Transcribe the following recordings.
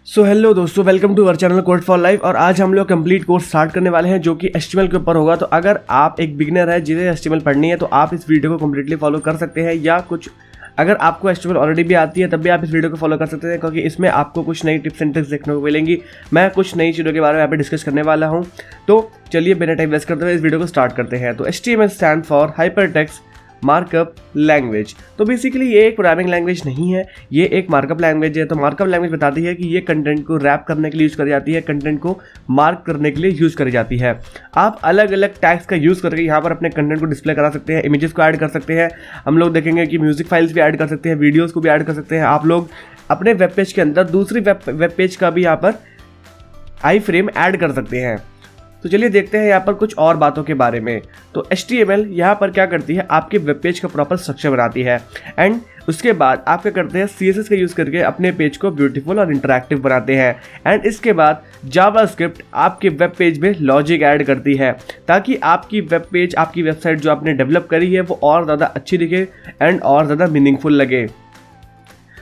सो hello दोस्तों, welcome to our channel code for life. और आज हम लोग कंप्लीट कोर्स स्टार्ट करने वाले हैं जो कि HTML के ऊपर होगा। तो अगर आप एक बिगिनर है जिसे HTML पढ़नी है तो आप इस वीडियो को कम्प्लीटली फॉलो कर सकते हैं, या कुछ अगर आपको HTML ऑलरेडी भी आती है तब भी आप इस वीडियो को फॉलो कर सकते हैं, क्योंकि इसमें आपको कुछ नई टिप्स एंड ट्रिक्स देखने को मिलेंगी। मैं कुछ नई चीज़ों के बारे में यहाँ पे डिस्कस करने वाला हूँ। तो चलिए बिना टाइम वेस्ट करते हुए इस वीडियो को स्टार्ट करते हैं। तो HTML stand for hypertext markup language. तो बेसिकली ये एक प्रोग्रामिंग लैंग्वेज नहीं है, ये एक मार्कअप लैंग्वेज है। तो मार्कअप लैंग्वेज बताती है कि ये कंटेंट को रैप करने के लिए यूज़ करी जाती है, कंटेंट को मार्क करने के लिए यूज़ करी जाती है। आप अलग अलग टैग्स का यूज़ करके यहाँ पर अपने कंटेंट को डिस्प्ले करा सकते हैं, इमेजेस को ऐड कर सकते हैं। हम लोग देखेंगे कि म्यूजिक फाइल्स भी ऐड कर सकते हैं, वीडियोज़ को भी ऐड कर सकते हैं। आप लोग अपने वेब पेज के अंदर दूसरी वेब पेज का भी यहाँ पर आई फ्रेम ऐड कर सकते हैं। तो चलिए देखते हैं यहाँ पर कुछ और बातों के बारे में। तो HTML यहाँ पर क्या करती है, आपके वेब पेज का प्रॉपर स्ट्रक्चर बनाती है, एंड उसके बाद आप क्या करते हैं, CSS का यूज़ करके अपने पेज को ब्यूटीफुल और इंटरैक्टिव बनाते हैं। एंड इसके बाद जावास्क्रिप्ट आपके वेब पेज में लॉजिक ऐड करती है, ताकि आपकी वेब पेज, आपकी वेबसाइट जो आपने डेवलप करी है वो और ज़्यादा अच्छी दिखे एंड और ज़्यादा मीनिंगफुल लगे।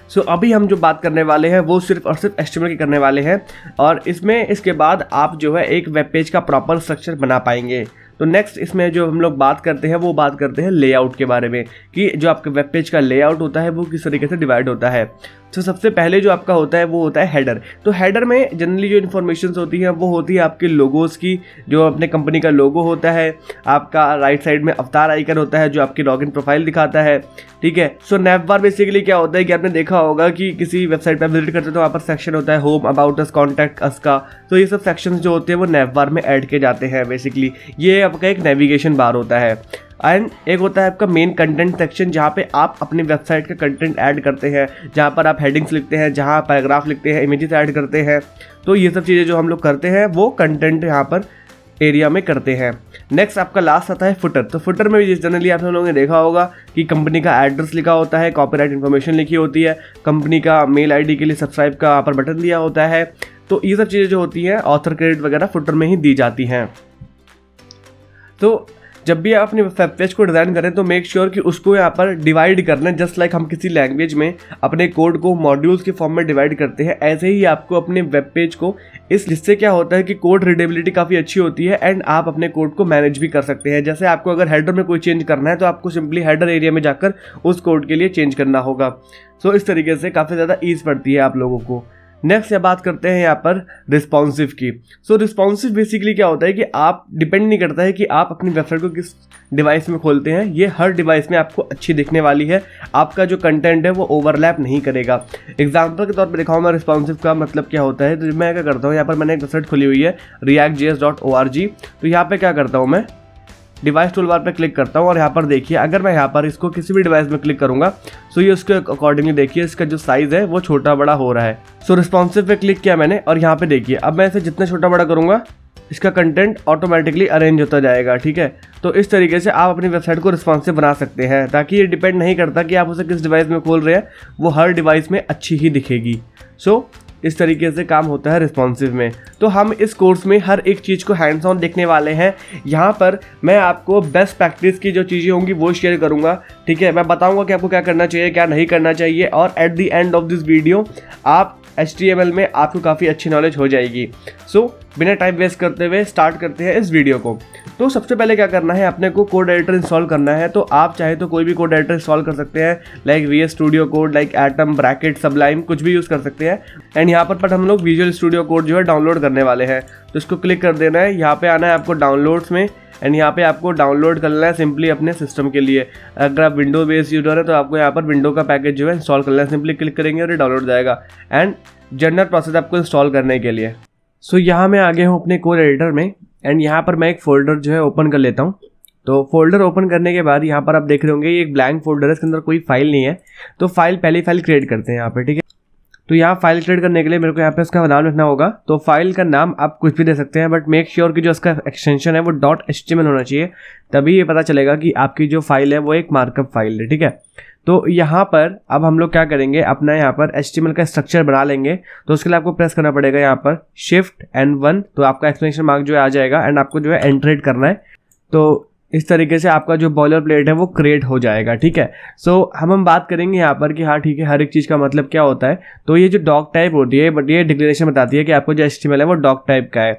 सो अभी हम जो बात करने वाले हैं वो सिर्फ और सिर्फ HTML की करने वाले हैं, और इसमें इसके बाद आप जो है एक वेब पेज का प्रॉपर स्ट्रक्चर बना पाएंगे। तो नेक्स्ट इसमें जो हम लोग बात करते हैं वो बात करते हैं लेआउट के बारे में, कि जो आपके वेब पेज का लेआउट होता है वो किस तरीके से डिवाइड होता है। तो सबसे पहले जो आपका होता है वो होता है हेडर। तो हेडर में जनरली जो इन्फॉर्मेशन होती है वो होती है आपके लोगोस की, जो अपने कंपनी का लोगो होता है, आपका राइट साइड में अवतार आइकन होता है जो आपकी लॉगिन प्रोफाइल दिखाता है, ठीक है। सो नैवबार बेसिकली क्या होता है कि आपने देखा होगा कि किसी वेबसाइट पर विजिट करते हो तो वहाँ पर सेक्शन होता है home, about us, contact us का। तो ये सब सेक्शन जो होते हैं वो नैवबार में ऐड किए जाते हैं। बेसिकली ये आपका एक नेविगेशन बार होता है। एंड एक होता है आपका मेन कंटेंट सेक्शन, जहाँ पे आप अपनी वेबसाइट का कंटेंट ऐड करते हैं, जहाँ पर आप हेडिंग्स लिखते हैं, जहाँ पैराग्राफ लिखते हैं, इमेजेस ऐड करते हैं। तो ये सब चीज़ें जो हम लोग करते हैं वो कंटेंट यहाँ पर एरिया में करते हैं। नेक्स्ट आपका लास्ट आता है फुटर। तो फुटर में भी जनरली आप लोगों ने देखा होगा कि कंपनी का एड्रेस लिखा होता है, कॉपीराइट इन्फॉर्मेशन लिखी होती है, कंपनी का मेल आईडी के लिए सब्सक्राइब का यहाँ पर बटन दिया होता है। तो ये सब चीज़ें जो होती हैं ऑथर क्रेडिट वगैरह फुटर में ही दी जाती हैं। तो जब भी आप अपने वेब पेज को डिज़ाइन करें तो मेक श्योर कि उसको यहाँ पर डिवाइड कर लें, जस्ट लाइक हम किसी लैंग्वेज में अपने कोड को मॉड्यूल्स के फॉर्म में डिवाइड करते हैं, ऐसे ही आपको अपने वेब पेज को जिससे क्या होता है कि कोड रीडेबिलिटी काफ़ी अच्छी होती है एंड आप अपने कोड को मैनेज भी कर सकते हैं। जैसे आपको अगर हेडर में कोई चेंज करना है तो आपको सिंपली हेडर एरिया में जाकर उस कोड के लिए चेंज करना होगा। सो इस तरीके से काफ़ी ज़्यादा ईज पड़ती है आप लोगों को। नेक्स्ट ये बात करते हैं यहाँ पर रिस्पॉन्सिव की। सो रिस्पॉन्सिव बेसिकली क्या होता है कि आप डिपेंड नहीं करता है कि आप अपनी वेबसाइट को किस डिवाइस में खोलते हैं, ये हर डिवाइस में आपको अच्छी दिखने वाली है। आपका जो कंटेंट है वो ओवरलैप नहीं करेगा। एग्जाम्पल के तौर पर दिखाऊँ मैं रिस्पॉन्सिव का मतलब क्या होता है। तो मैं क्या करता हूँ, यहाँ पर मैंने एक वेबसाइट खोली हुई है reactjs.org। तो यहाँ पर क्या करता हूँ, मैं डिवाइस टूल बार पर क्लिक करता हूँ और यहाँ पर देखिए, अगर मैं यहाँ पर इसको किसी भी डिवाइस में क्लिक करूँगा सो ये उसके अकॉर्डिंगली देखिए इसका जो साइज़ है वो छोटा बड़ा हो रहा है। सो रिस्पॉन्सिव पे क्लिक किया मैंने और यहाँ पे देखिए अब मैं इसे जितना छोटा बड़ा करूँगा इसका कंटेंट ऑटोमेटिकली अरेंज होता जाएगा, ठीक है। तो इस तरीके से आप अपनी वेबसाइट को रिस्पॉन्सिव बना सकते हैं, ताकि ये डिपेंड नहीं करता कि आप उसे किस डिवाइस में खोल रहे हैं, वो हर डिवाइस में अच्छी ही दिखेगी। सो इस तरीके से काम होता है रिस्पॉन्सिव में। तो हम इस कोर्स में हर एक चीज़ को हैंड्स ऑन देखने वाले हैं। यहाँ पर मैं आपको बेस्ट प्रैक्टिस की जो चीज़ें होंगी वो शेयर करूँगा, ठीक है। मैं बताऊँगा कि आपको क्या करना चाहिए, क्या नहीं करना चाहिए, और at the end of this video आप HTML में आपको काफ़ी अच्छी नॉलेज हो जाएगी। सो बिना टाइम वेस्ट करते हुए स्टार्ट करते हैं इस वीडियो को। तो सबसे पहले क्या करना है, अपने को कोड एडिटर इंस्टॉल करना है। तो आप चाहे तो कोई भी कोड एडिटर इंस्टॉल कर सकते हैं, like VS studio code, like atom, bracket, Sublime, कुछ भी यूज़ कर सकते हैं। एंड यहाँ पर हम लोग विजुअल स्टूडियो कोड जो है डाउनलोड करने वाले हैं। तो इसको क्लिक कर देना है, यहाँ पे आना है आपको डाउनलोड्स में, एंड यहाँ पे आपको डाउनलोड करना है सिंपली अपने सिस्टम के लिए। अगर आप विंडो बेस्ड यूज़र है तो आपको यहाँ पर विंडो का पैकेज जो है इंस्टॉल करना है, सिंपली क्लिक करेंगे और ये डाउनलोड हो जाएगा। एंड जनरल प्रोसेस आपको इंस्टॉल करने के लिए। सो यहाँ मैं आ गया हूँ अपने कोड एडिटर में, एंड यहाँ पर मैं एक फ़ोल्डर जो है ओपन कर लेता हूँ। तो फोल्डर ओपन करने के बाद यहाँ पर आप देख रहे होंगे ये एक ब्लैंक फोल्डर है, इसके अंदर कोई फाइल नहीं है। तो पहली फाइल क्रिएट करते हैं यहाँ पे, ठीक है। तो यहाँ फाइल क्रिएट करने के लिए मेरे को यहाँ पे इसका नाम लिखना होगा। तो फाइल का नाम आप कुछ भी दे सकते हैं, बट मेक श्योर कि जो इसका एक्सटेंशन है वो .html होना चाहिए, तभी ये पता चलेगा कि आपकी जो फाइल है वो एक मार्कअप फाइल है, ठीक है। तो यहाँ पर अब हम लोग क्या करेंगे, अपना यहाँ पर HTML का स्ट्रक्चर बना लेंगे। तो उसके लिए आपको प्रेस करना पड़ेगा यहाँ पर Shift N1, तो आपका एक्सक्लेमेशन मार्क जो है आ जाएगा, एंड आपको जो है एंटर करना है। तो इस तरीके से आपका जो बॉयलर प्लेट है वो क्रिएट हो जाएगा, ठीक है। सो हम बात करेंगे यहाँ पर कि हाँ ठीक है, हर एक चीज़ का मतलब क्या होता है। तो ये जो डॉक टाइप होती है, बट ये डिक्लेरेशन बताती है कि आपको जो HTML है वो डॉक टाइप का है,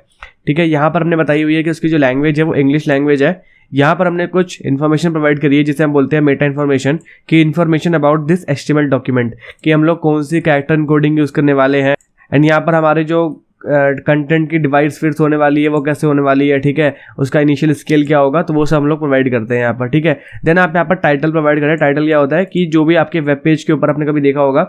ठीक है। यहाँ पर हमने बताई हुई है कि उसकी जो लैंग्वेज है वो इंग्लिश लैंग्वेज है। यहाँ पर हमने कुछ इन्फॉर्मेशन प्रोवाइड करी है जिसे हम बोलते हैं मेटा इन्फॉर्मेशन, कि information about this HTML document, कि हम लोग कौन सी कैरेक्टर इनकोडिंग यूज़ करने वाले हैं। एंड यहाँ पर हमारे जो कंटेंट की डिवाइस फिर होने वाली है वो कैसे होने वाली है, ठीक है, उसका इनिशियल स्केल क्या होगा, तो वो सब हम लोग प्रोवाइड करते हैं यहाँ पर, ठीक है। देन आप यहाँ पर टाइटल प्रोवाइड करें। टाइटल क्या होता है कि जो भी आपके वेब पेज के ऊपर आपने कभी देखा होगा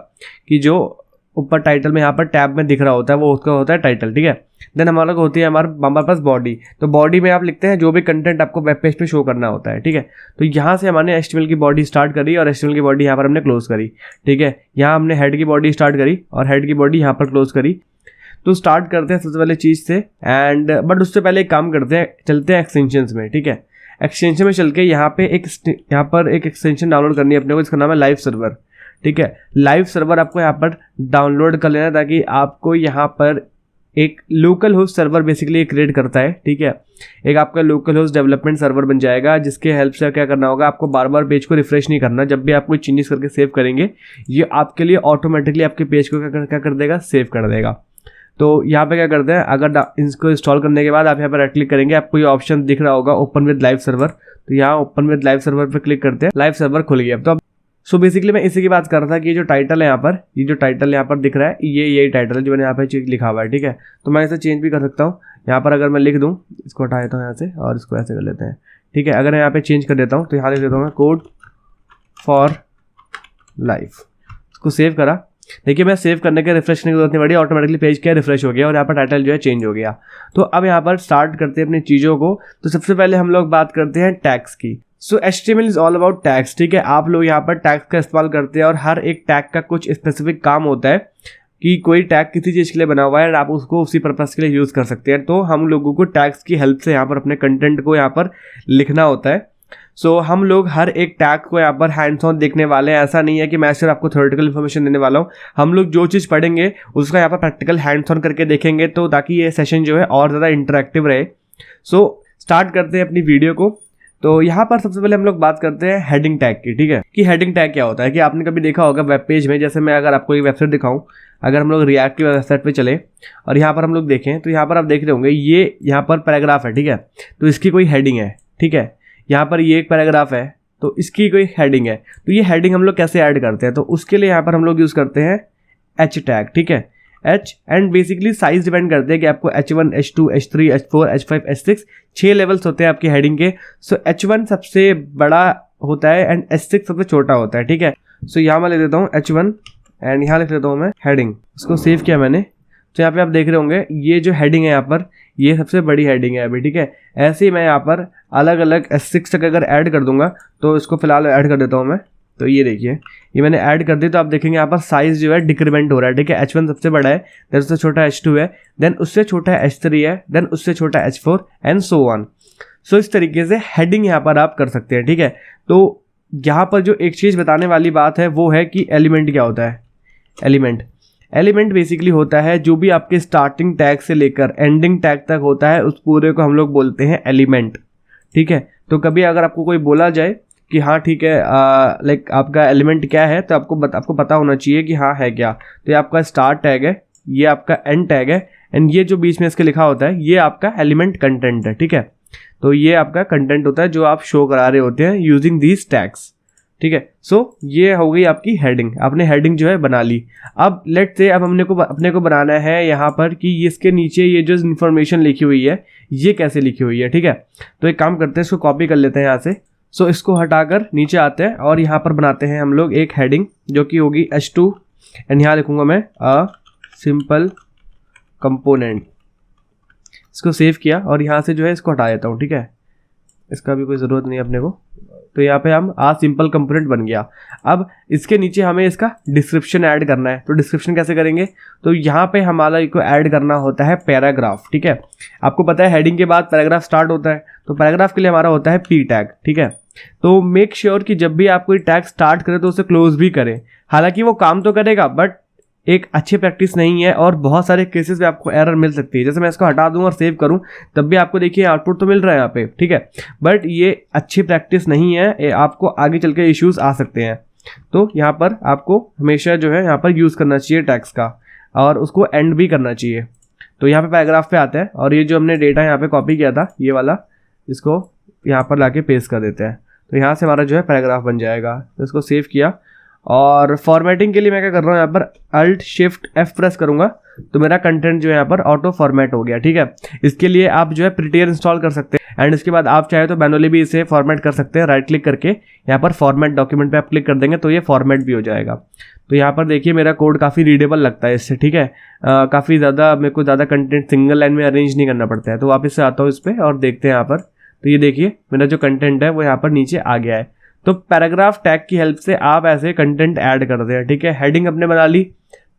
कि जो ऊपर टाइटल में यहाँ पर टैब में दिख रहा होता है वो उसका होता है टाइटल, ठीक है। देन हमारा होती है हमारे पास बॉडी। तो बॉडी में आप लिखते हैं जो भी कंटेंट आपको वेब पेज पे शो करना होता है, ठीक है। तो यहाँ से हमने HTML की बॉडी स्टार्ट करी और HTML की बॉडी यहाँ पर हमने क्लोज करी, ठीक है। यहाँ हमने हेड की बॉडी स्टार्ट करी और हेड की बॉडी यहाँ पर क्लोज करी। तो स्टार्ट करते हैं सबसे पहले चीज़ से, एंड बट उससे पहले एक काम करते हैं, चलते हैं एक्सटेंशंस में, ठीक है। एक्सटेंशन में चल के यहाँ पर एक एक्सटेंशन डाउनलोड करनी है अपने को, इसका नाम है लाइव सर्वर, ठीक है। लाइव सर्वर आपको यहाँ पर डाउनलोड कर लेना ताकि आपको यहाँ पर एक local host server basically create करता है, ठीक है। एक आपका लोकल होस्ट डेवलपमेंट सर्वर बन जाएगा जिसके हेल्प से क्या करना होगा, आपको बार बार पेज को रिफ्रेश नहीं करना। जब भी आप कोई चेंजेस करके सेव करेंगे ये आपके लिए ऑटोमेटिकली आपके पेज को क्या कर देगा, सेव कर देगा। तो यहाँ पे क्या करते हैं, अगर इसको इंस्टॉल करने के बाद आप यहाँ पर राइट क्लिक करेंगे, आपको ये ऑप्शन दिख रहा होगा ओपन विद लाइव सर्वर। तो यहाँ ओपन विद लाइव सर्वर पर क्लिक करते हैं, लाइव सर्वर खुल गया। तो सो बेसिकली मैं इसी की बात कर रहा था कि जो टाइटल है यहाँ पर, ये जो टाइटल यहाँ पर दिख रहा है यही टाइटल है जो मैंने यहाँ पे लिखा हुआ है, ठीक है। तो मैं इसे चेंज भी कर सकता हूँ। यहाँ पर अगर मैं लिख दूँ, इसको हटा देता हूँ यहाँ से और इसको ऐसे कर लेते हैं, ठीक है। अगर यहाँ पे चेंज कर देता हूँ तो यहाँ लिख देता हूँ मैं कोड फॉर लाइव, इसको सेव करा। देखिए मैं सेव करने के रिफ्रेश करने की जरूरत नहीं पड़ी, ऑटोमेटिकली पेज क्या रिफ्रेश हो गया और यहाँ पर टाइटल जो है चेंज हो गया। तो अब यहाँ पर स्टार्ट करते हैं अपनी चीज़ों को। तो सबसे पहले हम लोग बात करते हैं टैग्स की। सो HTML is all about tags, ठीक है। आप लोग यहाँ पर टैग्स का इस्तेमाल करते हैं और हर एक टैग का कुछ स्पेसिफिक काम होता है कि कोई टैग किसी चीज़ के लिए बना हुआ है और आप उसको उसी पर्पज़ के लिए यूज़ कर सकते हैं। तो हम लोगों को टैग्स की हेल्प से यहाँ पर अपने कंटेंट को यहाँ पर लिखना होता है। सो हम लोग हर एक टैग को यहाँ पर हैंड्स ऑन देखने वाले हैं। ऐसा नहीं है कि मैं सिर्फ आपको थ्योरेटिकल इन्फॉर्मेशन देने वाला हूँ, हम लोग जो चीज़ पढ़ेंगे उसका यहाँ पर प्रैक्टिकल हैंड्स ऑन करके देखेंगे, तो ताकि ये सेशन जो है और ज़्यादा इंटरेक्टिव रहे। सो स्टार्ट करते हैं अपनी वीडियो को। तो यहाँ पर सबसे पहले हम लोग बात करते हैं हेडिंग टैग की, ठीक है। कि हेडिंग टैग क्या होता है, कि आपने कभी देखा होगा वेब पेज में, जैसे मैं अगर आपको एक वेबसाइट दिखाऊं, अगर हम लोग रिएक्ट की वेबसाइट पे चले और यहाँ पर हम लोग देखें तो यहाँ पर आप देख रहे होंगे ये यहाँ पर पैराग्राफ है, ठीक है। तो इसकी कोई हेडिंग है, ठीक है। यहाँ पर ये एक पैराग्राफ है तो इसकी कोई हेडिंग है। तो ये हेडिंग हम लोग कैसे ऐड करते हैं, तो उसके लिए यहाँ पर हम लोग यूज़ करते हैं H टैग, ठीक है। H and basically size depend करते हैं कि आपको H1, H2, H3, H4, H5, H6 6 levels होते हैं आपकी हेडिंग के। सो H1 सबसे बड़ा होता है एंड H6 सबसे छोटा होता है, ठीक है। सो यहाँ मैं लिख देता हूँ H1 एंड यहाँ लिख देता हूँ मैं हेडिंग। इसको सेव किया मैंने। तो यहाँ पे आप देख रहे होंगे ये जो हेडिंग है यहाँ पर, ये सबसे बड़ी हेडिंग है अभी, ठीक है। ऐसे ही मैं यहाँ पर अलग अलग S6 तक अगर ऐड कर दूंगा, तो इसको फिलहाल ऐड कर देता हूँ मैं। तो ये देखिए ये मैंने ऐड कर दी, तो आप देखेंगे यहाँ पर साइज जो है डिक्रीमेंट हो रहा है, ठीक है। H1 सबसे बड़ा है, देन उससे छोटा H2 है, देन उससे छोटा H3 है, देन उससे छोटा H4 एंड सो ऑन। सो इस तरीके से हेडिंग यहाँ पर आप कर सकते हैं, ठीक है। तो यहाँ पर जो एक चीज़ बताने वाली बात है वो है कि एलिमेंट क्या होता है। एलिमेंट बेसिकली होता है जो भी आपके स्टार्टिंग टैग से लेकर एंडिंग टैग तक होता है, उस पूरे को हम लोग बोलते हैं एलिमेंट, ठीक है। तो कभी अगर आपको कोई बोला जाए कि हाँ ठीक है लाइक आपका एलिमेंट क्या है, तो आपको पता होना चाहिए कि हाँ है क्या। तो ये आपका स्टार्ट टैग है, ये आपका एंड टैग है, एंड ये जो बीच में इसके लिखा होता है ये आपका एलिमेंट कंटेंट है, ठीक है। तो ये आपका कंटेंट होता है जो आप शो करा रहे होते हैं यूजिंग दीज टैग्स, ठीक है। सो ये हो गई आपकी हेडिंग। आपने हेडिंग जो है बना ली। अब लेट से अब अपने को बनाना है यहाँ पर कि इसके नीचे ये जो इन्फॉर्मेशन लिखी हुई है ये कैसे लिखी हुई है, ठीक है। तो एक काम करते हैं, इसको कॉपी कर लेते हैं यहाँ से। सो इसको हटाकर नीचे आते हैं और यहाँ पर बनाते हैं हम लोग एक हेडिंग जो कि होगी H2 एंड यहाँ लिखूंगा मैं अ सिंपल कंपोनेंट। इसको सेव किया और यहाँ से जो है इसको हटा देता हूँ, ठीक है। इसका भी कोई ज़रूरत नहीं है अपने को। तो यहाँ पे हम सिंपल कंपोनेंट बन गया। अब इसके नीचे हमें इसका डिस्क्रिप्शन ऐड करना है। तो डिस्क्रिप्शन कैसे करेंगे, तो यहाँ पे हमारा को ऐड करना होता है पैराग्राफ, ठीक है। आपको पता है हेडिंग के बाद पैराग्राफ स्टार्ट होता है, तो पैराग्राफ के लिए हमारा होता है P टैग, ठीक है। तो मेक श्योर कि जब भी आप कोई टैग स्टार्ट करें तो उसे क्लोज भी करें। हालांकि वो काम तो करेगा बट एक अच्छी प्रैक्टिस नहीं है और बहुत सारे केसेस में आपको एरर मिल सकती है। जैसे मैं इसको हटा दूं और सेव करूं तब भी आपको देखिए आउटपुट तो मिल रहा है यहाँ पे, ठीक है, बट ये अच्छी प्रैक्टिस नहीं है, ये आपको आगे चल के इश्यूज आ सकते हैं। तो यहाँ पर आपको हमेशा जो है यहाँ पर यूज़ करना चाहिए टैग्स का और उसको एंड भी करना चाहिए। तो यहाँ पे पैराग्राफ पे आता है और ये जो हमने डेटा यहाँ पे कॉपी किया था ये वाला, इसको यहाँ पर लाके पेस्ट कर देते हैं। तो यहाँ से हमारा जो है पैराग्राफ बन जाएगा। तो इसको सेव किया और फॉर्मेटिंग के लिए मैं क्या कर रहा हूँ, यहाँ पर अल्ट शिफ्ट एफ प्रेस करूँगा तो मेरा कंटेंट जो है यहाँ पर ऑटो फॉर्मेट हो गया, ठीक है। इसके लिए आप जो है प्रिटियर इंस्टॉल कर सकते हैं एंड इसके बाद आप चाहे तो मैनुअली भी इसे फॉर्मेट कर सकते हैं। राइट क्लिक करके यहाँ पर फॉर्मेट डॉक्यूमेंट पे आप क्लिक कर देंगे तो ये फॉर्मेट भी हो जाएगा। तो यहाँ पर देखिए मेरा कोड काफ़ी रीडेबल लगता है इससे, ठीक है। काफ़ी ज़्यादा मेरे को ज़्यादा कंटेंट सिंगल लाइन में अरेंज नहीं करना पड़ता है। तो वापस से आता हूँ इस पर और देखते हैं यहाँ पर। तो ये देखिए मेरा जो कंटेंट है वो यहाँ पर नीचे आ गया है। तो पैराग्राफ टैग की हेल्प से आप ऐसे कंटेंट ऐड करते हैं, ठीक है। हेडिंग अपने बना ली,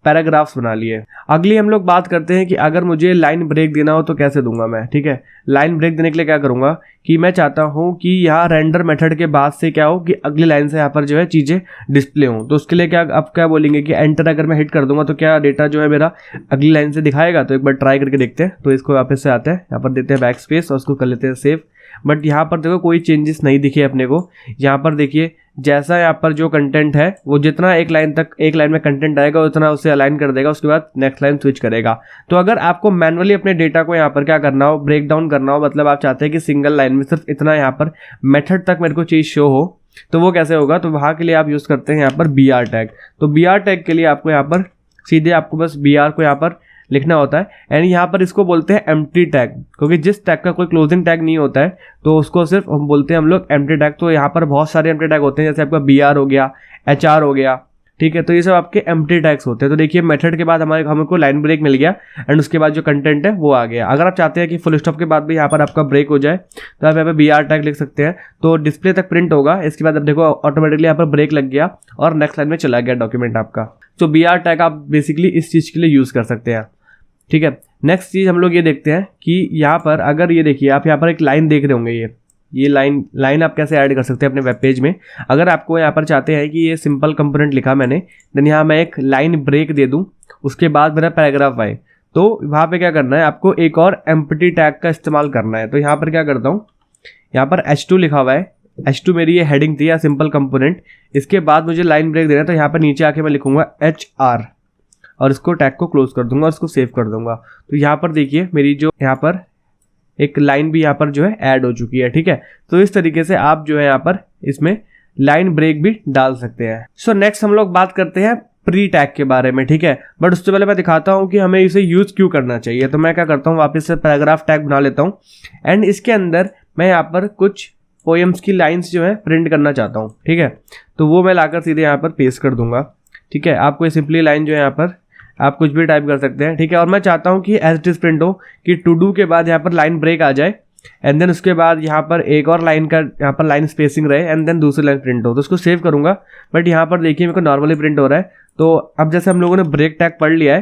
पैराग्राफ्स बना लिए। अगली हम लोग बात करते हैं कि अगर मुझे लाइन ब्रेक देना हो तो कैसे दूंगा मैं, ठीक है। लाइन ब्रेक देने के लिए क्या करूंगा कि मैं चाहता हूं कि यहाँ रेंडर मेथड के बाद से क्या हो कि अगली लाइन से यहाँ पर जो है चीज़ें डिस्प्ले हों। तो उसके लिए क्या आप क्या बोलेंगे कि एंटर अगर मैं हिट कर दूंगा तो क्या डेटा जो है मेरा अगली लाइन से दिखाएगा। तो एक बार ट्राई करके देखते हैं। तो इसको वापस से आते हैं, यहाँ पर देते हैं बैक स्पेस और उसको कर लेते हैं सेव। बट यहाँ पर देखो कोई चेंजेस नहीं दिखे अपने को। यहाँ पर देखिए जैसा यहाँ पर जो कंटेंट है वो जितना एक लाइन में कंटेंट आएगा उतना उसे अलाइन कर देगा, उसके बाद नेक्स्ट लाइन स्विच करेगा। तो अगर आपको मैनुअली अपने डेटा को यहाँ पर क्या करना हो, ब्रेक डाउन करना हो, मतलब आप चाहते हैं कि सिंगल लाइन में सिर्फ इतना यहाँ पर मेथड तक मेरे को चीज़ शो हो, तो वो कैसे होगा। तो वहाँ के लिए आप यूज़ करते हैं यहाँ पर बी आर टैग। तो बी आर टैग के लिए आपको यहाँ पर सीधे आपको बस बी आर को यहाँ पर लिखना होता है एंड यहाँ पर इसको बोलते हैं एम्प्टी टैग, क्योंकि जिस टैग का कोई क्लोजिंग टैग नहीं होता है तो उसको सिर्फ हम बोलते हैं हम लोग एम्प्टी टैग। तो यहाँ पर बहुत सारे एम्प्टी टैग होते हैं, जैसे आपका बी आर हो गया, एच आर हो गया, ठीक है। तो ये सब आपके एम्प्टी टैग्स होते हैं। तो देखिए मेथड के बाद हमको लाइन ब्रेक मिल गया एंड उसके बाद जो कंटेंट है वो आ गया। अगर आप चाहते हैं कि फुल स्टॉप के बाद भी यहाँ पर आपका ब्रेक हो जाए तो आप यहाँ पर बी आर टैग लिख सकते हैं, तो डिस्प्ले तक प्रिंट होगा। इसके बाद अब देखो ऑटोमेटिकली यहाँ पर ब्रेक लग गया और नेक्स्ट लाइन में चला गया डॉक्यूमेंट आपका। तो बी आर टैग आप बेसिकली इस चीज़ के लिए यूज़ कर सकते हैं, ठीक है। नेक्स्ट चीज़ हम लोग ये देखते हैं कि यहाँ पर अगर ये देखिए आप यहाँ पर एक लाइन देख रहे होंगे, ये लाइन आप कैसे ऐड कर सकते हैं अपने वेब पेज में। अगर आपको यहाँ पर चाहते हैं कि ये सिंपल कंपोनेंट लिखा मैंने, देन यहाँ मैं एक लाइन ब्रेक दे दूँ, उसके बाद मेरा पैराग्राफ आए, तो वहाँ पे क्या करना है, आपको एक और एम्प्टी टैग का इस्तेमाल करना है। तो यहाँ पर क्या करता हूँ, यहाँ पर H2 लिखा हुआ है, H2 मेरी ये हेडिंग थी या सिंपल कंपोनेंट। इसके बाद मुझे लाइन ब्रेक देना है तो यहाँ पर नीचे आके मैं लिखूंगा HR और इसको टैग को क्लोज कर दूंगा और इसको सेव कर दूंगा। तो यहाँ पर देखिए मेरी जो यहाँ पर एक लाइन भी यहाँ पर जो है ऐड हो चुकी है, ठीक है। तो इस तरीके से आप जो है यहाँ पर इसमें लाइन ब्रेक भी डाल सकते हैं। सो नेक्स्ट हम लोग बात करते हैं प्री टैग के बारे में, ठीक है। बट उससे पहले मैं दिखाता हूँ कि हमें इसे यूज क्यों करना चाहिए। तो मैं क्या करता हूँ, वापस से पैराग्राफ टैग बना लेता हूँ एंड इसके अंदर मैं यहाँ पर कुछ पोएम्स की लाइन्स जो है प्रिंट करना चाहता हूँ, ठीक है। तो वो मैं लाकर सीधे यहाँ पर पेस्ट कर दूंगा, ठीक है। आपको ये सिंपली लाइन जो है यहाँ पर आप कुछ भी टाइप कर सकते हैं, ठीक है। और मैं चाहता हूँ कि एज इट इज प्रिंट हो कि टू डू के बाद यहाँ पर लाइन ब्रेक आ जाए एंड देन उसके बाद यहाँ पर एक और लाइन का यहाँ पर लाइन स्पेसिंग रहे एंड देन दूसरी लाइन प्रिंट हो। तो उसको सेव करूँगा, बट यहाँ पर देखिए मेरे को नॉर्मली प्रिंट हो रहा है। तो अब जैसे हम लोगों ने ब्रेक टैग पढ़ लिया है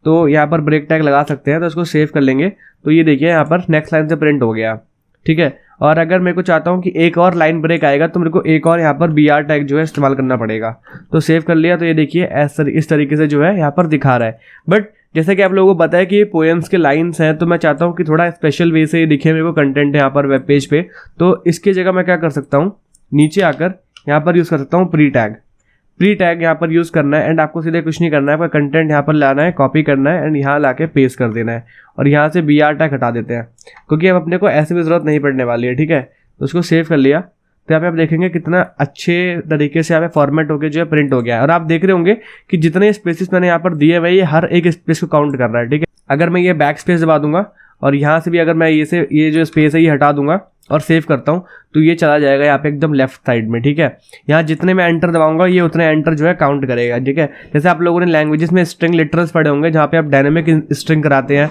तो यहाँ पर ब्रेक टैग लगा सकते हैं। तो इसको सेव कर लेंगे तो ये देखिए यहाँ पर नेक्स्ट लाइन से प्रिंट हो गया, ठीक है। और अगर मेरे को चाहता हूँ कि एक और लाइन ब्रेक आएगा तो मेरे को एक और यहाँ पर बी आर टैग जो है इस्तेमाल करना पड़ेगा। तो सेव कर लिया। तो ये देखिए इस तरीके से जो है यहाँ पर दिखा रहा है। बट जैसे कि आप लोगों को पता है कि ये पोएम्स के लाइन्स हैं, तो मैं चाहता हूँ कि थोड़ा स्पेशल वे से दिखे मेरे को कंटेंट है यहाँ पर वेब पेज पे। तो इसकी जगह मैं क्या कर सकता हूँ, नीचे आकर यहाँ पर यूज़ कर सकता हूँ प्री टैग यहाँ पर यूज़ करना है एंड आपको सीधे कुछ नहीं करना है, आपका कंटेंट यहाँ पर लाना है, कॉपी करना है एंड यहाँ लाके पेस्ट कर देना है और यहाँ से बी आर टैग हटा देते हैं क्योंकि अब अपने को ऐसे भी ज़रूरत नहीं पड़ने वाली है, ठीक है। तो उसको सेव कर लिया। तो यहाँ पे आप देखेंगे कितना अच्छे तरीके से यहाँ पे फॉर्मेट होके जो है प्रिंट हो गया है। और आप देख रहे होंगे कि जितने स्पेसेस मैंने यहाँ पर दिए हुए ये हर एक स्पेस को काउंट कर रहा है, ठीक है। अगर मैं ये बैक स्पेस दबा दूंगा और यहाँ से भी अगर मैं ये जो स्पेस है ये हटा दूंगा और सेव करता हूँ तो ये चला जाएगा यहाँ पे एकदम लेफ्ट साइड में, ठीक है। यहाँ जितने मैं एंटर दबाऊंगा ये उतने एंटर जो है काउंट करेगा, ठीक है। जैसे आप लोगों ने लैंग्वेजेस में स्ट्रिंग लिटरल्स पढ़े होंगे जहाँ पे आप डायनेमिक स्ट्रिंग कराते हैं,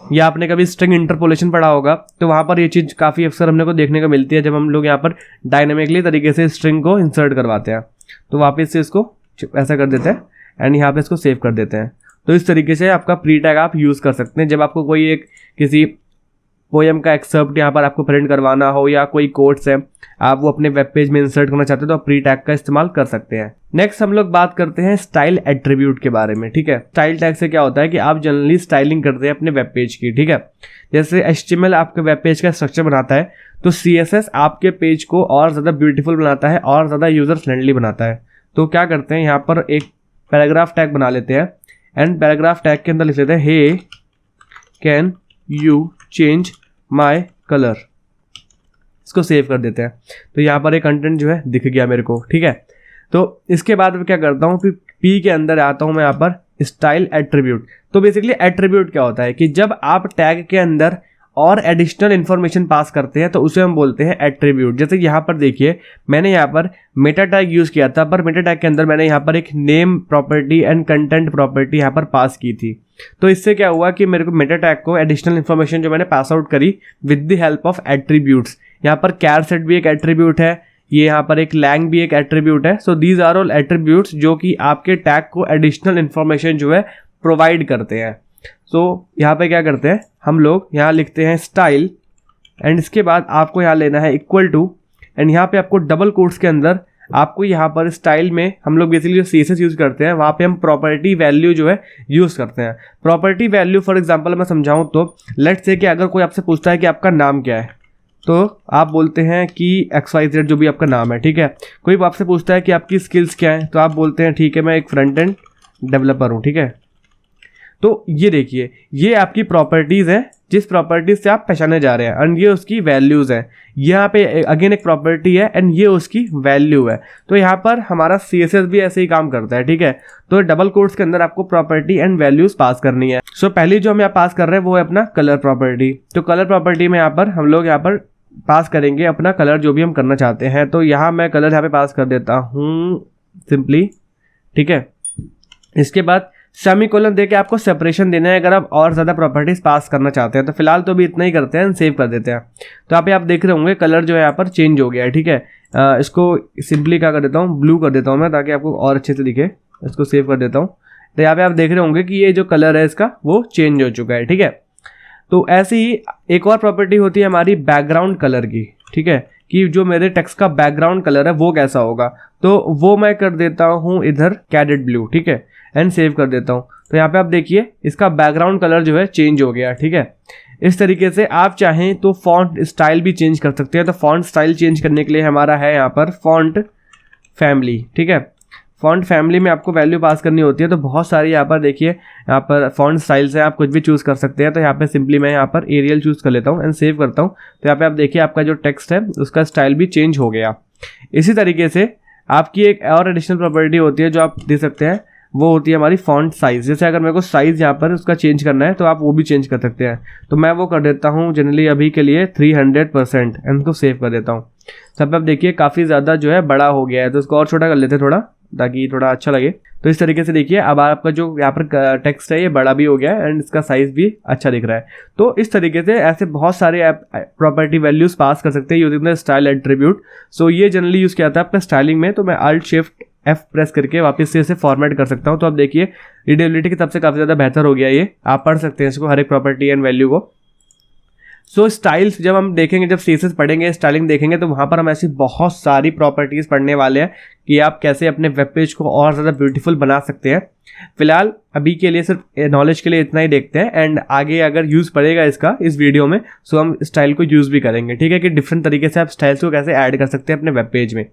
या आपने कभी स्ट्रिंग इंटरपोलेशन पढ़ा होगा, तो वहाँ पर ये चीज़ काफ़ी अक्सर हमने को देखने को मिलती है जब हम लोग यहाँ पर डायनेमिकली तरीके से स्ट्रिंग को इंसर्ट करवाते हैं। तो वापस से इसको ऐसा कर देते हैं एंड यहाँ पे इसको सेव कर देते हैं। तो इस तरीके से आपका प्री टैग आप यूज़ कर सकते हैं जब आपको कोई एक किसी पोएम का एक्सर्प्ट यहाँ पर आपको प्रिंट करवाना हो या कोई कोट्स है आप वो अपने वेब पेज में इंसर्ट करना चाहते हो तो आप प्री टैग का इस्तेमाल कर सकते हैं। नेक्स्ट हम लोग बात करते हैं स्टाइल एट्रीब्यूट के बारे में, ठीक है। स्टाइल टैग से क्या होता है कि आप जनरली स्टाइलिंग करते हैं अपने वेब पेज की, ठीक है। जैसे HTML आपके वेब पेज का स्ट्रक्चर बनाता है तो CSS आपके पेज को और ज़्यादा ब्यूटीफुल बनाता है और ज़्यादा यूज़र फ्रेंडली बनाता है। तो क्या करते हैं, यहाँ पर एक पैराग्राफ टैग बना लेते हैं एंड पैराग्राफ टैग के अंदर लिख लेते हैं hey can you change my colour, इसको सेव कर देते हैं। तो यहाँ पर एक कंटेंट जो है दिख गया मेरे को, ठीक है। तो इसके बाद मैं क्या करता हूँ, P के अंदर आता हूँ मैं यहाँ पर स्टाइल एट्रीब्यूट। तो बेसिकली एट्रीब्यूट क्या होता है कि जब आप टैग के अंदर और एडिशनल इन्फॉर्मेशन पास करते हैं तो उसे हम बोलते हैं एट्रीब्यूट। जैसे यहाँ पर देखिए मैंने यहाँ पर मेटा टैग यूज़ किया था, पर मेटा टैग के अंदर मैंने यहाँ पर एक name property and content property यहाँ पर पास की थी। तो इससे क्या हुआ कि मेरे को मेटा टैग को एडिशनल इन्फॉर्मेशन जो मैंने पास आउट करी with the help of attributes. यहाँ पर कैर सेट भी एक एट्रीब्यूट है, ये यहाँ पर एक लैंग भी एक एट्रीब्यूट है। So these are all attributes जो कि आपके टैग को एडिशनल इन्फॉर्मेशन जो है प्रोवाइड करते हैं। तो यहाँ पे क्या करते हैं हम लोग, यहाँ लिखते हैं स्टाइल एंड इसके बाद आपको यहाँ लेना है इक्वल टू एंड यहाँ पे आपको डबल कोट्स के अंदर आपको यहाँ पर स्टाइल में हम लोग बेसिकली जो CSS यूज़ करते हैं वहाँ पे हम प्रॉपर्टी वैल्यू जो है यूज़ करते हैं। प्रॉपर्टी वैल्यू फॉर एग्जांपल मैं समझाऊँ तो लेट्स से कि अगर कोई आपसे पूछता है कि आपका नाम क्या है तो आप बोलते हैं कि XYZ जो भी आपका नाम है, ठीक है। कोई आपसे पूछता है कि आपकी स्किल्स क्या है तो आप बोलते हैं ठीक है मैं एक फ्रंट एंड डेवलपर हूँ, ठीक है। तो ये देखिए ये आपकी प्रॉपर्टीज़ है जिस प्रॉपर्टीज से आप पहचाने जा रहे हैं एंड ये उसकी वैल्यूज़ है। यहाँ पे अगेन एक प्रॉपर्टी है एंड ये उसकी वैल्यू है। तो यहाँ पर हमारा CSS भी ऐसे ही काम करता है, ठीक है। तो डबल कोट्स के अंदर आपको प्रॉपर्टी एंड वैल्यूज़ पास करनी है। सो पहली जो हम यहाँ पास कर रहे हैं वो है अपना कलर प्रॉपर्टी। तो कलर प्रॉपर्टी में यहाँ पर हम लोग यहाँ पर पास करेंगे अपना कलर जो भी हम करना चाहते हैं। तो यहाँ मैं कलर यहाँ पे पास कर देता हूँ सिंपली, ठीक है। इसके बाद सेमीकोलन देके आपको सेपरेशन देना है अगर आप और ज़्यादा प्रॉपर्टीज पास करना चाहते हैं। तो फिलहाल तो भी इतना ही करते हैं, सेव कर देते हैं। तो यहाँ पे आप देख रहे होंगे कलर जो है यहाँ पर चेंज हो गया है, ठीक है। इसको सिंपली क्या कर देता हूँ, ब्लू कर देता हूँ मैं ताकि आपको और अच्छे से दिखे। इसको सेव कर देता हूँ। तो यहाँ पे आप देख रहे होंगे कि ये जो कलर है इसका वो चेंज हो चुका है, ठीक है। तो ऐसे ही एक और प्रॉपर्टी होती है हमारी बैकग्राउंड कलर की, ठीक है, कि जो मेरे टेक्स्ट का बैकग्राउंड कलर है वो कैसा होगा। तो वो मैं कर देता हूँ इधर कैडेट ब्लू, ठीक है, एंड सेव कर देता हूँ। तो यहाँ पे आप देखिए इसका बैकग्राउंड कलर जो है चेंज हो गया, ठीक है। इस तरीके से आप चाहें तो फॉन्ट स्टाइल भी चेंज कर सकते हैं। तो फॉन्ट स्टाइल चेंज करने के लिए हमारा है यहाँ पर फॉन्ट फैमिली, ठीक है। फॉन्ट फैमिली में आपको वैल्यू पास करनी होती है। तो बहुत सारी यहाँ पर देखिए यहाँ पर फॉन्ट स्टाइल से आप कुछ भी चूज़ कर सकते हैं। तो यहाँ पे सिंपली मैं यहाँ पर एरियल चूज़ कर लेता हूँ एंड सेव करता हूँ। तो यहाँ पे आप देखिए आपका जो टेक्स्ट है उसका स्टाइल भी चेंज हो गया। इसी तरीके से आपकी एक और एडिशनल प्रॉपर्टी होती है जो आप दे सकते हैं, वो होती है हमारी फॉन्ट साइज़। जैसे अगर मेरे को साइज़ यहाँ पर उसका चेंज करना है तो आप वो भी चेंज कर सकते हैं। तो मैं वो कर देता हूँ जनरली अभी के लिए 300% एंड उसको सेव कर देता हूँ। तब आप देखिए काफ़ी ज़्यादा जो है बड़ा हो गया है। तो उसको और छोटा कर लेते हैं थोड़ा ताकि थोड़ा अच्छा लगे। तो इस तरीके से देखिए अब आपका जो यहाँ पर टेक्स्ट है ये बड़ा भी हो गया है एंड इसका साइज़ भी अच्छा दिख रहा है। तो इस तरीके से ऐसे बहुत सारे आप प्रॉपर्टी वैल्यूज़ पास कर सकते हैं यूजिंग द स्टाइल एट्रीब्यूट। सो ये जनरली यूज़ किया था आपका स्टाइलिंग में। तो मैं Alt+Shift+F प्रेस करके वापस से इसे फॉर्मेट कर सकता हूँ। तो आप देखिए रीडेबिलिटी की तरफ से काफ़ी ज़्यादा बेहतर हो गया ये। आप पढ़ सकते हैं इसको हर एक प्रॉपर्टी एंड वैल्यू को। सो स्टाइल्स जब हम देखेंगे, जब CSS पढ़ेंगे, स्टाइलिंग देखेंगे, तो वहाँ पर हम ऐसी बहुत सारी प्रॉपर्टीज़ पढ़ने वाले हैं कि आप कैसे अपने वेब पेज को और ज़्यादा ब्यूटीफुल बना सकते हैं। फिलहाल अभी के लिए सिर्फ नॉलेज के लिए इतना ही देखते हैं एंड आगे अगर यूज़ पड़ेगा इसका इस वीडियो में सो हम स्टाइल को यूज़ भी करेंगे, ठीक है, कि डिफरेंट तरीके से आप स्टाइल्स को कैसे ऐड कर सकते हैं अपने वेब पेज में।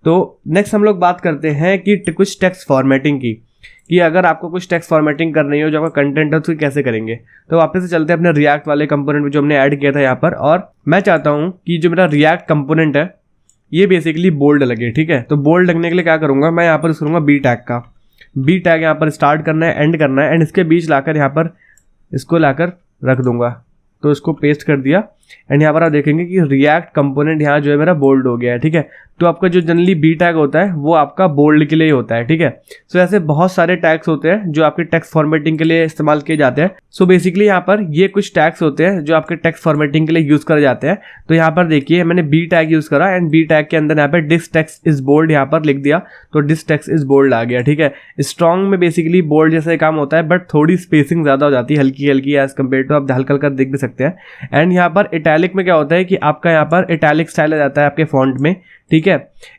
तो नेक्स्ट हम लोग बात करते हैं कि कुछ टेक्स्ट फॉर्मेटिंग की, कि अगर आपको कुछ टेक्स्ट फॉर्मेटिंग करनी हो जो आपका कंटेंट है तो कैसे करेंगे। तो वापस से चलते हैं अपने रिएक्ट वाले कंपोनेंट में जो हमने ऐड किया था यहाँ पर। और मैं चाहता हूँ कि जो मेरा रिएक्ट कंपोनेंट है ये बेसिकली बोल्ड लगे, ठीक है। तो बोल्ड लगने के लिए क्या करूँगा, मैं यहाँ पर यूज़ करूँगा बी टैग का। बी टैग यहाँ पर स्टार्ट करना है, एंड करना है, एंड इसके बीच लाकर यहाँ पर इसको लाकर रख दूंगा। तो इसको पेस्ट कर दिया एंड यहाँ पर आप देखेंगे कि रिएक्ट कंपोनेंट यहाँ जो है मेरा बोल्ड हो गया है, ठीक है। तो आपका जो जनरली बी टैग होता है वो आपका बोल्ड के लिए ही होता है, ठीक है। सो ऐसे बहुत सारे टैग्स होते हैं जो आपके टेक्स्ट फॉर्मेटिंग के लिए इस्तेमाल किए जाते हैं। सो बेसिकली यहाँ पर ये कुछ टैग्स होते हैं जो आपके टेक्स्ट फॉर्मेटिंग के लिए यूज करे जाते हैं। तो यहाँ पर देखिए मैंने बी टैग यूज करा एंड बी टैग के अंदर यहाँ पे दिस टेक्स्ट इज बोल्ड यहाँ पर लिख दिया, तो दिस टेक्स्ट इज बोल्ड आ गया, ठीक है। स्ट्रॉन्ग में बेसिकली बोल्ड जैसा काम होता है, बट थोड़ी स्पेसिंग ज्यादा हो जाती है, हल्की हल्की एज कम्पेयर टू, आप हल्का हल्का देख भी सकते हैं। एंड यहाँ पर इटैलिक में क्या होता है कि आपका यहाँ पर इटैलिक स्टाइल आ जाता है आपके फॉन्ट में, ठीक है।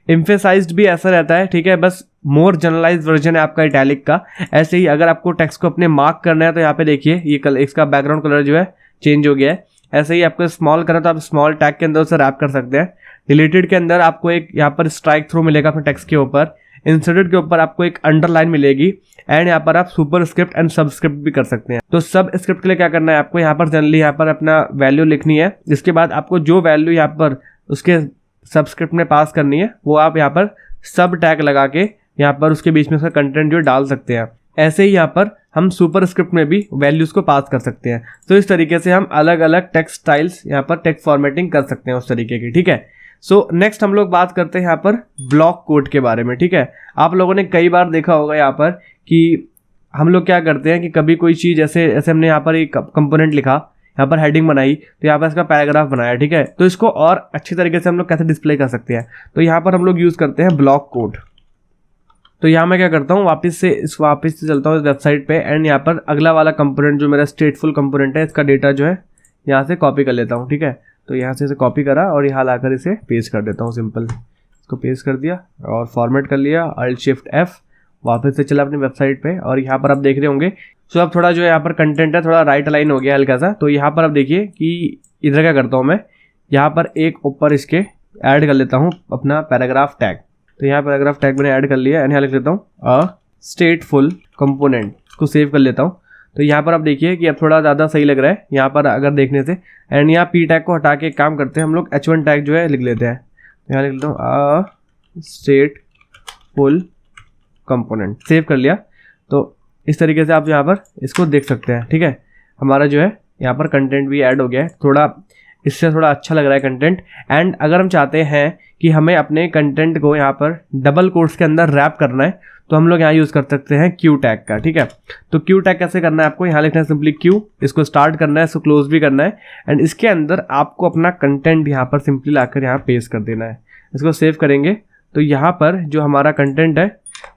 एम्फेसाइज्ड भी ऐसा रहता है, ठीक है, बस मोर जनरलाइज वर्जन है आपका इटैलिक का। ऐसे ही अगर आपको टेक्स्ट को अपने मार्क करना है तो यहाँ पे देखिए ये इसका बैकग्राउंड कलर जो है चेंज हो गया है। ऐसे ही आपको स्मॉल करना तो आप स्मॉल टैग के अंदर उसे रैप कर सकते हैं। डिलीटेड के अंदर आपको एक यहाँ पर स्ट्राइक थ्रू मिलेगा अपने टेक्स्ट के ऊपर। इंसर्टेड के ऊपर आपको एक अंडरलाइन मिलेगी एंड यहाँ पर आप सुपर स्क्रिप्ट एंड सबस्क्रिप्ट भी कर सकते हैं। तो सब स्क्रिप्ट के लिए क्या करना है आपको, यहाँ पर जनरली यहाँ पर अपना वैल्यू लिखनी है। इसके बाद आपको जो वैल्यू यहाँ पर उसके सबस्क्रिप्ट में पास करनी है वो आप यहाँ पर सब टैग लगा के यहाँ पर उसके बीच में उसका कंटेंट जो डाल सकते हैं। ऐसे ही यहाँ पर हम सुपर स्क्रिप्ट में भी वैल्यूज को पास कर सकते हैं। तो इस तरीके से हम अलग अलग टेक्स्ट स्टाइल्स यहाँ पर टेक्स्ट फॉर्मेटिंग कर सकते हैं उस तरीके की, ठीक है। सो नेक्स्ट हम लोग बात करते हैं यहाँ पर ब्लॉक कोड के बारे में, ठीक है। आप लोगों ने कई बार देखा होगा यहाँ पर कि हम लोग क्या करते हैं कि कभी कोई चीज़ ऐसे हमने यहाँ पर एक कंपोनेंट लिखा, यहाँ पर हेडिंग बनाई, तो यहाँ पर इसका पैराग्राफ बनाया, ठीक है। तो इसको और अच्छी तरीके से हम लोग कैसे डिस्प्ले कर सकते हैं, तो यहाँ पर हम लोग यूज़ करते हैं ब्लॉक कोड। तो यहाँ मैं क्या करता हूँ, वापस से चलता हूँ इस वेबसाइट पे एंड यहाँ पर अगला वाला कंपोनेंट जो मेरा स्टेटफुल कंपोनेंट है, इसका डेटा जो है यहाँ से कॉपी कर लेता हूँ, ठीक है। तो यहाँ से इसे कॉपी करा और यहाँ लाकर इसे पेस्ट कर देता हूँ, सिंपल। इसको पेस्ट कर दिया और फॉर्मेट कर लिया, Alt Shift F, वापस से चला अपनी वेबसाइट पे और यहाँ पर आप देख रहे होंगे। सो अब थोड़ा जो यहाँ पर कंटेंट है थोड़ा राइट अलाइन हो गया हल्का सा। तो यहाँ पर आप देखिए कि इधर क्या करता हूँ मैं, यहाँ पर एक ऊपर इसके ऐड कर लेता हूँ अपना पैराग्राफ टैग। तो यहाँ पैराग्राफ टैग मैंने ऐड कर लिया एंड यहाँ लिख लेता हूँ अ स्टेटफुल कंपोनेंट, इसको सेव कर लेता हूँ। तो यहाँ पर आप देखिए कि अब थोड़ा ज़्यादा सही लग रहा है यहाँ पर अगर देखने से। एंड यहाँ पी टैग को हटा के एक काम करते हैं हम लोग, H1 टैग जो है लिख लेते हैं। यहाँ लिख लेता हूँ अ स्टेटफुल कंपोनेंट, सेव कर लिया। तो इस तरीके से आप यहाँ पर इसको देख सकते हैं, ठीक है। हमारा जो है यहाँ पर कंटेंट भी ऐड हो गया है, थोड़ा इससे थोड़ा अच्छा लग रहा है कंटेंट। एंड अगर हम चाहते हैं कि हमें अपने कंटेंट को यहाँ पर डबल कोट्स के अंदर रैप करना है तो हम लोग यहाँ यूज़ कर सकते हैं क्यू टैग का, ठीक है। तो क्यू टैग कैसे करना है आपको, यहाँ लिखना है सिंपली क्यू, इसको स्टार्ट करना है, इसको क्लोज भी करना है एंड इसके अंदर आपको अपना कंटेंट यहाँ पर सिंपली लाकर यहाँ पेस्ट कर देना है। इसको सेव करेंगे तो यहाँ पर जो हमारा कंटेंट है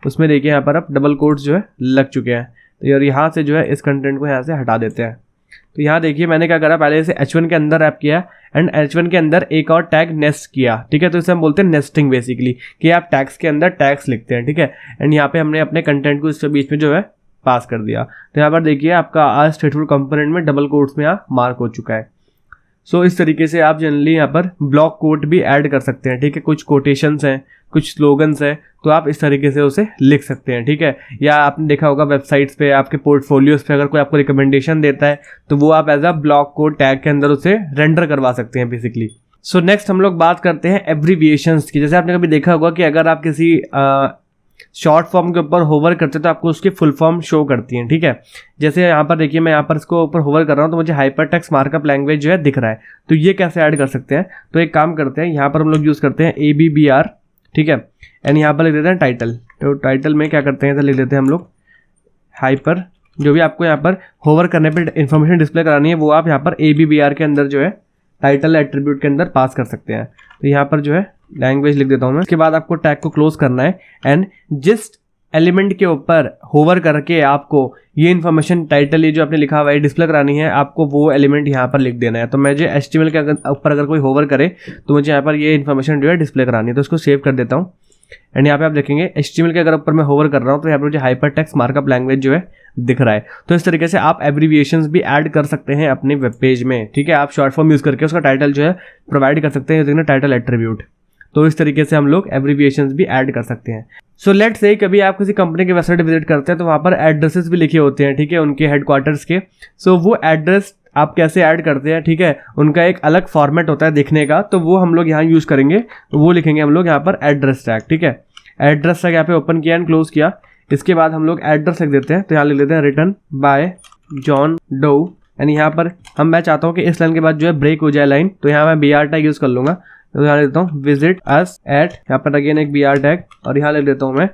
उसमें देखिए यहाँ पर अब डबल कोट्स जो है लग चुके हैं। तो यार यहाँ से जो है इस कंटेंट को यहाँ से हटा देते हैं। तो यहाँ देखिए मैंने क्या करा, पहले इसे H1 के अंदर रैप किया एंड H1 के अंदर एक और टैग नेस्ट किया, ठीक है। तो इसे हम बोलते हैं नेस्टिंग बेसिकली, कि आप टैग्स के अंदर टैग्स लिखते हैं, ठीक है। एंड यहाँ पे हमने अपने कंटेंट को इसके बीच में जो है पास कर दिया। तो यहाँ पर देखिए आपका आज स्टेटफुल कंपोनेंट में डबल कोट्स में यहाँ मार्क हो चुका है। सो इस तरीके से आप जनरली यहाँ पर ब्लॉक कोट भी ऐड कर सकते हैं, ठीक है। कुछ कोटेशंस हैं, कुछ स्लोगन्स हैं, तो आप इस तरीके से उसे लिख सकते हैं, ठीक है। या आपने देखा होगा वेबसाइट्स पे, आपके पोर्टफोलियोज पे अगर कोई आपको रिकमेंडेशन देता है तो वो आप as a block code tag के अंदर उसे रेंडर करवा सकते हैं बेसिकली। सो नेक्स्ट हम लोग बात करते हैं एब्रीविएशंस की। जैसे आपने कभी देखा होगा कि अगर आप किसी शॉर्ट फॉर्म के ऊपर होवर करते हैं तो आपको उसकी फुल फॉर्म शो करती हैं, ठीक है। जैसे यहाँ पर देखिए मैं यहाँ पर इसको ऊपर होवर कर रहा हूँ तो मुझे हाइपरटेक्स्ट मार्कअप लैंग्वेज जो है दिख रहा है। तो ये कैसे ऐड कर सकते हैं, तो एक काम करते हैं, यहाँ पर हम लोग यूज़ करते हैं ABBR, ठीक है। एंड यहाँ पर लिख देते हैं टाइटल। तो टाइटल में क्या करते हैं, तो लिख देते हैं हम लोग हाइपर, जो भी आपको यहाँ पर होवर करने पर इन्फॉर्मेशन डिस्प्ले करानी है वो आप यहाँ पर ABBR के अंदर जो है टाइटल एट्रीब्यूट के अंदर पास कर सकते हैं। तो यहाँ पर जो है लैंग्वेज लिख देता हूँ मैं। उसके बाद आपको टैग को क्लोज करना है एंड जिस एलिमेंट के ऊपर होवर करके आपको ये इन्फॉर्मेशन टाइटल ये जो आपने लिखा हुआ है डिस्प्ले करानी है, आपको वो एलिमेंट यहाँ पर लिख देना है। तो मुझे HTML के ऊपर अगर कोई होवर करे तो मुझे यहाँ पर ये इन्फॉर्मेशन जो है डिस्प्ले करानी है, तो उसको सेव कर देता हूँ। एंड यहाँ पे आप देखेंगे HTML के अगर ऊपर मैं होवर कर रहा हूँ तो यहाँ पर मुझे हाइपरटेक्स्ट मार्कअप लैंग्वेज जो है दिख रहा है। तो इस तरीके से आप एब्रीविएशंस भी ऐड कर सकते हैं अपने वेब पेज में, ठीक है। आप शॉर्ट फॉर्म यूज़ करके उसका टाइटल जो है प्रोवाइड कर सकते हैं, टाइटल एट्रीब्यूट। तो इस तरीके से हम लोग एब्रीविएशंस भी ऐड कर सकते हैं। सो लेट्स से कभी आप किसी कंपनी की वेबसाइट विजिट करते हैं तो वहाँ पर एड्रेसेस भी लिखे होते हैं, ठीक है, उनके हेडक्वार्टर्स के। सो वो एड्रेस आप कैसे ऐड करते हैं, ठीक है, उनका एक अलग फॉर्मेट होता है दिखने का, तो वो हम लोग यहाँ यूज़ करेंगे। तो वो लिखेंगे हम लोग यहाँ पर एड्रेस टैग, ठीक है। एड्रेस टैग यहाँ पे ओपन किया एंड क्लोज किया। इसके बाद हम लोग एड्रेस लिख देते हैं, तो यहाँ लिख लेते हैं written by John Doe and यहाँ पर मैं चाहता हूँ कि इस लाइन के बाद जो है ब्रेक हो जाए लाइन, तो यहाँ मैं BR टैग यूज कर लूंगा। तो यहाँ ले देता हूँ विजिट अस एट, यहाँ पर अगेन एक BR टैग, और यहाँ ले देता हूँ मैं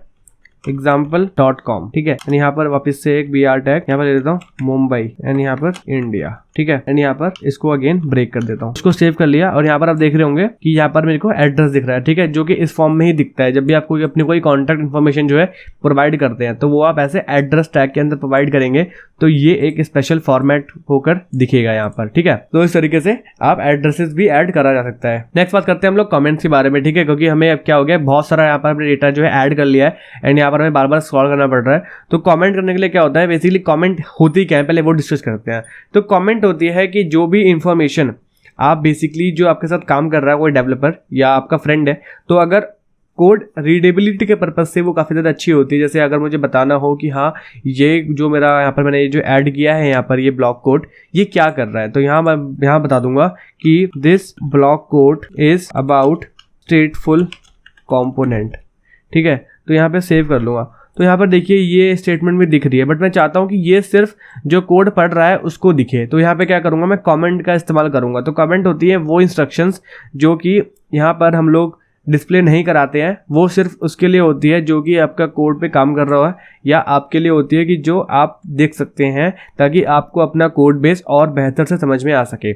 example.com, ठीक है। एंड यहाँ पर वापस से एक BR टैग, यहाँ पर ले देता हूँ मुंबई, एंड यहाँ पर इंडिया, ठीक है। एंड यहाँ पर इसको अगेन ब्रेक कर देता हूँ, इसको सेव कर लिया। और यहाँ पर आप देख रहे होंगे कि यहाँ पर मेरे को एड्रेस दिख रहा है, ठीक है, जो कि इस फॉर्म में ही दिखता है। जब भी आपको अपनी कोई कॉन्टैक्ट इन्फॉर्मेशन जो है प्रोवाइड करते हैं तो वो आप ऐसे एड्रेस टैग के अंदर प्रोवाइड करेंगे, तो ये एक स्पेशल फॉर्मेट होकर दिखेगा यहाँ पर, ठीक है। तो इस तरीके से आप एड्रेसेस भी ऐड करा जा सकता है। नेक्स्ट बात करते हैं हम लोग कमेंट्स के बारे में, ठीक है, क्योंकि हमें अब क्या हो गया, बहुत सारा यहाँ पर हमने डेटा जो है ऐड कर लिया है एंड यहाँ पर हमें बार बार स्क्रॉल करना पड़ रहा है। तो कमेंट करने के लिए क्या होता है, बेसिकली कमेंट होती क्या है पहले वो डिस्कस करते हैं। तो कमेंट होती है कि जो भी इंफॉर्मेशन आप बेसिकली जो आपके साथ काम कर रहा है कोई डेवलपर या आपका फ्रेंड है, तो अगर कोड रीडेबिलिटी के पर्पज से वो काफ़ी ज़्यादा अच्छी होती है। जैसे अगर मुझे बताना हो कि हाँ ये जो मेरा यहाँ पर मैंने जो ऐड किया है यहाँ पर ये ब्लॉक कोड ये क्या कर रहा है, तो यहाँ मैं यहाँ बता दूंगा कि this block code is about स्टेटफुल component, ठीक है। तो यहाँ पे सेव कर लूँगा। तो यहाँ पर देखिए ये स्टेटमेंट भी दिख रही है, बट मैं चाहता हूँ कि ये सिर्फ जो कोड पढ़ रहा है उसको दिखे। तो यहाँ पे क्या करूँगा, मैं कमेंट का इस्तेमाल करूँगा। तो कमेंट होती है वो इंस्ट्रक्शंस जो कि यहाँ पर हम लोग डिस्प्ले नहीं कराते हैं, वो सिर्फ उसके लिए होती है जो कि आपका कोड पे काम कर रहा है, या आपके लिए होती है कि जो आप देख सकते हैं ताकि आपको अपना कोड बेस और बेहतर से समझ में आ सके।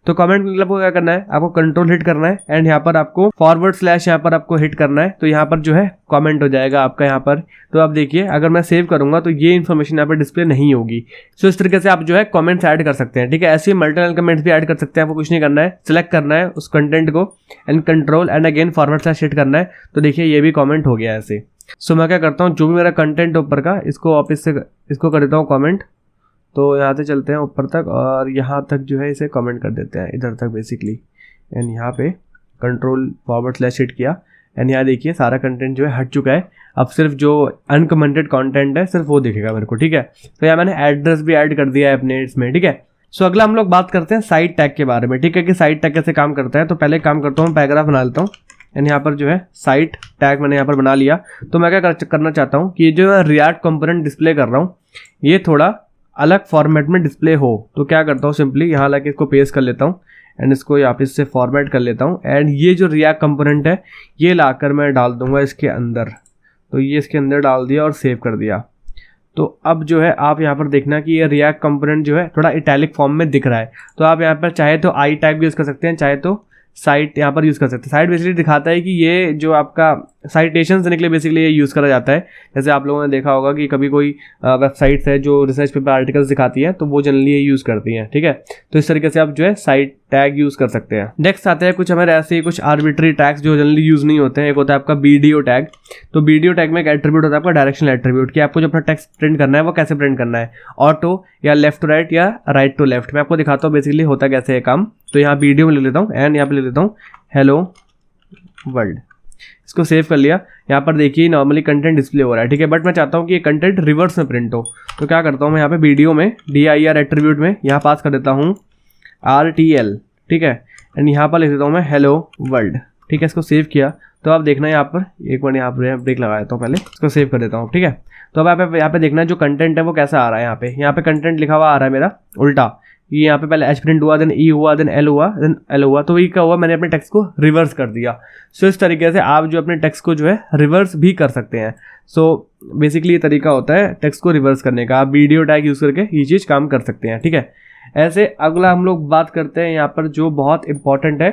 तो कमेंट मतलब को क्या करना है, आपको कंट्रोल हिट करना है एंड यहाँ पर आपको फॉरवर्ड स्लैश यहाँ पर आपको हिट करना है, तो यहाँ पर जो है कमेंट हो जाएगा आपका यहाँ पर। तो आप देखिए अगर मैं सेव करूंगा तो ये इन्फॉर्मेशन यहाँ पर डिस्प्ले नहीं होगी। सो इस तरीके से आप जो है कमेंट्स ऐड कर सकते हैं, ठीक है। ऐसे ही मल्टीपल कमेंट्स भी ऐड कर सकते हैं। आपको कुछ नहीं करना है, सिलेक्ट करना है उस कंटेंट को and control and again forward slash hit करना है। तो देखिए ये भी कमेंट हो गया ऐसे। सो मैं क्या करता हूँ, जो भी मेरा कंटेंट ऊपर का इसको वापस से इसको कर देता हूँ कमेंट। तो यहाँ से चलते हैं ऊपर तक और यहाँ तक जो है इसे कमेंट कर देते हैं इधर तक बेसिकली, एंड यहाँ पे कंट्रोल फॉरवर्ड स्लैश हिट किया एंड यहाँ देखिए सारा कंटेंट जो है हट चुका है। अब सिर्फ जो अनकमेंटेड कंटेंट है सिर्फ वो दिखेगा मेरे को, ठीक है। तो यहाँ मैंने एड्रेस भी ऐड कर दिया है अपने इसमें, ठीक है। सो अगला हम लोग बात करते हैं साइड टैग के बारे में, ठीक है, कि साइड टैग कैसे काम करता है। तो पहले काम करता हूँ पैराग्राफ बना लेता हूँ एंड यहाँ पर जो है साइड टैग मैंने यहाँ पर बना लिया। तो मैं क्या करना चाहता हूँ कि ये जो रिएक्ट कंपोनेंट डिस्प्ले कर रहा हूँ ये थोड़ा अलग फॉर्मेट में डिस्प्ले हो। तो क्या करता हूँ, सिंपली यहाँ लाके इसको पेस्ट कर लेता हूँ एंड इसको यहाँ पे इससे फॉर्मेट कर लेता हूँ एंड ये जो रिएक्ट कंपोनेंट है ये लाकर मैं डाल दूंगा इसके अंदर। तो ये इसके अंदर डाल दिया और सेव कर दिया। तो अब जो है आप यहाँ पर देखना कि ये रिएक्ट कंपोनेंट जो है थोड़ा इटैलिक फॉर्म में दिख रहा है। तो आप यहाँ पर चाहे तो आई टैग यूज़ कर सकते हैं, चाहे तो साइट यहाँ पर यूज़ कर सकते हैं। साइट बेसिकली दिखाता है कि ये जो आपका साइटेशन देने के लिए बेसिकली ये यूज़ करा जाता है। जैसे आप लोगों ने देखा होगा कि कभी कोई वेबसाइट्स है जो रिसर्च पेपर आर्टिकल्स दिखाती हैं तो वो जनरली ये यूज़ करती हैं, ठीक है। तो इस तरीके से आप जो है साइट टैग यूज़ कर सकते हैं। नेक्स्ट आते हैं कुछ हमारे ऐसे कुछ आर्बिट्री टैग्स जो जनरली यूज़ नहीं होते हैं। एक होता है आपका BDO टैग। तो BDO टैग में एक एट्रीब्यूट होता है आपका डायरेक्शनल एट्रीब्यूट, कि आपको जो अपना टेक्स्ट प्रिंट करना है वो कैसे प्रिंट करना है, ऑटो या लेफ्ट टू राइट या राइट टू लेफ्ट। मैं आपको दिखाता हूँ बेसिकली होता कैसे है काम। तो यहाँ BDO में ले लेता हूँ एंड यहाँ पे ले लेता हूँ हेलो वर्ल्ड। इसको सेव कर लिया। यहाँ पर देखिए नॉर्मली कंटेंट डिस्प्ले हो रहा है, ठीक है, बट मैं चाहता हूँ कि ये कंटेंट रिवर्स में प्रिंट हो। तो क्या करता हूँ मैं यहाँ पे BDO में dir एट्रीब्यूट में यहाँ पास कर देता हूँ RTL, ठीक है, एंड यहाँ पर लिख देता हूँ मैं हेलो वर्ल्ड, ठीक है। इसको सेव किया। तो आप देखना यहाँ पर एक बार यहाँ पर ब्रेक लगा देता हूँ, पहले इसको सेव कर देता हूँ, ठीक है। तो अब यहाँ पे देखना जो कंटेंट है वो कैसा आ रहा है। यहाँ पे कंटेंट लिखा हुआ आ रहा है मेरा उल्टा। ये यहाँ पे पहले H प्रिंट हुआ, देन E हुआ, देन L हुआ, देन L हुआ। तो ये क्या हुआ, मैंने अपने टेक्स्ट को रिवर्स कर दिया। सो इस तरीके से आप जो अपने टेक्स्ट को जो है रिवर्स भी कर सकते हैं। सो बेसिकली ये तरीका होता है टेक्स्ट को रिवर्स करने का। आप BDO टैग यूज़ करके ये चीज़ काम कर सकते हैं, ठीक है। ऐसे अगला हम लोग बात करते हैं यहाँ पर जो बहुत इंपॉर्टेंट है,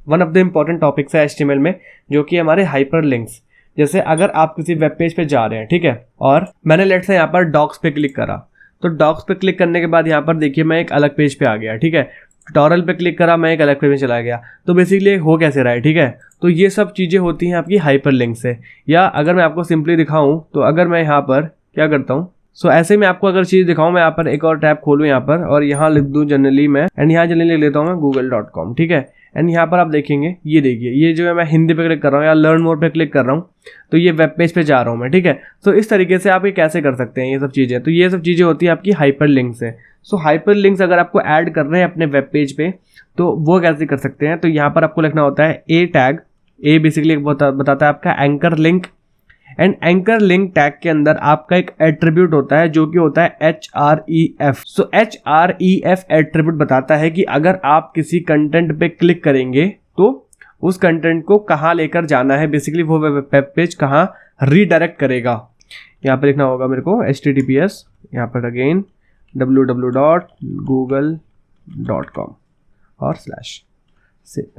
one of the important topics है HTML में, जो कि हमारे हाइपर लिंक्स। जैसे अगर आप किसी वेब पेज पे जा रहे हैं, ठीक है, और मैंने लेट्स से यहाँ पर डॉक्स पे क्लिक करा। तो डॉक्स पे क्लिक करने के बाद यहाँ पर देखिए मैं एक अलग पेज पे आ गया, ठीक है। ट्यूटोरियल पे क्लिक करा, मैं एक अलग पेज में चला गया। तो बेसिकली हो कैसे रहा है, ठीक है। तो ये सब चीज़ें होती हैं आपकी हाइपर लिंक से। या अगर मैं आपको सिंपली दिखाऊं तो अगर मैं यहाँ पर क्या करता हूँ, सो ऐसे में आपको अगर चीज़ दिखाऊं, मैं यहाँ पर एक और टैब खोलूँ यहाँ पर और यहाँ लिख दूँ जनरली मैं, एंड यहाँ जनरली लिख लेता हूँ मैं google.com, ठीक है। एंड यहाँ पर आप देखेंगे ये देखिए ये जो है मैं हिंदी पे क्लिक कर रहा हूँ या लर्न मोर पे क्लिक कर रहा हूँ तो ये वेब पेज पे जा रहा हूँ मैं, ठीक है। तो इस तरीके से आप ये कैसे कर सकते हैं ये सब चीज़ें। तो ये सब चीज़ें होती हैं आपकी हाइपर लिंक से। सो हाइपर लिंक्स अगर आपको ऐड कर रहे हैं अपने वेब पेज पे तो वो कैसे कर सकते हैं। तो यहाँ पर आपको लिखना होता है ए टैग। ए बेसिकली बताता है आपका anchor link and anchor link tag के अंदर आपका एक एट्रीब्यूट होता है जो कि होता है href। सो href एट्रीब्यूट बताता है कि अगर आप किसी कंटेंट पे क्लिक करेंगे तो उस कंटेंट को कहाँ लेकर जाना है, बेसिकली वो वेब पेज कहाँ रीडायरेक्ट करेगा। यहाँ पर लिखना होगा मेरे को https, यहाँ पर अगेन www.google.com और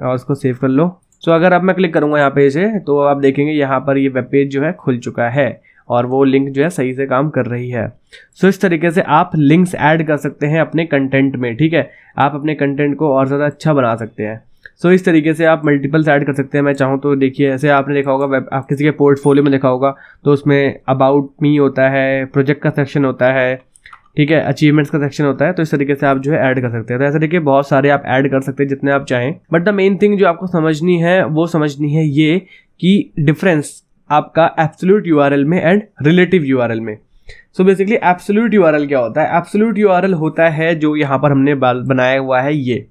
और उसको सेव कर लो। सो अगर अब मैं क्लिक करूँगा यहाँ पे इसे, तो आप देखेंगे यहाँ पर ये वेब पेज जो है खुल चुका है और वो लिंक जो है सही से काम कर रही है। सो इस तरीके से आप लिंक्स ऐड कर सकते हैं अपने कंटेंट में, ठीक है। आप अपने कंटेंट को और ज़्यादा अच्छा बना सकते हैं। सो इस तरीके से आप मल्टीपल्स ऐड कर सकते हैं। मैं चाहूँ तो देखिए, ऐसे आपने देखा होगा आप किसी के पोर्टफोलियो में देखा होगा तो उसमें अबाउट मी होता है, प्रोजेक्ट का सेक्शन होता है, ठीक है, अचीवमेंट्स का सेक्शन होता है। तो इस तरीके से आप जो है ऐड कर सकते हैं। तो ऐसे देखिए बहुत सारे आप ऐड कर सकते हैं जितने आप चाहें, बट द मेन थिंग जो आपको समझनी है वो समझनी है ये कि डिफरेंस आपका एब्सोल्यूट यूआरएल में एंड रिलेटिव यूआरएल में। सो बेसिकली एब्सोल्यूट यूआरएल क्या होता है? एब्सोल्यूट यूआरएल होता है जो यहाँ पर हमने बनाया हुआ है ये,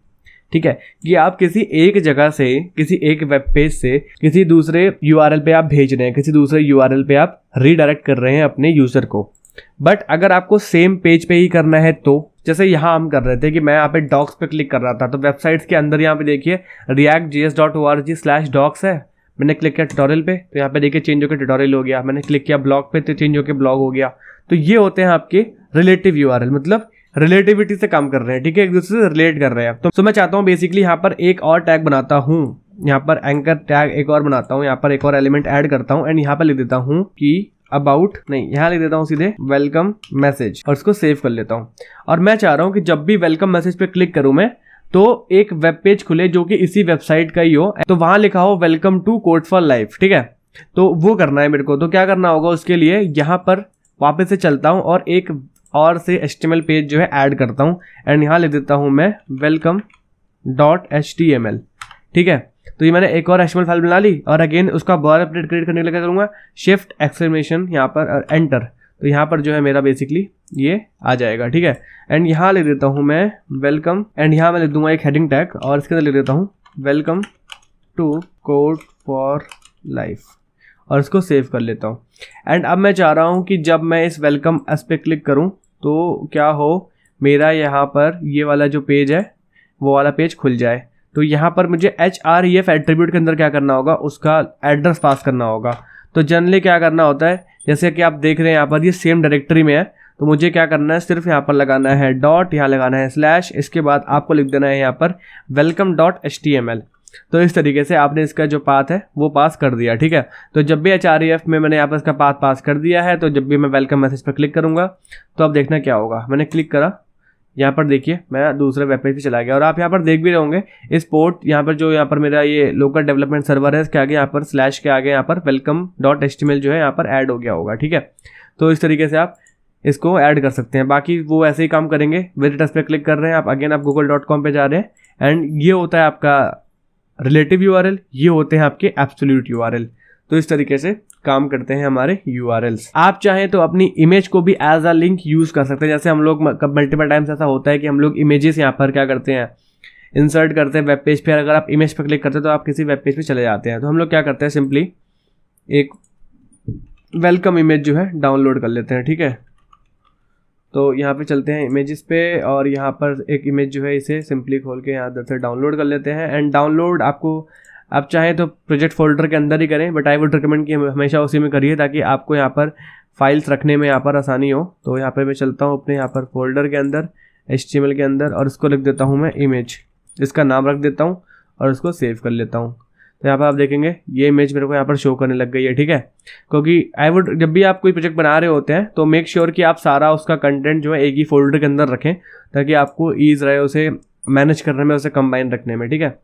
ठीक है, कि आप किसी एक जगह से, किसी एक वेब पेज से किसी दूसरे यूआरएल पे आप भेज रहे हैं, किसी दूसरे यूआरएल पे आप रीडायरेक्ट कर रहे हैं अपने यूजर को। बट अगर आपको सेम पेज पे ही करना है तो जैसे यहाँ हम कर रहे थे कि मैं यहाँ पे डॉक्स पे क्लिक कर रहा था, तो वेबसाइट्स के अंदर यहाँ पे देखिए reactjs.org/docs है। मैंने क्लिक किया ट्यूटोरियल पे तो यहाँ पे देखिए चेंज होकर ट्यूटोरियल हो गया। मैंने क्लिक किया ब्लॉग पे तो चेंज होकर ब्लॉग हो गया। तो ये होते हैं आपके रिलेटिव यूआरएल, मतलब रिलेटिविटी से काम कर रहे हैं, ठीक है, एक दूसरे से रिलेट कर रहे हैं। तो मैं चाहता हूँ बेसिकली यहाँ पर एक और टैग बनाता हूँ, यहाँ पर एंकर टैग एक और बनाता हूँ, यहाँ पर एक और एलिमेंट ऐड करता हूँ एंड यहाँ पर लिख देता हूँ कि अबाउट नहीं, यहाँ लिख देता हूँ सीधे वेलकम मैसेज और उसको सेव कर लेता हूँ। और मैं चाह रहा हूँ कि जब भी वेलकम मैसेज पे क्लिक करूँ मैं तो एक वेब पेज खुले जो कि इसी वेबसाइट का ही हो, तो वहां लिखा हो welcome to code for life, ठीक है। तो वो करना है मेरे को। तो क्या करना होगा उसके लिए, यहाँ पर वापस से चलता हूँ और एक और से HTML पेज जो है ऐड करता हूँ एंड यहाँ लिख देता हूँ मैं welcome.html, ठीक है। तो ये मैंने एक और HTML फाइल बना ली और अगेन उसका बॉर्डर अपडेट क्रिएट करने के लिए क्या करूँगा, शिफ्ट एक्सक्लेमेशन यहाँ पर एंटर। तो यहाँ पर जो है मेरा बेसिकली ये आ जाएगा, ठीक है। एंड यहाँ लिख देता हूँ मैं वेलकम एंड यहाँ मैं लिख दूंगा एक हेडिंग टैग और इसके अंदर लिख देता हूँ welcome to code for life और इसको सेव कर लेता हूँ। एंड अब मैं चाह रहा हूँ कि जब मैं इस वेलकम एस पे क्लिक करूँ तो क्या हो, मेरा यहाँ पर ये वाला जो पेज है वो वाला पेज खुल जाए। तो यहाँ पर मुझे href एट्रीब्यूट के अंदर क्या करना होगा, उसका एड्रेस पास करना होगा। तो जनरली क्या करना होता है, जैसे कि आप देख रहे हैं यहाँ पर ये सेम डायरेक्टरी में है, तो मुझे क्या करना है, सिर्फ यहाँ पर लगाना है डॉट, यहाँ लगाना है स्लैश, इसके बाद आपको लिख देना है यहाँ पर welcome.html। तो इस तरीके से आपने इसका जो पाथ है वो पास कर दिया, ठीक है। तो जब भी href में मैंने यहाँ पर इसका पाथ पास कर दिया है, तो जब भी मैं वेलकम मैसेज पर क्लिक करूँगा तो अब देखना क्या होगा। मैंने क्लिक करा, यहाँ पर देखिए मैं दूसरे वेब पेज पे चला गया और आप यहाँ पर देख भी रहे होंगे इस पोर्ट यहाँ पर जो यहाँ पर मेरा ये लोकल डेवलपमेंट सर्वर है, इसके आगे यहाँ पर स्लैश के आगे यहाँ पर welcome.html जो है यहाँ पर ऐड हो गया होगा, ठीक है। तो इस तरीके से आप इसको ऐड कर सकते हैं। बाकी वो ऐसे ही काम करेंगे। विजिटर्स पे क्लिक कर रहे हैं आप, अगेन आप google.com पे जा रहे हैं एंड ये होता है आपका रिलेटिव यूआरएल, ये होते हैं आपके एब्सोल्यूट यूआरएल। तो इस तरीके से काम करते हैं हमारे यूआरएल्स। आप चाहें तो अपनी इमेज को भी एज अ लिंक यूज कर सकते हैं। जैसे हम लोग मल्टीपल टाइम्स ऐसा होता है कि हम लोग इमेजेस यहाँ पर क्या करते हैं, इंसर्ट करते हैं वेब पेज पे। अगर आप इमेज पर क्लिक करते हैं तो आप किसी वेब पेज पे चले जाते हैं। तो हम लोग क्या करते हैं, सिंपली एक वेलकम इमेज जो है डाउनलोड कर लेते हैं, ठीक है। तो यहाँ पे चलते हैं इमेजेस पे और यहाँ पर एक इमेज जो है इसे सिंपली खोल के यहाँ से डाउनलोड कर लेते हैं। एंड डाउनलोड आपको आप चाहें तो प्रोजेक्ट फोल्डर के अंदर ही करें, बट आई वुड रिकमेंड कि हमेशा उसी में करिए ताकि आपको यहाँ पर फाइल्स रखने में यहाँ पर आसानी हो। तो यहाँ पर मैं चलता हूँ अपने यहाँ पर फोल्डर के अंदर HTML के अंदर और इसको लिख देता हूँ मैं इमेज, इसका नाम रख देता हूँ और इसको सेव कर लेता हूँ। तो यहाँ पर आप देखेंगे ये इमेज मेरे को यहाँ पर शो करने लग गई है, ठीक है। क्योंकि आई वुड जब भी आप कोई प्रोजेक्ट बना रहे होते हैं तो मेक श्योर कि आप सारा उसका कंटेंट जो है एक ही फोल्डर के अंदर रखें ताकि आपको ईज रहे उसे मैनेज करने में, उसे कंबाइन रखने में, ठीक है।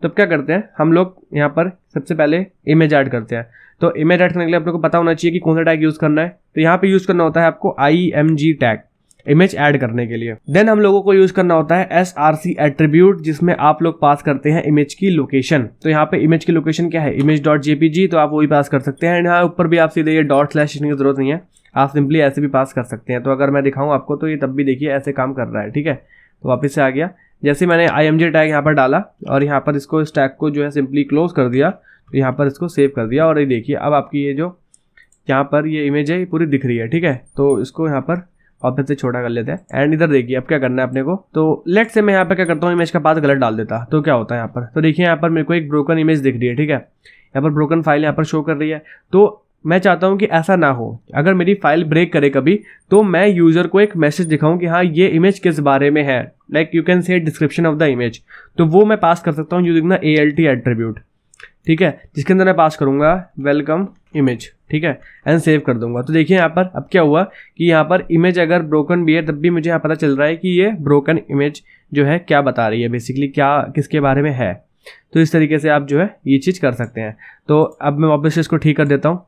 तो अब क्या करते हैं हम लोग यहाँ पर सबसे पहले इमेज ऐड करते हैं। तो इमेज ऐड करने के लिए अपने को पता होना चाहिए कि कौन सा टैग यूज़ करना है। तो यहाँ पे यूज़ करना होता है आपको img टैग इमेज ऐड करने के लिए। देन हम लोगों को यूज़ करना होता है src एट्रीब्यूट जिसमें आप लोग पास करते हैं इमेज की लोकेशन। तो यहाँ पे इमेज की लोकेशन क्या है, image.jpg, तो आप वही पास कर सकते हैं। यहाँ ऊपर भी आप सीधे ये डॉट स्लैश की जरूरत नहीं है, आप सिंपली ऐसे भी पास कर सकते हैं। तो अगर मैं दिखाऊँ आपको तो ये तब भी देखिए ऐसे काम कर रहा है, ठीक है। तो वापस से आ गया, जैसे मैंने img टैग यहाँ पर डाला और यहाँ पर इसको इस टैग को जो है सिंपली क्लोज कर दिया, तो यहाँ पर इसको सेव कर दिया और ये देखिए अब आपकी ये जो यहाँ पर ये इमेज है, ये पूरी दिख रही है, ठीक है। तो इसको यहाँ पर वापस से छोटा कर लेते हैं एंड इधर देखिए अब क्या करना है अपने को। तो लेट से मैं यहाँ पर क्या करता हूँ, इमेज का पाथ गलत डाल देता तो क्या होता है यहाँ पर। तो देखिए यहाँ पर मेरे को एक ब्रोकन इमेज दिख रही है, ठीक है। यहाँ पर ब्रोकन फाइल यहाँ पर शो कर रही है। तो मैं चाहता हूँ कि ऐसा ना हो, अगर मेरी फाइल ब्रेक करे कभी तो मैं यूजर को एक मैसेज दिखाऊं कि हाँ ये इमेज किस बारे में है, like you can say description of the image. तो वो मैं पास कर सकता हूँ यूजिंग द ALT एट्रीब्यूट, ठीक है, जिसके अंदर मैं पास करूंगा वेलकम इमेज, ठीक है, एंड सेव कर दूंगा। तो देखिए यहाँ पर अब क्या हुआ कि यहाँ पर इमेज अगर ब्रोकन भी है तब भी मुझे यहाँ पता चल रहा है कि ये ब्रोकन इमेज जो है क्या बता रही है, बेसिकली क्या किसके बारे में है। तो इस तरीके से आप जो है ये चीज़ कर सकते हैं। तो अब मैं वापस इसको ठीक कर देता हूँ,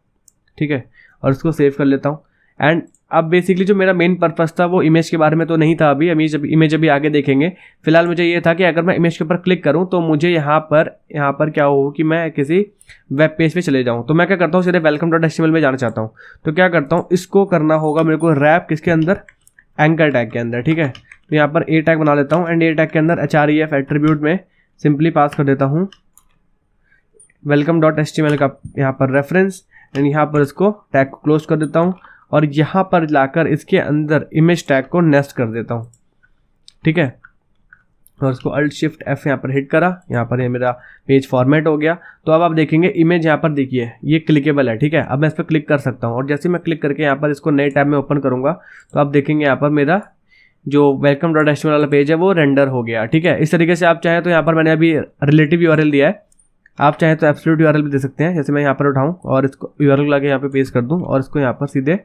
ठीक है, और इसको सेव कर लेता हूँ। एंड अब बेसिकली जो मेरा मेन पर्पस था वो इमेज के बारे में तो नहीं था, अभी इमेज अभी आगे देखेंगे। फिलहाल मुझे ये था कि अगर मैं इमेज के ऊपर क्लिक करूं तो मुझे यहाँ पर क्या हो कि मैं किसी वेब पेज पे चले जाऊं। तो मैं क्या करता हूँ, सीधे welcome.html में जाना चाहता हूँ। तो क्या करता हूँ, इसको करना होगा मेरे को रैप किसके अंदर, एंकर टैग के अंदर, ठीक है। तो यहाँ पर A टैग बना लेता हूँ एंड A टैग के अंदर href एट्रीब्यूट में सिंपली पास कर देता हूँ welcome.html का यहाँ पर रेफरेंस एंड यहाँ पर इसको टैग को क्लोज कर देता हूँ और यहाँ पर लाकर इसके अंदर इमेज टैग को नेस्ट कर देता हूँ, ठीक है। और इसको Alt+Shift+F यहाँ पर हिट करा, यहाँ पर ये मेरा पेज फॉर्मेट हो गया। तो अब आप देखेंगे इमेज यहाँ पर देखिए ये क्लिकेबल है, ठीक है। अब मैं इस पर क्लिक कर सकता हूँ और जैसे मैं क्लिक करके यहाँ पर इसको नए टैब में ओपन करूँगा तो आप देखेंगे यहाँ पर मेरा जो welcome.html वाला पेज है वो रेंडर हो गया, ठीक है। इस तरीके से आप चाहें तो यहाँ पर मैंने अभी रिलेटिव URL दिया है, आप चाहें तो एब्सोल्यूट URL भी दे सकते हैं। जैसे मैं यहाँ पर उठाऊँ और इसको URL ला के यहाँ पे पेस्ट कर दूँ और इसको यहाँ पर सीधे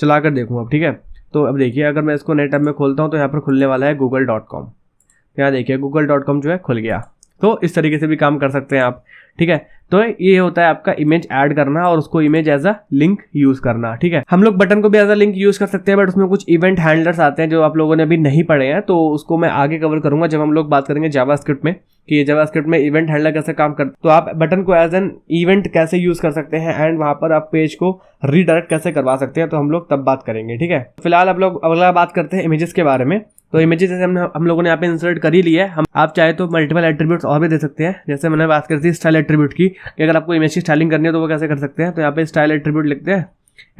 चला कर देखूँ अब, ठीक है। तो अब देखिए अगर मैं इसको नए टैब में खोलता हूँ तो यहाँ पर खुलने वाला है google.com। यहाँ देखिए google.com जो है खुल गया। तो इस तरीके से भी काम कर सकते हैं आप, ठीक है। तो ये होता है आपका इमेज ऐड करना और उसको image as a link use करना, ठीक है। हम लोग बटन को भी एज अ लिंक यूज कर सकते हैं, बट उसमें कुछ इवेंट हैंडलर्स आते हैं जो आप लोगों ने अभी नहीं पढ़े हैं, तो उसको मैं आगे कवर करूंगा जब हम लोग बात करेंगे जावास्क्रिप्ट में कि जावास्क्रिप्ट में इवेंट हैंडलर कैसे काम करता है। तो आप बटन को एज एन इवेंट कैसे यूज कर सकते हैं एंड वहां पर आप पेज को रीडायरेक्ट कैसे करवा सकते हैं, तो हम लोग तब बात करेंगे, ठीक है। फिलहाल आप लोग अगला बात करते हैं इमेजेस के बारे में। तो इमेजेस जैसे हम लोगों ने यहाँ पे इंसर्ट कर ही लिया है, आप चाहे तो मल्टीपल एट्रीब्यूट्स और भी दे सकते हैं। जैसे मैंने बात करी थी स्टाइल एट्रीब्यूट की कि अगर आपको इमेज की स्टाइलिंग करनी है तो वो कैसे कर सकते हैं। तो यहाँ पे स्टाइल एट्रीब्यूट लिखते हैं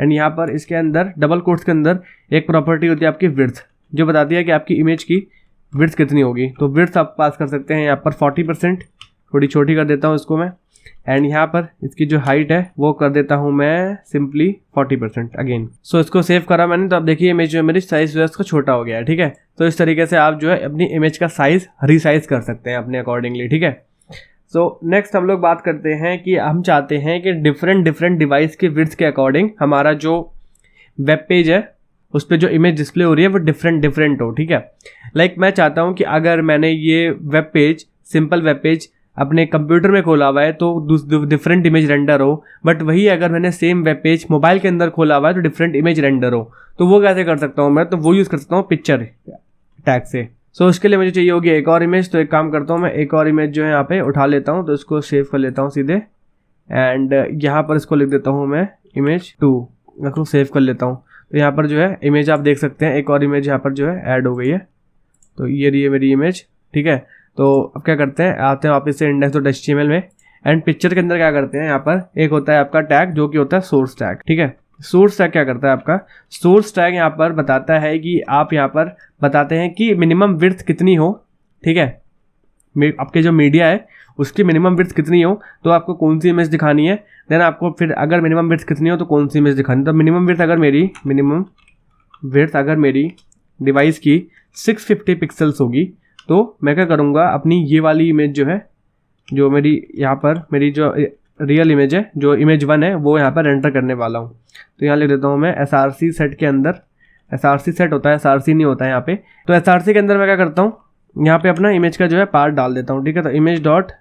एंड यहाँ पर इसके अंदर डबल कोट्स के अंदर एक प्रॉपर्टी होती है आपकी विड्थ, जो बताती है कि आपकी इमेज की विड्थ कितनी होगी। तो विड्थ आप पास कर सकते हैं यहाँ पर 40%, थोड़ी छोटी कर देता हूँ इसको मैं। एंड यहाँ पर इसकी जो हाइट है वो कर देता हूँ मैं सिंपली 40% अगेन। सो इसको सेव करा मैंने, तो आप देखिए इमेज जो है मेरी साइज जो है इसका छोटा हो गया है, ठीक है। तो इस तरीके से आप जो है अपनी इमेज का साइज रीसाइज कर सकते हैं अपने अकॉर्डिंगली, ठीक है। सो नेक्स्ट हम लोग बात करते हैं कि हम चाहते हैं कि डिफरेंट डिवाइस के विड्थ के अकॉर्डिंग हमारा जो वेब पेज है उस पर जो इमेज डिस्प्ले हो रही है वो डिफरेंट हो, ठीक है। लाइक मैं चाहता हूँ कि अगर मैंने ये web page simple web page अपने कंप्यूटर में खोला हुआ है तो डिफरेंट इमेज रेंडर हो, बट वही अगर मैंने सेम वेब पेज मोबाइल के अंदर खोला हुआ है तो डिफरेंट इमेज रेंडर हो। तो वो कैसे कर सकता हूँ मैं, तो वो यूज़ कर सकता हूँ पिक्चर टैग से। सो उसके लिए मुझे चाहिए होगी एक और इमेज। तो एक काम करता हूँ मैं, एक और इमेज जो है यहाँ पे उठा लेता हूँ, तो इसको सेव कर लेता हूँ सीधे एंड यहाँ पर इसको लिख देता हूँ मैं image2, इसको सेव कर लेता हूँ। तो यहाँ पर जो है इमेज आप देख सकते हैं, एक और इमेज यहाँ पर जो है ऐड हो गई है। तो ये रही है मेरी इमेज, ठीक है। तो अब क्या करते हैं, आते हैं वापस से index.html में एंड पिक्चर के अंदर क्या करते हैं, यहाँ पर एक होता है आपका टैग जो कि होता है सोर्स टैग, ठीक है। सोर्स टैग क्या करता है आपका, सोर्स टैग यहाँ पर बताता है कि आप यहाँ पर बताते हैं कि मिनिमम विड्थ कितनी हो, ठीक है। आपके जो मीडिया है उसकी मिनिमम विड्थ कितनी हो, तो आपको कौन सी इमेज दिखानी है। देन आपको फिर अगर मिनिमम विड्थ कितनी हो तो कौन सी इमेज दिखानी है। तो मिनिमम विड्थ अगर मेरी डिवाइस की 650 पिक्सल्स होगी तो मैं क्या करूँगा, अपनी ये वाली इमेज जो है, जो मेरी यहाँ पर मेरी जो रियल इमेज है, जो image1 है, वो यहाँ पर एंटर करने वाला हूँ। तो यहाँ लिख देता हूँ मैं src सेट के अंदर, src सेट होता है, src नहीं होता है यहाँ पे। तो src के अंदर मैं क्या करता हूँ, यहाँ पे अपना इमेज का जो है पार्ट डाल देता हूँ, ठीक है। तो इमेज डॉट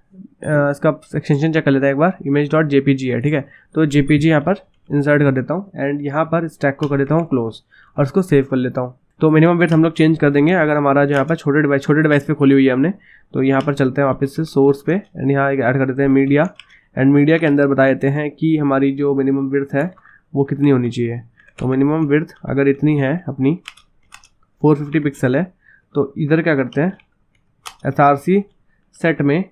इसका एक्सटेंशन चेक कर लेता है एक बार, image.jpg है, ठीक है। तो jpg यहाँ पर इंसर्ट कर देता हूँ एंड यहाँ पर इस टैग को कर देता हूँ क्लोज और इसको सेव कर लेता हूँ। तो मिनिमम विड्थ हम लोग चेंज कर देंगे अगर हमारा जो यहाँ पर छोटे डिवाइस पे खोली हुई है हमने। तो यहाँ पर चलते हैं वापस से सोर्स पे एंड यहाँ ऐड कर देते हैं मीडिया एंड मीडिया के अंदर बता देते हैं कि हमारी जो मिनिमम विड्थ है वो कितनी होनी चाहिए। तो मिनिमम विड्थ अगर इतनी है अपनी 450 पिक्सल है, तो इधर क्या करते हैं, src सेट में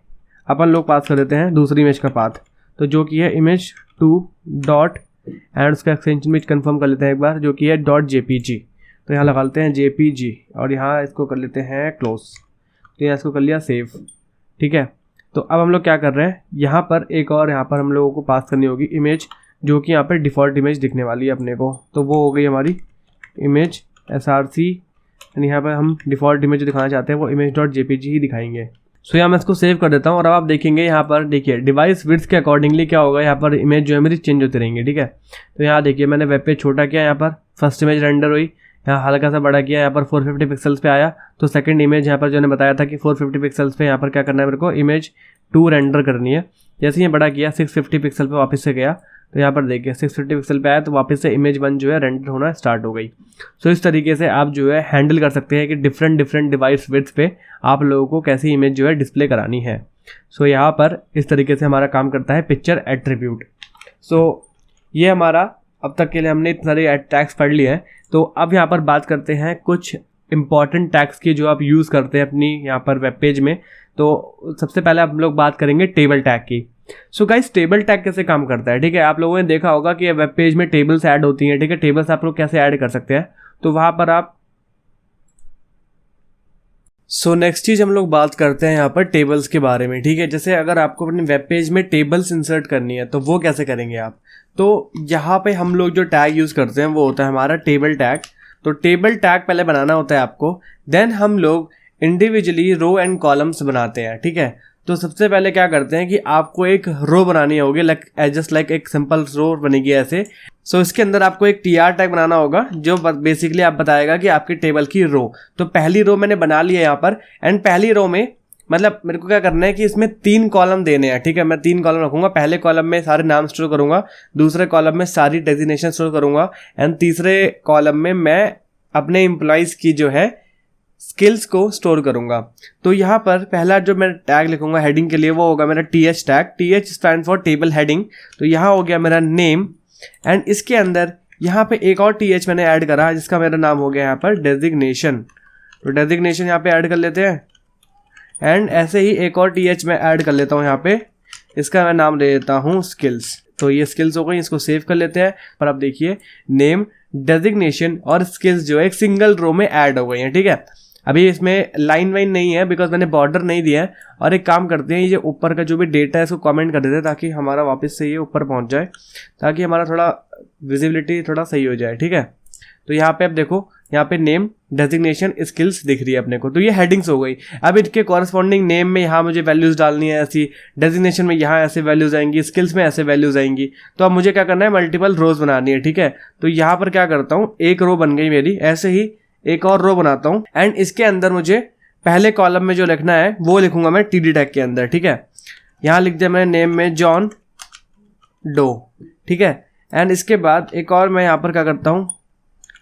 अपन लोग पास कर देते हैं दूसरी इमेज का पाथ, तो जो कि है image2.jpg, एंड उसका एक्सटेंशन भी कंफर्म कर लेते हैं एक बार, जो कि है .jpg। तो यहाँ लगा लेते हैं jpg और यहाँ इसको कर लेते हैं क्लोज। तो यहाँ इसको कर लिया सेव, ठीक है। तो अब हम लोग क्या कर रहे हैं, यहाँ पर एक और यहाँ पर हम लोगों को पास करनी होगी इमेज, जो कि यहाँ पर डिफ़ॉल्ट इमेज दिखने वाली है अपने को। तो वो हो गई हमारी इमेज src, यानी यहाँ पर हम डिफ़ॉल्ट इमेज जो दिखाना चाहते हैं वो image.jpg ही दिखाएंगे। सो यहाँ मैं इसको सेव कर देता हूँ और अब आप देखेंगे यहाँ पर देखिए डिवाइस विड्थ के अकॉर्डिंगली क्या होगा, यहाँ पर इमेज जो है मेरी चेंज होती रहेंगी, ठीक है। तो यहाँ देखिए मैंने वेब पेज छोटा किया, यहाँ पर फर्स्ट इमेज रेंडर हुई, यहाँ हल्का सा बड़ा किया, यहाँ पर 450 पिक्सल्स पे आया। तो सेकंड इमेज यहाँ पर जो मैंने बताया था कि 450 पिक्सल्स पे यहाँ पर क्या करना है मेरे को, इमेज 2 रेंडर करनी है। जैसे ये बड़ा किया 650 पिक्सल पे वापस से गया, तो यहाँ पर देखिए 650 पिक्सल पे आया तो वापस से इमेज 1 जो है रेंडर होना स्टार्ट हो गई। सो इस तरीके से आप जो है हैंडल कर सकते हैं कि डिफरेंट डिवाइस विड्थ पे आप लोगों को कैसी इमेज जो है डिस्प्ले करानी है। सो यहाँ पर इस तरीके से हमारा काम करता है पिक्चर एट्रीब्यूट। सो ये हमारा अब तक के लिए हमने इतने सारे टैग्स पढ़ लिए हैं। तो अब यहाँ पर बात करते हैं कुछ इंपॉर्टेंट टैग्स की जो आप यूज़ करते हैं अपनी यहाँ पर वेब पेज में। तो सबसे पहले हम लोग बात करेंगे टेबल टैग की। सो गाइस टेबल टैग कैसे काम करता है, ठीक है। आप लोगों ने देखा होगा कि वेब पेज में टेबल्स ऐड होती हैं, ठीक है। टेबल्स आप लोग कैसे ऐड कर सकते हैं, तो वहाँ पर आप नेक्स्ट चीज़ हम लोग बात करते हैं यहाँ पर टेबल्स के बारे में, ठीक है। जैसे अगर आपको अपने वेब पेज में टेबल्स इंसर्ट करनी है तो वो कैसे करेंगे आप। तो यहाँ पे हम लोग जो टैग यूज़ करते हैं वो होता है हमारा टेबल टैग। तो टेबल टैग पहले बनाना होता है आपको, देन हम लोग इंडिविजुअली रो एंड कॉलम्स बनाते हैं, ठीक है। तो सबसे पहले क्या करते हैं कि आपको एक रो बनानी होगी, जस्ट लाइक एक सिंपल रो बनेगी ऐसे। सो इसके अंदर आपको एक tr टैग बनाना होगा जो बेसिकली आप बताएगा कि आपकी टेबल की रो। तो पहली रो मैंने बना ली है यहाँ पर, एंड पहली रो में मतलब मेरे को क्या करना है कि इसमें 3 कॉलम देने हैं, ठीक है। मैं 3 कॉलम रखूंगा, पहले कॉलम में सारे नाम स्टोर करूंगा, दूसरे कॉलम में सारी डेजिग्नेशन स्टोर करूंगा, एंड तीसरे कॉलम में मैं अपने एम्प्लॉइज़ की जो है स्किल्स को स्टोर करूंगा। तो यहाँ पर पहला जो मैं टैग लिखूंगा हेडिंग के लिए वो होगा मेरा th tag. th stand for table heading. तो यहाँ हो गया मेरा नेम, एंड इसके अंदर यहाँ पे एक और th मैंने ऐड करा जिसका मेरा नाम हो गया यहाँ पर डेजिग्नेशन। तो डेजिग्नेशन यहाँ पे ऐड कर लेते हैं, एंड ऐसे ही एक और th मैं ऐड कर लेता हूँ यहाँ पे, इसका मैं नाम ले लेता हूँ स्किल्स। तो ये स्किल्स हो गई, इसको सेव कर लेते हैं। पर अब देखिए नेम, डेजिग्नेशन और स्किल्स जो है एक सिंगल रो में ऐड हो गई हैं, ठीक है। अभी इसमें लाइन वाइन नहीं है बिकॉज मैंने बॉर्डर नहीं दिया है। और एक काम करते हैं, ये ऊपर का जो भी डेटा है इसको कमेंट कर देते हैं ताकि हमारा वापस से ये ऊपर पहुंच जाए, ताकि हमारा थोड़ा विजिबिलिटी थोड़ा सही हो जाए, ठीक है। तो यहाँ पे अब देखो, यहाँ पे नेम, डेजिग्नेशन, स्किल्स दिख रही है अपने को। तो ये हेडिंग्स हो गई। अब इनके कॉरस्पॉन्डिंग नेम में यहाँ मुझे वैल्यूज डालनी है ऐसी, डेजिग्नेशन में यहाँ ऐसे वैल्यूज आएंगी, स्किल्स में ऐसे वैल्यूज आएंगी। तो अब मुझे क्या करना है, मल्टीपल रोज बनानी है, ठीक है। तो यहाँ पर क्या करता हूँ, एक रो बन गई मेरी, ऐसे ही एक और रो बनाता हूँ, एंड इसके अंदर मुझे पहले कॉलम में जो लिखना है वो लिखूंगा मैं td टैग के अंदर, ठीक है। यहाँ लिख दिया मैंने नेम में जॉन डो, ठीक है। एंड इसके बाद एक और मैं यहाँ पर क्या करता हूँ,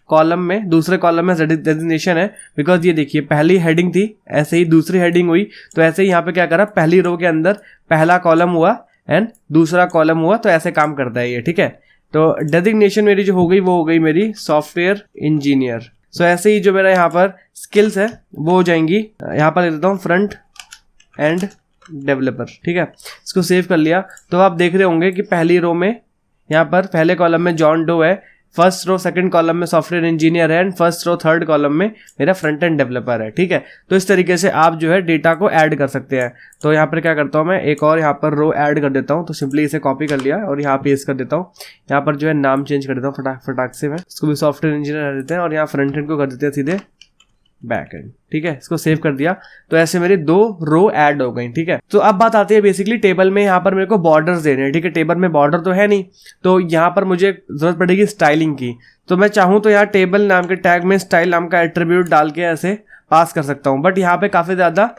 कॉलम में, दूसरे कॉलम में डेजिग्नेशन है, बिकॉज ये देखिए पहली हेडिंग थी, ऐसे ही दूसरी हेडिंग हुई। तो ऐसे ही यहाँ पे क्या करा, पहली रो के अंदर पहला कॉलम हुआ एंड दूसरा कॉलम हुआ। तो ऐसे काम करता है ये, ठीक है। तो डेजिग्नेशन मेरी जो हो गई वो हो गई मेरी सॉफ्टवेयर इंजीनियर। सो ऐसे ही जो मेरा यहाँ पर स्किल्स है वो हो जाएंगी, यहाँ पर लिख देता हूँ फ्रंट एंड डेवलपर, ठीक है। इसको सेव कर लिया। तो आप देख रहे होंगे कि पहली रो में यहाँ पर पहले कॉलम में जॉन डो है, फर्स्ट रो सेकंड कॉलम में सॉफ्टवेयर इंजीनियर है, and first row third column में मेरा फ्रंट एंड डेवलपर है, ठीक है। तो इस तरीके से आप जो है डेटा को ऐड कर सकते हैं। तो यहाँ पर क्या करता हूँ मैं, एक और यहाँ पर रो ऐड कर देता हूँ। तो सिंपली इसे कॉपी कर लिया और यहाँ पेस्ट कर देता हूँ। यहाँ पर जो है नाम चेंज कर देता हूँ फटाक से, मैं इसको भी सॉफ्टवेयर इंजीनियर कर देते हैं, और यहाँ फ्रंट एंड को कर देते हैं सीधे बैक एंड, ठीक है। इसको सेव कर दिया। तो ऐसे मेरी 2 रो ऐड हो गई, ठीक है। तो अब बात आती है बेसिकली टेबल में, यहाँ पर मेरे को बॉर्डर्स देने हैं, ठीक है। टेबल में बॉर्डर तो है नहीं, तो यहाँ पर मुझे जरूरत पड़ेगी स्टाइलिंग की। तो मैं चाहूँ तो यहाँ टेबल नाम के टैग में स्टाइल नाम का एट्रीब्यूट डाल के ऐसे पास कर सकता हूँ, बट यहाँ पे काफ़ी ज़्यादा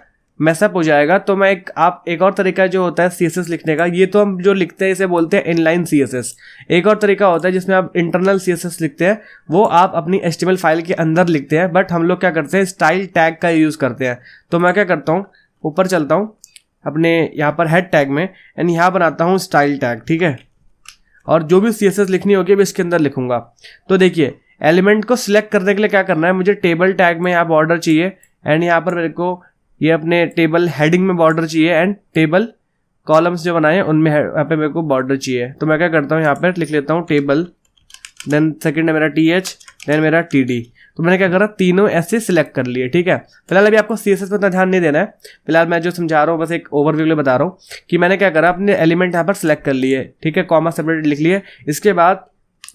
मैसअप हो जाएगा। तो मैं एक और तरीका जो होता है CSS लिखने का, ये तो हम जो लिखते हैं इसे बोलते हैं इनलाइन CSS। एक और तरीका होता है जिसमें आप इंटरनल CSS लिखते हैं, वो आप अपनी HTML फाइल के अंदर लिखते हैं, बट हम लोग क्या करते हैं स्टाइल टैग का यूज़ करते हैं। तो मैं क्या करता हूँ, ऊपर चलता हूँ अपने यहाँ पर हेड टैग में, एंड यहाँ बनाता हूँ स्टाइल टैग, ठीक है। और जो भी CSS लिखनी होगी अब इसके अंदर लिखूंगा। तो देखिए एलिमेंट को सिलेक्ट करने के लिए क्या करना है, मुझे टेबल टैग में यहाँ बॉर्डर चाहिए, एंड यहाँ पर मेरे को ये अपने टेबल हेडिंग में बॉर्डर चाहिए, एंड टेबल कॉलम्स जो बनाए उनमें यहाँ पे मेरे को बॉर्डर चाहिए। तो मैं क्या करता हूँ, यहाँ पर लिख लेता हूँ टेबल, देन सेकंड है मेरा TH, देन मेरा TD। तो मैंने क्या करा, तीनों ऐसे सिलेक्ट कर लिए। ठीक है, फिलहाल अभी आपको CSS पर इतना ध्यान नहीं देना है, फिलहाल मैं जो समझा रहा हूँ बस एक ओवरव्यू के लिए बता रहा हूँ कि मैंने क्या करा, अपने एलिमेंट यहाँ पर सिलेक्ट कर लिए। ठीक है, कॉमा सेपरेट लिख लिए। इसके बाद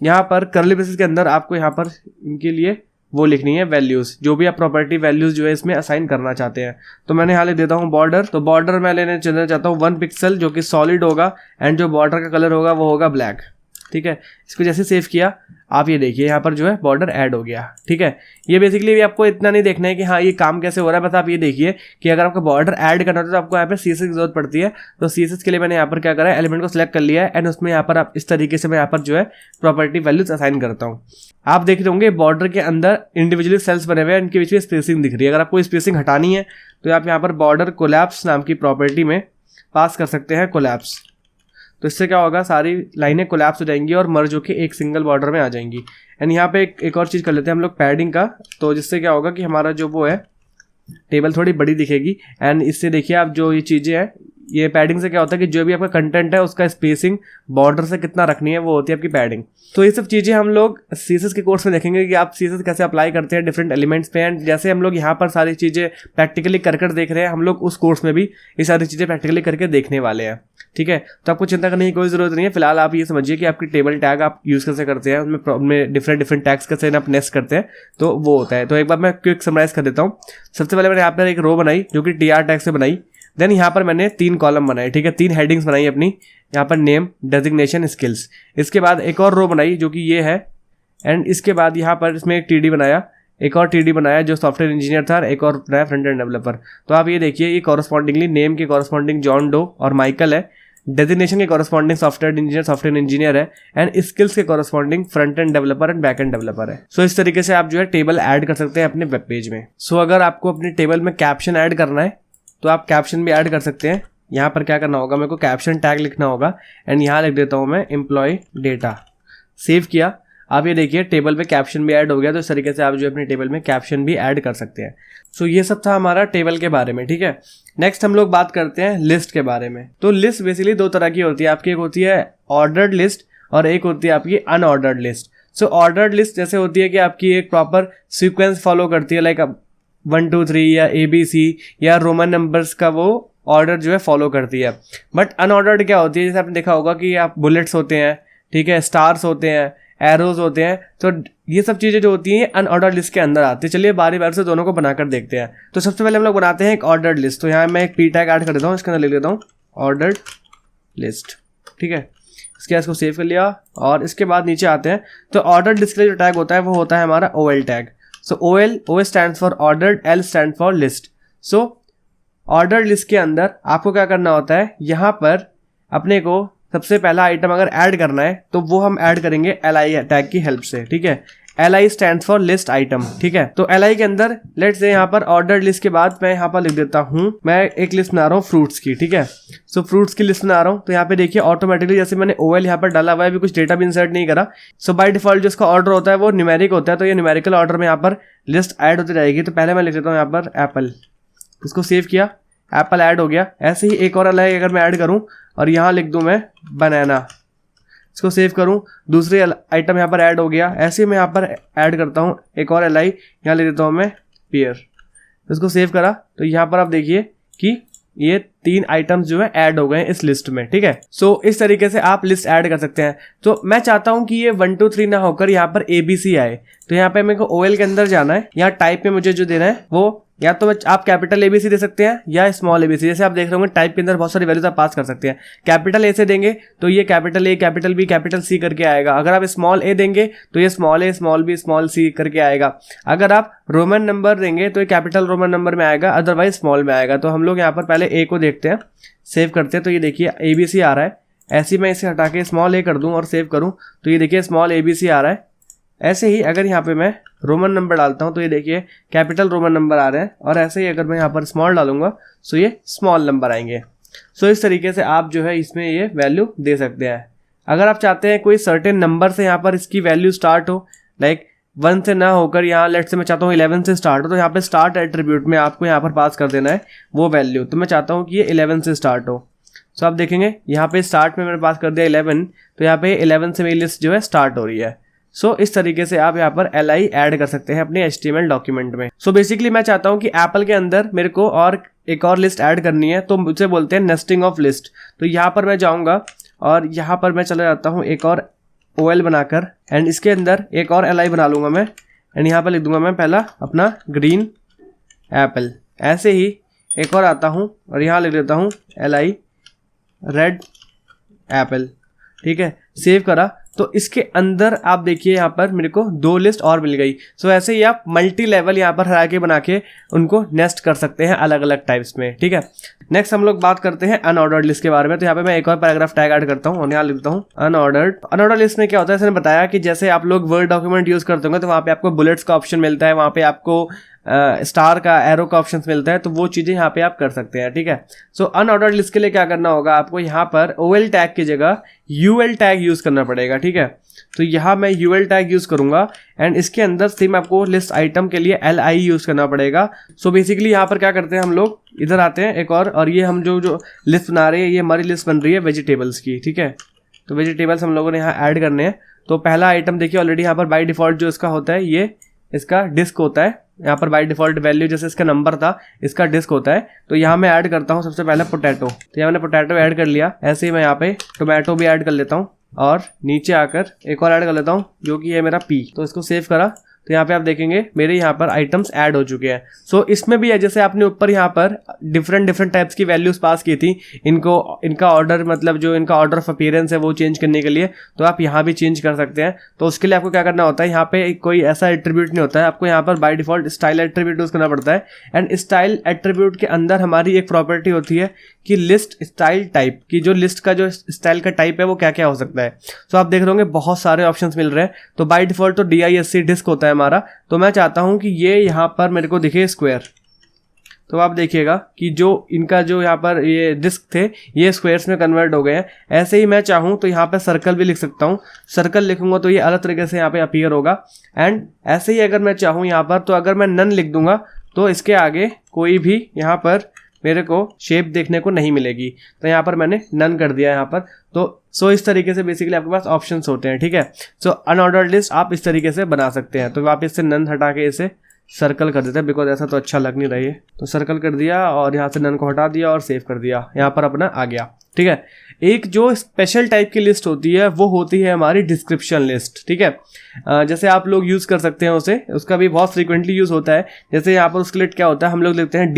यहाँ पर कर्ली ब्रेसेस के अंदर आपको यहाँ पर इनके लिए वो लिखनी है वैल्यूज, जो भी आप प्रॉपर्टी वैल्यूज जो है इसमें असाइन करना चाहते हैं। तो मैंने यहाँ लिख देता हूँ बॉर्डर। तो बॉर्डर मैं चलना चाहता हूँ 1 पिक्सल जो कि सॉलिड होगा, एंड जो बॉर्डर का कलर होगा वो होगा ब्लैक। ठीक है, इसको जैसे सेव किया आप ये देखिए यहाँ पर जो है बॉर्डर ऐड हो गया। ठीक है, ये बेसिकली भी आपको इतना नहीं देखना है कि हाँ ये काम कैसे हो रहा है, बस आप ये देखिए कि अगर आपको बॉर्डर ऐड करना हो तो आपको यहाँ पर CSS की जरूरत पड़ती है। तो CSS के लिए मैंने यहाँ पर क्या करा है, एलिमेंट को सिलेक्ट कर लिया है, एंड उसमें यहाँ पर आप इस तरीके से मैं यहाँ पर जो है प्रॉपर्टी वैल्यूज असाइन करता हूँ। आप देख रहे होंगे बॉर्डर के अंदर इंडिविजुअली सेल्स बने हुए हैं, इनके बीच में स्पेसिंग दिख रही है। अगर आपको स्पेसिंग हटानी है तो आप यहाँ पर बॉर्डर कोलैप्स नाम की प्रॉपर्टी में पास कर सकते हैं कोलैप्स। तो इससे क्या होगा, सारी लाइनें कोलैप्स हो जाएंगी और मर्ज होकर एक सिंगल बॉर्डर में आ जाएंगी। एंड यहाँ पे एक और चीज़ कर लेते हैं हम लोग पैडिंग का। तो जिससे क्या होगा कि हमारा जो वो है टेबल थोड़ी बड़ी दिखेगी। एंड इससे देखिए आप जो ये चीज़ें हैं, ये पैडिंग से क्या होता है कि जो भी आपका कंटेंट है उसका स्पेसिंग बॉर्डर से कितना रखनी है वो होती है आपकी पैडिंग। तो ये सब चीज़ें हम लोग CSS के कोर्स में देखेंगे कि आप CSS कैसे अप्लाई करते हैं डिफरेंट एलिमेंट्स पे। एंड जैसे हम लोग यहाँ पर सारी चीज़ें प्रैक्टिकली कर देख रहे हैं, हम लोग उस कोर्स में भी ये सारी चीज़ें प्रैक्टिकली करके देखने वाले हैं। ठीक है, तो आपको चिंता करने की कोई ज़रूरत नहीं है। फिलहाल आप ये समझिए कि आपकी टेबल टैग आप यूज़ कैसे करते हैं, उनमें डिफरेंट टैग्स कैसे आप नेस्ट करते हैं, तो वो होता है। तो एक बार मैं क्विक समराइज कर देता हूँ। सबसे पहले मैंने यहाँ पर एक रो बनाई जो कि TR टैग से बनाई। देन यहाँ पर मैंने 3 कॉलम बनाए। ठीक है, 3 हेडिंग्स बनाई अपनी, यहाँ पर नेम, डेजिग्नेशन, स्किल्स। इसके बाद एक और रो बनाई जो कि ये है, एंड इसके बाद यहाँ पर इसमें एक TD बनाया, एक और TD बनाया जो सॉफ्टवेयर इंजीनियर था, एक और बनाया फ्रंट एंड डेवलपर। तो आप ये देखिए ये कॉरस्पॉन्डिंगली नेम के कॉरस्पॉन्डिंग जॉन डो और माइकल है, डेजिग्नेशन के कॉरस्पॉन्डिंग सॉफ्टवेयर इंजीनियर है, एंड स्किल्स के corresponding front end developer and back end developer है। सो इस तरीके से आप जो है टेबल ऐड कर सकते हैं अपने वेब पेज में। सो अगर आपको अपनी टेबल में कैप्शन ऐड करना है तो आप कैप्शन भी ऐड कर सकते हैं। यहाँ पर क्या करना होगा, मेरे को कैप्शन टैग लिखना होगा, एंड यहाँ लिख देता हूँ मैं एम्प्लॉय डेटा। सेव किया, आप ये देखिए टेबल पे कैप्शन भी ऐड हो गया। तो इस तरीके से आप जो अपनी टेबल में कैप्शन भी ऐड कर सकते हैं। सो ये सब था हमारा टेबल के बारे में। ठीक है, नेक्स्ट हम लोग बात करते हैं लिस्ट के बारे में। तो लिस्ट बेसिकली 2 तरह की होती है आपकी, एक होती है ऑर्डर्ड लिस्ट और एक होती है आपकी अनऑर्डर्ड लिस्ट। सो ऑर्डर्ड लिस्ट जैसे होती है कि आपकी एक प्रॉपर सीक्वेंस फॉलो करती है, लाइक 1 2 3 या ABC या रोमन नंबर्स का वो ऑर्डर जो है फॉलो करती है। बट अनऑर्डर्ड क्या होती है, जैसे आपने देखा होगा कि आप बुलेट्स होते हैं, ठीक है, स्टार्स होते हैं, एरोज होते हैं। तो ये सब चीज़ें जो होती हैं अनऑर्डर्ड लिस्ट के अंदर आती है। चलिए बारी बारी से दोनों को बनाकर देखते हैं। तो सबसे पहले हम लोग बनाते हैं एक ऑर्डर्ड लिस्ट। तो यहाँ मैं एक P टैग ऐड कर देता हूँ, इसके अंदर लिख देता हूँ ऑर्डर्ड लिस्ट। ठीक है, इसके बाद इसको सेव कर लिया और इसके बाद नीचे आते हैं। तो ऑर्डर्ड लिस्ट के लिए जो टैग होता है वो होता है हमारा OL tag. So O stands for ordered, L stands for list. So ordered list के अंदर आपको क्या करना होता है, यहाँ पर अपने को सबसे पहला आइटम अगर ऐड करना है तो वो हम ऐड करेंगे LI टैग की हेल्प से। ठीक है, LI stands for list item। ठीक है, तो LI के अंदर लेट्स से यहाँ पर ऑर्डर्ड लिस्ट के बाद मैं यहाँ पर लिख देता हूँ, मैं एक लिस्ट बना रहा हूँ फ्रूट्स की। ठीक है, सो फ्रूट्स की लिस्ट बना रहा हूँ। तो यहाँ पे देखिए ऑटोमेटिकली जैसे मैंने OL यहाँ पर डाला हुआ है, अभी कुछ डेटा भी इंसर्ट नहीं करा। सो बाय डिफॉल्ट जो इसका ऑर्डर होता है वो न्यूमेरिक होता है। तो ये न्यूमेरिकल ऑर्डर में यहाँ पर लिस्ट ऐड होती रहेगी। तो पहले मैं लिख देता हूँ यहाँ पर एप्पल, इसको सेव किया, एप्पल ऐड हो गया। ऐसे ही एक और LI अगर मैं ऐड करूँ और यहाँ लिख दूँ मैं बनाना, इसको सेव करूं, दूसरे आइटम यहाँ पर ऐड हो गया। ऐसे ही मैं यहाँ पर ऐड करता हूँ एक और LI, यहाँ ले देता हूँ मैं पेयर, इसको सेव करा। तो यहाँ पर आप देखिए कि ये 3 आइटम्स जो है ऐड हो गए इस लिस्ट में। ठीक है, सो इस तरीके से आप लिस्ट ऐड कर सकते हैं। तो मैं चाहता हूँ कि ये 1 2 3 ना होकर यहाँ पर ABC आए। तो यहाँ पे मेरे को OL के अंदर जाना है, यहाँ टाइप में मुझे जो देना है वो या तो आप कैपिटल ABC दे सकते हैं या स्मॉल ABC। जैसे आप देख रहे होंगे टाइप के अंदर बहुत सारी वैल्यूज आप पास कर सकते हैं। कैपिटल A से देंगे तो ये capital A, capital B, capital C करके आएगा। अगर आप स्मॉल A देंगे तो ये small A, small B, small C करके आएगा। अगर आप रोमन नंबर देंगे तो ये कैपिटल रोमन नंबर में आएगा, अदरवाइज स्मॉल में आएगा। तो हम लोग यहाँ पर पहले A को देखते हैं, सेव करते हैं। तो ये देखिए ABC आ रहा है। ऐसे मैं इसे हटा के स्मॉल A कर दूँ और सेव करूँ तो ये देखिए स्मॉल ABC आ रहा है। ऐसे ही अगर यहाँ पे मैं रोमन नंबर डालता हूँ तो ये देखिए कैपिटल रोमन नंबर आ रहे हैं। और ऐसे ही अगर मैं यहाँ पर स्मॉल डालूंगा तो ये स्मॉल नंबर आएंगे। सो इस तरीके से आप जो है इसमें ये वैल्यू दे सकते हैं। अगर आप चाहते हैं कोई सर्टेन नंबर से यहाँ पर इसकी वैल्यू स्टार्ट हो, लाइक 1 से ना होकर यहाँ लेट से मैं चाहता हूँ 11 से स्टार्ट हो, तो यहाँ पे स्टार्ट एट्रीब्यूट में आपको यहाँ पर पास कर देना है वो वैल्यू। तो मैं चाहता हूँ कि ये 11 से स्टार्ट हो। सो आप देखेंगे यहाँ पे स्टार्ट में मेरे पास कर दिया 11, तो यहाँ पे 11 से मेरी लिस्ट जो है स्टार्ट हो रही है। सो इस तरीके से आप यहाँ पर li ऐड कर सकते हैं अपने HTML डॉक्यूमेंट में। सो बेसिकली मैं चाहता हूँ कि एप्पल के अंदर मेरे को और एक और लिस्ट ऐड करनी है, तो मुझे बोलते हैं नेस्टिंग ऑफ लिस्ट। तो यहाँ पर मैं जाऊँगा और यहाँ पर मैं चला जाता हूँ एक और OL बनाकर, एंड इसके अंदर एक और li बना लूँगा मैं, एंड यहाँ पर लिख दूंगा मैं पहला अपना ग्रीन एप्पल। ऐसे ही एक और आता हूँ और यहाँ लिख देता हूँ li रेड एप्पल। ठीक है, सेव करा। तो इसके अंदर आप देखिए यहाँ पर मेरे को 2 लिस्ट और मिल गई। सो ऐसे ही आप मल्टी लेवल यहाँ पर हरा के बना के उनको नेस्ट कर सकते हैं अलग अलग टाइप्स में। ठीक है, नेक्स्ट हम लोग बात करते हैं अनऑर्डर्ड लिस्ट के बारे में। तो यहाँ पे मैं एक और पैराग्राफ टैग ऐड करता हूँ और यहाँ लिखता हूँ अनऑर्डर्ड लिस्ट में क्या होता है, इसने बताया कि जैसे आप लोग वर्ड डॉक्यूमेंट यूज करते होंगे तो वहाँ पे आपको बुलेट्स का ऑप्शन मिलता है, वहाँ पे आपको स्टार का एरो का ऑप्शन मिलता है, तो वो चीज़ें यहाँ पे आप कर सकते हैं। ठीक है, सो अनऑर्डर्ड लिस्ट के लिए क्या करना होगा, आपको यहाँ पर OL टैग की जगह UL टैग यूज़ करना पड़ेगा। ठीक है, तो यहाँ मैं UL टैग यूज़ करूँगा एंड इसके अंदर सेम आपको लिस्ट आइटम के लिए LI यूज़ करना पड़ेगा। सो बेसिकली यहाँ पर क्या करते हैं, हम लोग इधर आते हैं एक और ये हम जो लिस्ट बना रहे हैं, ये हमारी लिस्ट बन रही है वेजिटेबल्स की। ठीक है, तो वेजिटेबल्स हम लोगों ने यहाँ ऐड करने हैं। तो पहला आइटम देखिए ऑलरेडी यहाँ पर बाई डिफ़ॉल्ट जो इसका होता है, ये इसका डिस्क होता है। यहाँ पर बाई डिफ़ॉल्ट वैल्यू जैसे इसका नंबर था, इसका डिस्क होता है। तो यहाँ मैं ऐड करता हूँ सबसे पहले पोटैटो। तो यहाँ मैंने पोटैटो ऐड कर लिया। ऐसे ही मैं यहाँ पे टोमेटो भी ऐड कर लेता हूँ और नीचे आकर एक और ऐड कर लेता हूँ जो कि है मेरा P। तो इसको सेव करा, तो यहाँ पे आप देखेंगे मेरे यहाँ पर आइटम्स ऐड हो चुके हैं। सो इसमें भी है, जैसे आपने ऊपर यहाँ पर डिफरेंट टाइप्स की वैल्यूज पास की थी, इनका ऑर्डर मतलब जो इनका ऑर्डर ऑफ अपीयरेंस है वो चेंज करने के लिए, तो आप यहाँ भी चेंज कर सकते हैं। तो उसके लिए आपको क्या करना होता है, यहाँ पे कोई ऐसा एट्रीब्यूट नहीं होता है, आपको यहाँ पर by default style attribute use करना पड़ता है। एंड स्टाइल एट्रीब्यूट के अंदर हमारी एक प्रॉपर्टी होती है कि लिस्ट स्टाइल टाइप की, जो लिस्ट का जो स्टाइल का टाइप है वो क्या क्या हो सकता है। सो आप देख रहे होंगे बहुत सारे ऑप्शंस मिल रहे हैं। तो बाय डिफॉल्ट तो DISC डिस्क होता है हमारा, तो मैं चाहता हूं कि ये यहाँ पर मेरे को दिखे स्क्वायर। तो आप देखिएगा कि जो इनका जो यहाँ पर ये डिस्क थे ये स्क्वायर्स में कन्वर्ट हो गए हैं। ऐसे ही मैं चाहूँ तो यहाँ पर सर्कल भी लिख सकता हूँ, सर्कल लिखूंगा तो ये अलग तरीके से यहाँ पे अपीयर होगा। एंड ऐसे ही अगर मैं चाहूँ यहाँ पर, तो अगर मैं नन लिख दूंगा तो इसके आगे कोई भी यहाँ पर मेरे को शेप देखने को नहीं मिलेगी। तो यहाँ पर मैंने नन कर दिया यहाँ पर। तो इस तरीके से बेसिकली आपके पास ऑप्शंस होते हैं। ठीक है, सो अनऑर्डर्ड लिस्ट आप इस तरीके से बना सकते हैं। तो आप इससे नन हटा के इसे सर्कल कर देते हैं, बिकॉज ऐसा तो अच्छा लग नहीं रही है। तो सर्कल कर दिया और यहाँ से नन को हटा दिया और सेव कर दिया, यहाँ पर अपना आ गया। ठीक है, एक जो स्पेशल टाइप की लिस्ट होती है वो होती है हमारी डिस्क्रिप्शन लिस्ट। ठीक है, जैसे आप लोग यूज़ कर सकते हैं उसे, उसका भी बहुत फ्रीक्वेंटली यूज़ होता है। जैसे यहाँ पर उसके लिए क्या होता है, हम लोग लिखते हैं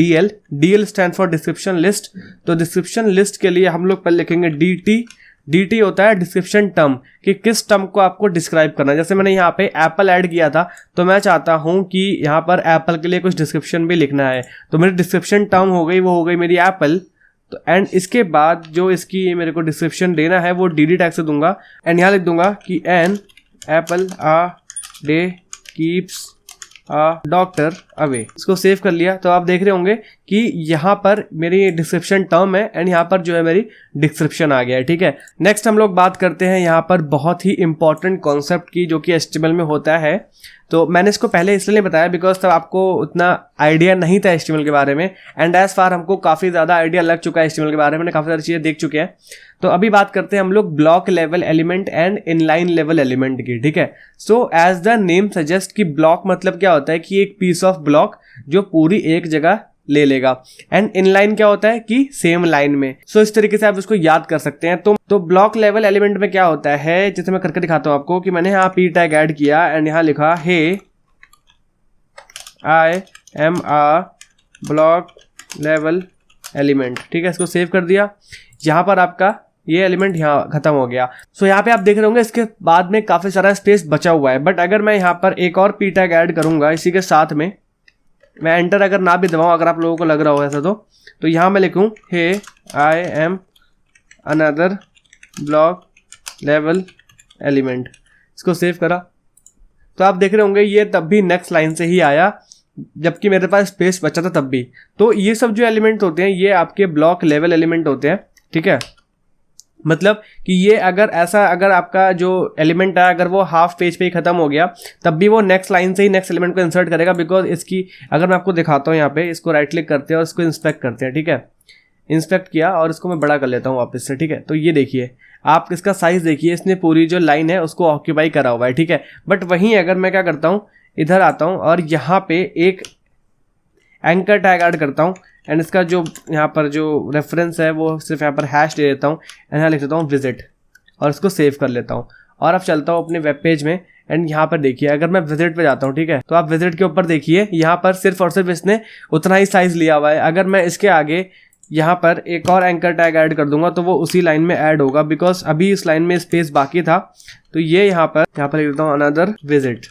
DL stand for description list. तो डिस्क्रिप्शन लिस्ट के लिए हम लोग पहले लिखेंगे DT होता है डिस्क्रिप्शन टर्म, कि किस टर्म को आपको डिस्क्राइब करना है। जैसे मैंने यहाँ पे एप्पल ऐड किया था, तो मैं चाहता हूँ कि यहाँ पर एप्पल के लिए कुछ डिस्क्रिप्शन भी लिखना है। तो मेरी डिस्क्रिप्शन टर्म हो गई, वो हो गई मेरी एप्पल। तो एंड इसके बाद जो इसकी मेरे को डिस्क्रिप्शन देना है वो DD टैग से दूंगा। एंड यहाँ लिख दूंगा कि an apple uh day keeps doctor away. इसको सेव कर लिया। तो आप देख रहे होंगे कि यहाँ पर मेरी डिस्क्रिप्शन टर्म है एंड यहाँ पर जो है मेरी डिस्क्रिप्शन आ गया है। ठीक है, नेक्स्ट हम लोग बात करते हैं यहाँ पर बहुत ही इंपॉर्टेंट कॉन्सेप्ट की, जो कि HTML में होता है। तो मैंने इसको पहले इसलिए नहीं बताया बिकॉज तब आपको उतना आइडिया नहीं था HTML के बारे में, एंड एज फार हमको काफ़ी ज़्यादा आइडिया लग चुका है HTML के बारे में, काफ़ी सारी चीज़ें देख चुके हैं। तो अभी बात करते हैं हम लोग block level element and inline level element की। ठीक है, so as the name suggest कि ब्लॉक मतलब क्या होता है कि एक पीस ऑफ ब्लॉक जो पूरी एक जगह ले लेगा, एंड इनलाइन क्या होता है कि सेम लाइन में। सो इस तरीके से आप इसको याद कर सकते हैं। तो ब्लॉक लेवल एलिमेंट में क्या होता है, जैसे मैं करके दिखाता हूं आपको, कि मैंने यहाँ P टैग ऐड किया एंड यहाँ लिखा hey I am a block level element. ठीक है, इसको सेव कर दिया। यहाँ पर आपका ये एलिमेंट यहाँ खत्म हो गया। सो यहाँ पे आप देख रहे होंगे इसके बाद में काफी सारा स्पेस बचा हुआ है। बट अगर मैं यहाँ पर एक और P टैग ऐड करूंगा इसी के साथ में, मैं एंटर अगर ना भी दबाऊं, अगर आप लोगों को लग रहा हो ऐसा, तो यहाँ मैं लिखूं hey I am another block level element. इसको सेव करा। तो आप देख रहे होंगे ये तब भी नेक्स्ट लाइन से ही आया, जबकि मेरे पास स्पेस बचा था तब भी। तो ये सब जो एलिमेंट होते हैं ये आपके ब्लॉक लेवल एलिमेंट होते हैं। ठीक है, मतलब कि ये अगर आपका जो एलिमेंट है अगर वो हाफ पेज पे ही खत्म हो गया, तब भी वो नेक्स्ट लाइन से ही नेक्स्ट एलिमेंट को इंसर्ट करेगा। बिकॉज इसकी अगर मैं आपको दिखाता हूँ, यहाँ पे इसको राइट क्लिक करते हैं और इसको इंस्पेक्ट करते हैं। ठीक है, इंस्पेक्ट किया और इसको मैं बड़ा कर लेता हूँ वापस से, ठीक है। तो ये देखिए आप इसका साइज देखिए, इसने पूरी जो लाइन है उसको ऑक्यूपाई करा हुआ है, ठीक है। बट वहीं अगर मैं क्या करता हूँ, इधर आता हूँ और यहाँ पे एक एंकर टैग ऐड करता हूँ एंड इसका जो यहाँ पर जो रेफरेंस है वो सिर्फ यहाँ पर हैश दे देता हूँ एंड यहाँ लिख देता हूँ विजिट और इसको सेव कर लेता हूँ। और अब चलता हूँ अपने वेब पेज में एंड यहाँ पर देखिए अगर मैं विजिट पे जाता हूँ, ठीक है, तो आप विजिट के ऊपर देखिए यहाँ पर सिर्फ और सिर्फ इसने उतना ही साइज लिया हुआ है। अगर मैं इसके आगे यहाँ पर एक और एंकर टैग ऐड कर दूंगा तो वो उसी लाइन में ऐड होगा, बिकॉज अभी इस लाइन में स्पेस बाकी था। तो ये यहाँ पर लिख देता हूँ अनदर विजिट,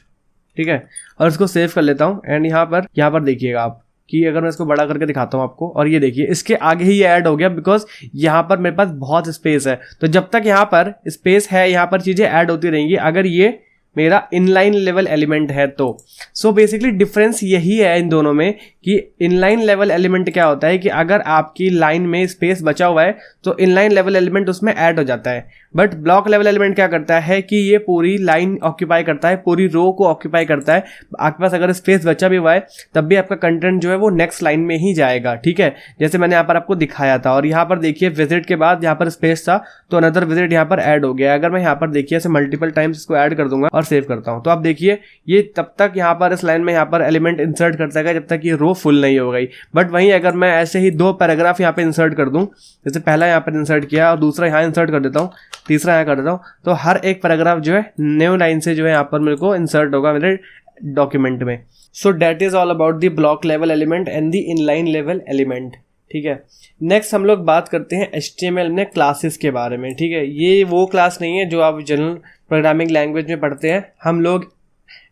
ठीक है, और इसको सेव कर लेता हूँ। एंड यहाँ पर देखिएगा आप कि अगर मैं इसको बड़ा करके दिखाता हूँ आपको, और ये देखिए इसके आगे ही ये ऐड हो गया, बिकॉज यहाँ पर मेरे पास बहुत स्पेस है। तो जब तक यहाँ पर स्पेस है यहाँ पर चीज़ें ऐड होती रहेंगी, अगर ये मेरा इनलाइन लेवल एलिमेंट है तो। सो बेसिकली डिफरेंस यही है इन दोनों में कि इनलाइन लेवल एलिमेंट क्या होता है कि अगर आपकी लाइन में स्पेस बचा हुआ है तो इनलाइन लेवल एलिमेंट उसमें ऐड हो जाता है। बट ब्लॉक लेवल एलिमेंट क्या करता है कि ये पूरी लाइन ऑक्यूपाई करता है, पूरी रो को ऑक्यूपाई करता है। आपके पास अगर स्पेस बचा भी हुआ है तब भी आपका कंटेंट जो है वो नेक्स्ट लाइन में ही जाएगा, ठीक है, जैसे मैंने यहाँ पर आपको दिखाया था। और यहाँ पर देखिए विजिट के बाद यहाँ पर स्पेस था तो अनदर विजिट यहाँ पर ऐड हो गया। अगर मैं यहाँ पर देखिए ऐसे मल्टीपल टाइम्स इसको ऐड कर दूंगा और सेव करता हूँ तो आप देखिए ये तब तक यहाँ पर इस लाइन में यहाँ पर एलिमेंट इंसर्ट करता है जब तक ये रो फुल नहीं हो गई। बट वहीं अगर मैं ऐसे ही 2 पैराग्राफ यहाँ पे इंसर्ट कर दूं, जैसे पहला यहाँ पर इंसर्ट किया और दूसरा यहाँ इंसर्ट कर देता हूँ, तीसरा यहाँ कर देता हूँ, तो हर एक पैराग्राफ जो है न्यू लाइन से जो है यहाँ पर मेरे को इंसर्ट होगा मेरे डॉक्यूमेंट में। So that is all about the block level element and the inline level element, ठीक है। नेक्स्ट हम लोग बात करते हैं HTML में क्लासेस के बारे में, ठीक है। ये वो क्लास नहीं है जो आप जनरल प्रोग्रामिंग लैंग्वेज में पढ़ते हैं। हम लोग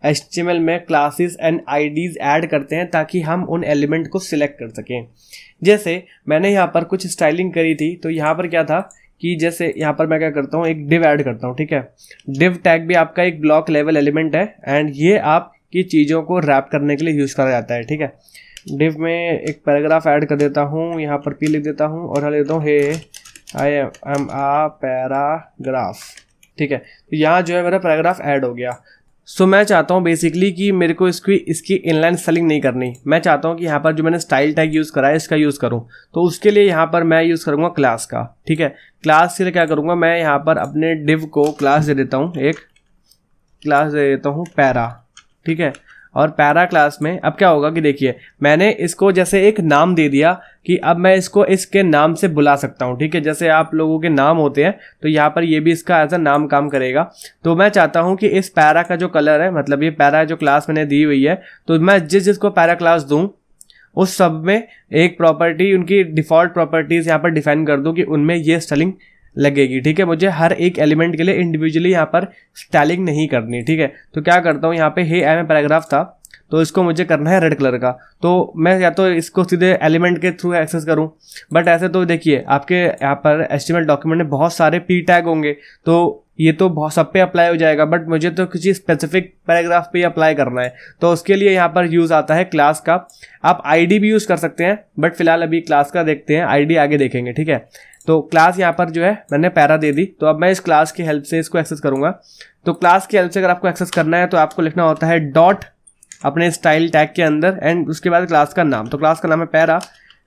HTML में क्लासेस एंड आईडीज ऐड करते हैं ताकि हम उन एलिमेंट को सिलेक्ट कर सकें। जैसे मैंने यहाँ पर कुछ स्टाइलिंग करी थी, तो यहाँ पर क्या था कि जैसे यहाँ पर मैं क्या करता हूँ, एक डिव ऐड करता हूँ, ठीक है। डिव टैग भी आपका एक ब्लॉक लेवल एलिमेंट है एंड ये आपकी चीज़ों को रैप करने के लिए यूज़ करा जाता है, ठीक है। डिव में एक पैराग्राफ ऐड कर देता हूँ, यहाँ पर P लिख देता हूँ और लिख देता हूँ हे आई एम आ पैराग्राफ, ठीक है। तो यहाँ जो है मेरा पैराग्राफ ऐड हो गया। सो मैं चाहता हूँ बेसिकली कि मेरे को इसकी इनलाइन स्पेलिंग नहीं करनी। मैं चाहता हूँ कि यहाँ पर जो मैंने स्टाइल टैग यूज़ करा है इसका यूज़ करूँ, तो उसके लिए यहाँ पर मैं यूज़ करूँगा क्लास का, ठीक है। क्लास के लिए क्या करूँगा, मैं यहाँ पर अपने डिव को क्लास दे देता हूँ, एक क्लास दे देता हूँ पैरा, ठीक है। और पैरा क्लास में अब क्या होगा कि देखिए मैंने इसको जैसे एक नाम दे दिया कि अब मैं इसको इसके नाम से बुला सकता हूँ, ठीक है। जैसे आप लोगों के नाम होते हैं तो यहाँ पर ये भी इसका एज अ नाम काम करेगा। तो मैं चाहता हूँ कि इस पैरा का जो कलर है, मतलब ये पैरा जो क्लास मैंने दी हुई है, तो मैं जिसको पैरा क्लास दूँ उस सब में एक प्रॉपर्टी, उनकी डिफ़ॉल्ट प्रॉपर्टीज़ यहाँ पर डिफाइन कर दूँ कि उनमें ये स्टाइलिंग लगेगी, ठीक है। मुझे हर एक एलिमेंट के लिए इंडिविजुअली यहाँ पर स्टाइलिंग नहीं करनी, ठीक है। तो क्या करता हूँ, यहाँ पे हे आई में पैराग्राफ था तो इसको मुझे करना है रेड कलर का, तो मैं या तो इसको सीधे एलिमेंट के थ्रू एक्सेस करूँ, बट ऐसे तो देखिए आपके यहाँ पर HTML डॉक्यूमेंट में बहुत सारे P टैग होंगे तो ये तो बहुत सब पे अप्लाई हो जाएगा, बट मुझे तो किसी स्पेसिफिक पैराग्राफ पे अप्लाई करना है। तो उसके लिए यहाँ पर यूज़ आता है क्लास का। आप ID भी यूज़ कर सकते हैं, बट फिलहाल अभी क्लास का देखते हैं, ID आगे देखेंगे, ठीक है। तो क्लास यहाँ पर जो है मैंने पैरा दे दी, तो अब मैं इस क्लास की हेल्प से इसको एक्सेस करूँगा। तो क्लास की हेल्प से अगर आपको एक्सेस करना है तो आपको लिखना होता है डॉट अपने स्टाइल टैग के अंदर एंड उसके बाद क्लास का नाम। तो क्लास का नाम है पैरा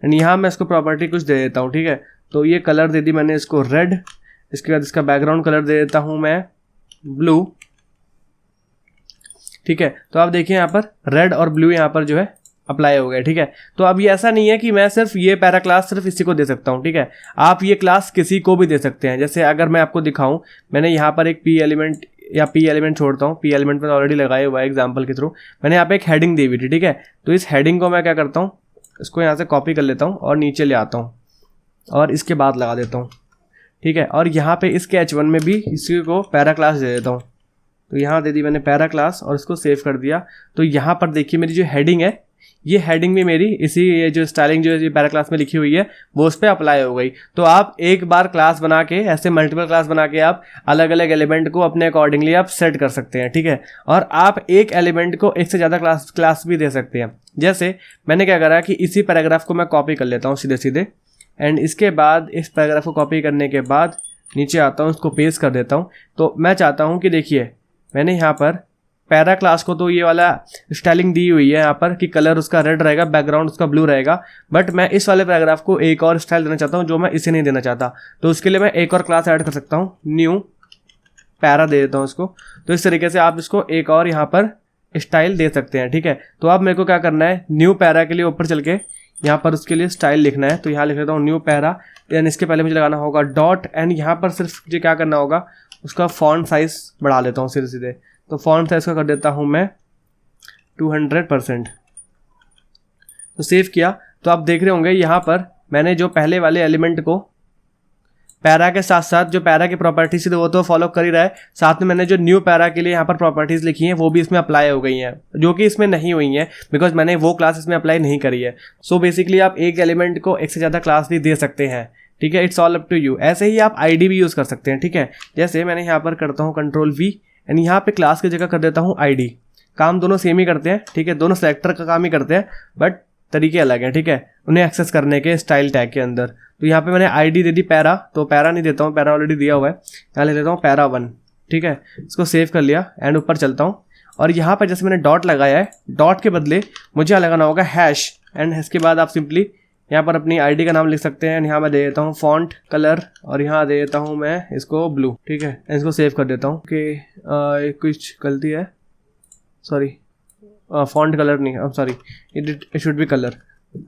एंड यहाँ मैं इसको प्रॉपर्टी कुछ दे देता हूँ, ठीक है। तो ये कलर दे दी मैंने इसको रेड, इसके बाद इसका बैकग्राउंड कलर दे देता हूँ मैं ब्लू, ठीक है। तो आप देखिए यहाँ पर रेड और ब्लू यहाँ पर जो है अप्लाई हो गया, ठीक है। तो अब ये ऐसा नहीं है कि मैं सिर्फ ये पैरा क्लास सिर्फ इसी को दे सकता हूँ, ठीक है। आप ये क्लास किसी को भी दे सकते हैं। जैसे अगर मैं आपको दिखाऊं, मैंने यहाँ पर एक P एलिमेंट छोड़ता हूँ, P एलिमेंट में ऑलरेडी लगाया हुआ है एग्जाम्पल के थ्रू। मैंने यहाँ पे एक हेडिंग दी हुई थी, ठीक है। तो इस हेडिंग को मैं क्या करता हूँ, इसको यहाँ से कॉपी कर लेता हूँ और नीचे ले आता हूँ और इसके बाद लगा देता हूँ, ठीक है। और यहाँ पे इसके H1 में भी इसी को पैरा क्लास दे देता हूँ। तो यहाँ दे दी मैंने पैरा क्लास और इसको सेव कर दिया। तो यहाँ पर देखिए मेरी जो हेडिंग है, ये हेडिंग भी मेरी इसी ये जो स्टाइलिंग जो है पैरा क्लास में लिखी हुई है वो उस पर अप्लाई हो गई। तो आप एक बार क्लास बना के, ऐसे मल्टीपल क्लास बना के आप अलग अलग एलिमेंट को अपने अकॉर्डिंगली आप सेट कर सकते हैं, ठीक है। और आप एक एलिमेंट को एक से ज़्यादा क्लास भी दे सकते हैं। जैसे मैंने क्या करा कि इसी पैराग्राफ को मैं कॉपी कर लेता हूँ सीधे एंड इसके बाद इस पैराग्राफ को कॉपी करने के बाद नीचे आता हूँ, उसको पेस्ट कर देता हूँ। तो मैं चाहता हूँ कि देखिए मैंने यहाँ पर पैरा क्लास को तो ये वाला स्टाइलिंग दी हुई है यहाँ पर कि कलर उसका रेड रहेगा, बैकग्राउंड उसका ब्लू रहेगा, बट मैं इस वाले पैराग्राफ को एक और स्टाइल देना चाहता हूँ जो मैं इसे नहीं देना चाहता। तो उसके लिए मैं एक और क्लास ऐड कर सकता हूँ, न्यू पैरा दे देता हूँ इसको। तो इस तरीके से आप इसको एक और यहाँ पर स्टाइल दे सकते हैं, ठीक है। तो अब मेरे को क्या करना है, न्यू पैरा के लिए ऊपर चल के यहाँ पर उसके लिए स्टाइल लिखना है। तो यहाँ लिख लेता हूँ न्यू पैरा, एंड इसके पहले मुझे लगाना होगा डॉट, एंड यहाँ पर सिर्फ मुझे क्या करना होगा, उसका फॉन्ट साइज बढ़ा लेता हूँ सीधे सीधे। तो फॉन्ट साइज का कर देता हूँ मैं 200%। तो सेव किया तो आप देख रहे होंगे यहाँ पर मैंने जो पहले वाले एलिमेंट को पैरा के साथ साथ जो पैरा की प्रॉपर्टीज थी वो तो फॉलो कर ही रहा है, साथ में मैंने जो न्यू पैरा के लिए यहाँ पर प्रॉपर्टीज लिखी हैं वो भी इसमें अप्लाई हो गई हैं, जो कि इसमें नहीं हुई हैं बिकॉज मैंने वो क्लास इसमें अप्लाई नहीं करी है। सो बेसिकली आप एक एलिमेंट को एक से ज़्यादा क्लास भी दे सकते हैं, ठीक है। It's all up to you. ऐसे ही आप आईडी भी यूज़ कर सकते हैं, ठीक है। जैसे मैंने यहाँ पर करता हूँ Ctrl+V एंड यहाँ पे क्लास की जगह कर देता हूँ आईडी। काम दोनों सेम ही करते हैं, ठीक है, दोनों सेलेक्टर का काम ही करते हैं, बट तरीके अलग हैं, ठीक है, उन्हें एक्सेस करने के स्टाइल टैग के अंदर। तो यहाँ पे मैंने आईडी दे दी पैरा, तो पैरा नहीं देता हूँ, पैरा ऑलरेडी दिया हुआ है, यहाँ ले लेता हूँ पैरा1, ठीक है। इसको सेव कर लिया एंड ऊपर चलता हूँ और यहाँ पर जैसे मैंने डॉट लगाया है, डॉट के बदले मुझे यहाँ लगाना होगा हैश, एंड इसके बाद आप सिंपली यहाँ पर अपनी आईडी का नाम लिख सकते हैं। यहाँ मैं दे देता हूँ फॉन्ट कलर और यहाँ दे देता हूँ मैं इसको ब्लू, ठीक है। इसको सेव कर देता हूँ कि कुछ गलती है, सॉरी, फॉन्ट कलर नहीं, अब sorry, it should be colour,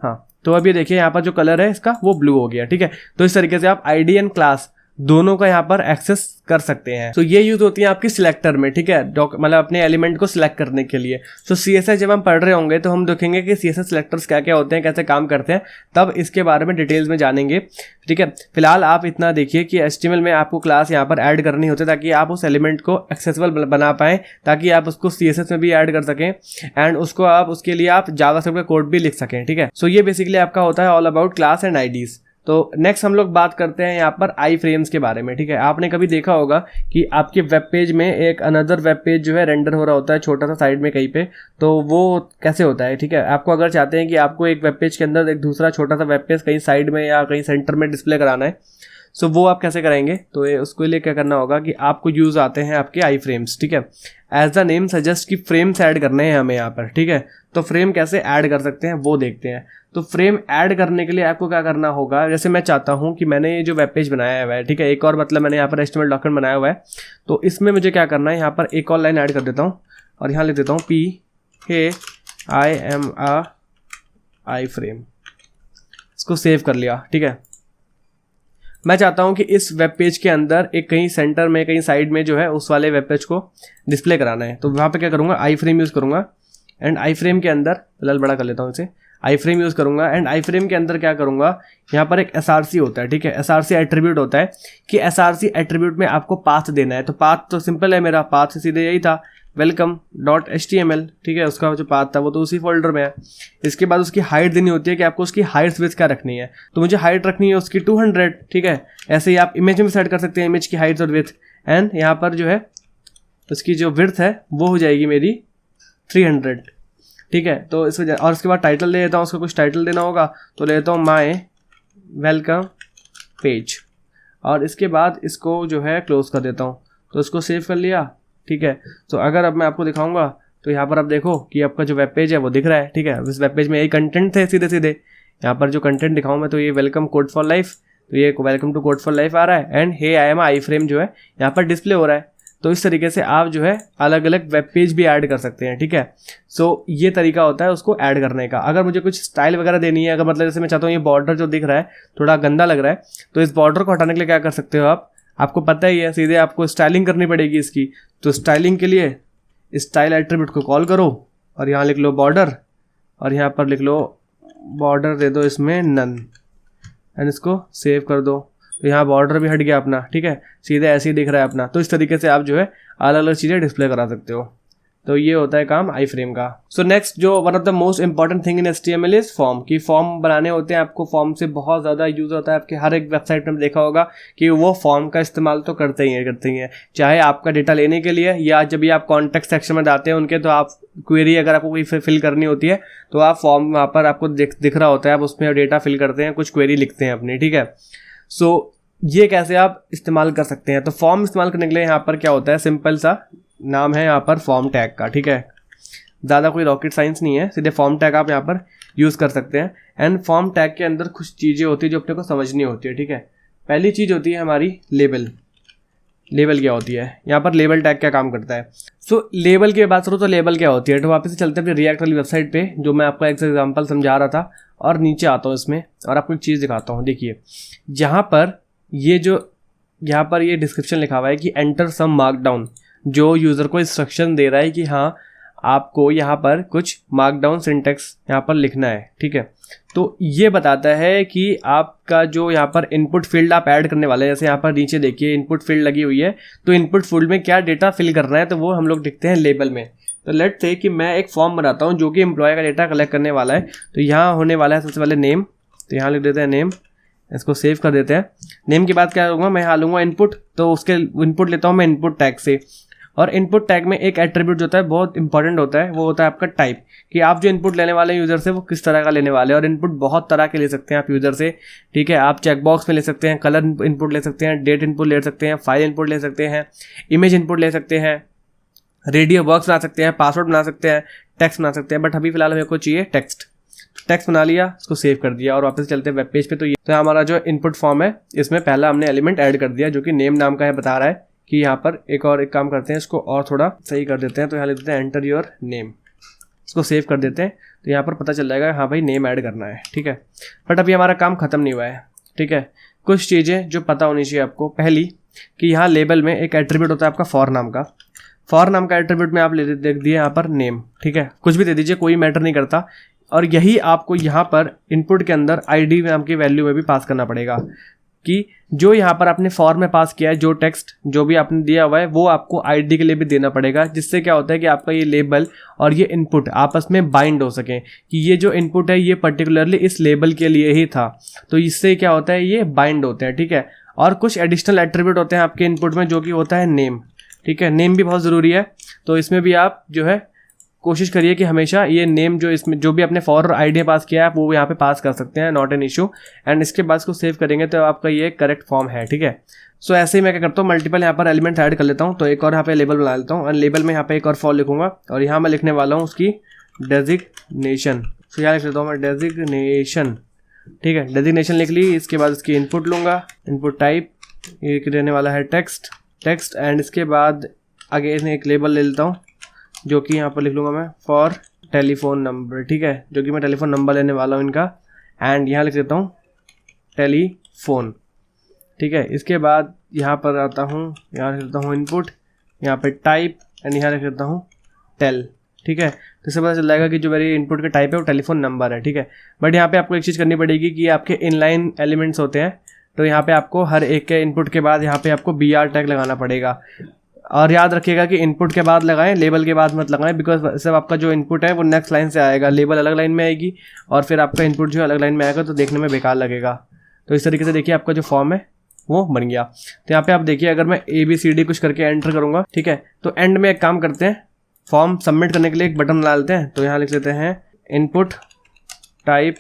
हाँ। तो अब ये देखिए यहाँ पर जो कलर है इसका वो ब्लू हो गया, ठीक है। तो इस तरीके से आप आईडी एंड क्लास दोनों का यहाँ पर एक्सेस कर सकते हैं। तो ये यूज होती है आपकी सिलेक्टर में, ठीक है, मतलब अपने एलिमेंट को सिलेक्ट करने के लिए। तो सीएसएस जब हम पढ़ रहे होंगे तो हम देखेंगे कि सीएसएस सिलेक्टर्स क्या क्या होते हैं, कैसे काम करते हैं, तब इसके बारे में डिटेल्स में जानेंगे, ठीक है। फिलहाल आप इतना देखिए कि एचटीएमएल में आपको क्लास यहाँ पर ऐड करनी होती है ताकि आप उस एलिमेंट को एक्सेसिबल बना पाएं, ताकि आप उसको सीएसएस में भी ऐड कर सकें एंड उसको आप उसके लिए आप जावास्क्रिप्ट का कोड भी लिख सकें, ठीक है। सो ये बेसिकली आपका होता है all about class and IDs. तो नेक्स्ट हम लोग बात करते हैं यहाँ पर आई फ्रेम्स के बारे में, ठीक है। आपने कभी देखा होगा कि आपके वेब पेज में एक अनदर वेब पेज जो है रेंडर हो रहा होता है छोटा सा साइड में कहीं पे, तो वो कैसे होता है, ठीक है। आपको अगर चाहते हैं कि आपको एक वेब पेज के अंदर एक दूसरा छोटा सा वेब पेज कहीं साइड में या कहीं सेंटर में डिस्प्ले कराना है, सो वो आप कैसे करेंगे, तो उसके लिए क्या करना होगा कि आपको यूज आते हैं आपके आई फ्रेम्स, ठीक है। एज द नेम सजेस्ट कि फ्रेम्स ऐड करने हैं हमें यहाँ पर, ठीक है। तो फ्रेम कैसे ऐड कर सकते हैं वो देखते हैं। तो फ्रेम ऐड करने के लिए आपको क्या करना होगा, जैसे मैं चाहता हूँ कि मैंने ये जो वेब पेज बनाया हुआ है, ठीक है, एक और मतलब मैंने यहाँ पर HTML डॉक्यूमेंट बनाया हुआ है, तो इसमें मुझे क्या करना है, यहाँ पर एक और लाइन ऐड कर देता हूँ और यहाँ लिख देता हूँ P hey I am a iframe. इसको सेव कर लिया, ठीक है। मैं चाहता हूं कि इस वेब पेज के अंदर एक कहीं सेंटर में कहीं साइड में जो है उस वाले वेब पेज को डिस्प्ले कराना है, तो वहाँ पे क्या करूँगा, आई फ्रेम यूज़ करूँगा एंड आई फ्रेम के अंदर, फिलहाल बड़ा कर लेता हूँ इसे, आई फ्रेम यूज़ करूँगा एंड आई फ्रेम के अंदर क्या करूँगा, यहाँ पर एक SRC होता है, ठीक है। SRC एट्रीब्यूट होता है कि SRC एट्रीब्यूट में आपको पाथ देना है। तो पाथ तो सिंपल है, मेरा पाथ सीधे यही था, welcome.html, ठीक है। उसका जो पाथ था वो तो उसी फोल्डर में है। इसके बाद उसकी हाइट देनी होती है कि आपको उसकी हाइट विड्थ क्या रखनी है, तो मुझे हाइट रखनी है उसकी 200, ठीक है। ऐसे ही आप इमेज में सेट कर सकते हैं इमेज की हाइट और विड्थ, एंड यहाँ पर जो है उसकी जो विड्थ है वो हो जाएगी मेरी 300, ठीक है। तो इस वजह, और उसके बाद टाइटल ले लेता हूँ, उसको कुछ टाइटल देना होगा, तो ले लेता हूँ माई वेलकम पेज, और इसके बाद इसको जो है क्लोज कर देता हूँ। तो इसको सेव कर लिया, ठीक है। तो अगर अब मैं आपको दिखाऊंगा तो यहाँ पर आप देखो कि आपका जो वेब पेज है वो दिख रहा है, ठीक है। इस वेब पेज में यही कंटेंट थे सीधे सीधे, यहाँ पर जो कंटेंट दिखाऊँ मैं, तो ये वेलकम कोड फॉर लाइफ, तो ये welcome to code for life आ रहा है and hey I am iframe जो है यहाँ पर डिस्प्ले हो रहा है। तो इस तरीके से आप जो है अलग अलग वेब पेज भी ऐड कर सकते हैं, ठीक है। सो ये तरीका होता है उसको ऐड करने का। अगर मुझे कुछ स्टाइल वगैरह देनी है, अगर मतलब जैसे मैं चाहता हूँ ये बॉर्डर जो दिख रहा है थोड़ा गंदा लग रहा है, तो इस बॉर्डर को हटाने के लिए क्या कर सकते हो आप, आपको पता ही है, सीधे आपको स्टाइलिंग करनी पड़ेगी इसकी। तो स्टाइलिंग के लिए स्टाइल एट्रीब्यूट को कॉल करो और यहाँ लिख लो बॉर्डर, और यहाँ पर लिख लो बॉर्डर दे दो इसमें नन, एंड इसको सेव कर दो। तो यहाँ बॉर्डर भी हट गया अपना, ठीक है, सीधे ऐसे ही दिख रहा है अपना। तो इस तरीके से आप जो है अलग अलग चीज़ें डिस्प्ले करा सकते हो। तो ये होता है काम आई फ्रेम का। सो नेक्स्ट जो one of the most important thing in HTML is form, की फॉर्म बनाने होते हैं आपको। फॉर्म से बहुत ज़्यादा यूज़ होता है, आपके हर एक वेबसाइट में देखा होगा कि वो फॉर्म का इस्तेमाल तो करते ही हैं, चाहे आपका डेटा लेने के लिए या जब भी आप कॉन्टेक्स्ट सेक्शन में जाते हैं उनके, तो आप क्वेरी अगर आपको कोई फिल करनी होती है तो आप फॉर्म वहाँ पर आपको दिख रहा होता है, आप उसमें डेटा फिल करते हैं, कुछ क्वेरी लिखते हैं अपनी, ठीक है। सो ये कैसे आप इस्तेमाल कर सकते हैं। तो फॉर्म इस्तेमाल करने के लिए यहाँ पर क्या होता है, सिंपल सा नाम है यहाँ पर फॉर्म टैग का, ठीक है। ज़्यादा कोई रॉकेट साइंस नहीं है, सीधे फॉर्म टैग आप यहाँ पर यूज़ कर सकते हैं। एंड फॉर्म टैग के अंदर कुछ चीज़ें होती है जो अपने को समझनी होती है, ठीक है। पहली चीज़ होती है हमारी लेबल। लेबल क्या होती है, यहाँ पर लेबल टैग क्या काम करता है। सो लेबल की बात करूँ तो लेबल क्या होती है, तो वापस से चलते हैं अपनी रिएक्ट वाली वेबसाइट पे, जो मैं आपको एक एग्जांपल समझा रहा था, और नीचे आता हूँ इसमें और आपको एक चीज़ दिखाता हूँ। देखिए जहाँ पर यहाँ पर ये डिस्क्रिप्शन लिखा हुआ है कि एंटर सम मार्कडाउन, जो यूज़र को इंस्ट्रक्शन दे रहा है कि हाँ आपको यहाँ पर कुछ मार्कडाउन सिंटेक्स यहाँ पर लिखना है, ठीक है। तो ये बताता है कि आपका जो यहाँ पर इनपुट फील्ड आप ऐड करने वाले हैं, जैसे यहाँ पर नीचे देखिए इनपुट फील्ड लगी हुई है, तो इनपुट फील्ड में क्या डेटा फिल करना है, तो वो हम लोग लिखते हैं लेबल में। तो लेट्स से कि मैं एक फॉर्म बनाता हूँ जो कि एम्प्लॉय का डेटा कलेक्ट करने वाला है। तो यहाँ होने वाला है सबसे पहले नेम, तो यहाँ लिख देते हैं नेम, इसको सेव कर देते हैं। नेम के बाद क्या लूँगा, मैं यहाँ लूँगा इनपुट, तो उसके इनपुट लेता हूँ मैं इनपुट टैग से। और इनपुट टैग में एक एट्रीब्यूट जो होता है बहुत इंपॉर्टेंट होता है, वो होता है आपका टाइप, कि आप जो इनपुट लेने वाले हैं यूज़र से वो किस तरह का लेने वाले हैं। और इनपुट बहुत तरह के ले सकते हैं आप यूज़र से, ठीक है। आप चेकबॉक्स में ले सकते हैं, कलर इनपुट ले सकते हैं, डेट इनपुट ले सकते हैं, फाइल इनपुट ले सकते हैं, इमेज इनपुट ले सकते हैं, रेडियो बॉक्स बना सकते हैं, पासवर्ड बना सकते हैं, टेक्स्ट बना सकते हैं। बट अभी फिलहाल मेरे को चाहिए टेक्स्ट बना लिया, इसको सेव कर दिया और वापस चलते हैं वेब पेज पे। तो हमारा जो इनपुट फॉर्म है इसमें पहला हमने एलिमेंट ऐड कर दिया जो कि नेम नाम का है, बता रहा है कि यहाँ पर एक काम करते हैं, इसको और थोड़ा सही कर देते हैं। तो यहाँ लिख देते हैं एंटर योर नेम, इसको सेव कर देते हैं। तो यहाँ पर पता चल जाएगा हाँ भाई नेम ऐड करना है, ठीक है। बट अभी हमारा काम खत्म नहीं हुआ है, ठीक है। कुछ चीज़ें जो पता होनी चाहिए आपको। पहली कि यहाँ लेबल में एक एट्रीब्यूट होता है आपका फॉर नाम का। फॉर नाम का एट्रीब्यूट में आप देख दिए यहाँ पर नेम, ठीक है। कुछ भी दे दीजिए, कोई मैटर नहीं करता। और यही आपको यहाँ पर इनपुट के अंदर आईडी नाम की वैल्यू में भी पास करना पड़ेगा, कि जो यहाँ पर आपने फॉर्म में पास किया है, जो टेक्स्ट जो भी आपने दिया हुआ है वो आपको आईडी के लिए भी देना पड़ेगा। जिससे क्या होता है कि आपका ये लेबल और ये इनपुट आपस में बाइंड हो सकें, कि ये जो इनपुट है ये पर्टिकुलरली इस लेबल के लिए ही था। तो इससे क्या होता है, ये बाइंड होते हैं, ठीक है। और कुछ एडिशनल एट्रीब्यूट होते हैं आपके इनपुट में, जो कि होता है नेम, ठीक है। नेम भी बहुत ज़रूरी है, तो इसमें भी आप जो है कोशिश करिए कि हमेशा ये नेम जो इसमें जो भी आपने फॉर और आईडी पास किया है वो यहाँ पे पास कर सकते हैं, नॉट एन इशू। एंड इसके बाद इसको सेव करेंगे तो आपका ये करेक्ट फॉर्म है, ठीक है। सो ऐसे ही मैं क्या करता हूँ, मल्टीपल यहाँ पर एलिमेंट ऐड कर लेता हूँ। तो एक और यहाँ पे लेबल बना लेता हूँ और लेबल में यहाँ पे एक और फॉर लिखूंगा और यहाँ मैं लिखने वाला हूँ उसकी डेजिग्नेशन। तो यहाँ लिख लेता हूँ मैं डेजिग्नेशन, ठीक है। डेजिग्नेशन लिख ली। इसके बाद इसकी इनपुट लूँगा, इनपुट टाइप ये रहने वाला है टेक्स्ट। एंड इसके बाद आगे एक लेबल ले लेता हूँ जो कि यहाँ पर लिख लूँगा मैं फॉर टेलीफोन नंबर, ठीक है, जो कि मैं टेलीफोन नंबर लेने वाला हूँ इनका। एंड यहाँ लिख देता हूँ टेलीफोन, ठीक है। इसके बाद यहाँ पर आता हूँ, यहाँ लिख देता हूँ इनपुट, यहाँ पे टाइप, एंड यहाँ लिख देता हूँ टेल, ठीक है। तो इससे पता चल जाएगा कि जो मेरी इनपुट का टाइप है वो टेलीफोन नंबर है, ठीक है। बट यहाँ पे आपको एक चीज़ करनी पड़ेगी कि आपके इनलाइन एलिमेंट्स होते हैं, तो यहाँ पे आपको हर एक के इनपुट के बाद यहाँ पे आपको BR टैग लगाना पड़ेगा। और याद रखिएगा कि इनपुट के बाद लगाएं, लेबल के बाद मत लगाएं, बिकॉज सब आपका जो इनपुट है वो नेक्स्ट लाइन से आएगा, लेबल अलग लाइन में आएगी और फिर आपका इनपुट जो है अलग लाइन में आएगा, तो देखने में बेकार लगेगा। तो इस तरीके से देखिए आपका जो फॉर्म है वो बन गया। तो यहाँ पे आप देखिए अगर मैं ABCD कुछ करके एंटर करूँगा, ठीक है, तो एंड में एक काम करते हैं, फॉर्म सबमिट करने के लिए एक बटन बना लेते हैं। तो यहाँ लिख लेते हैं इनपुट टाइप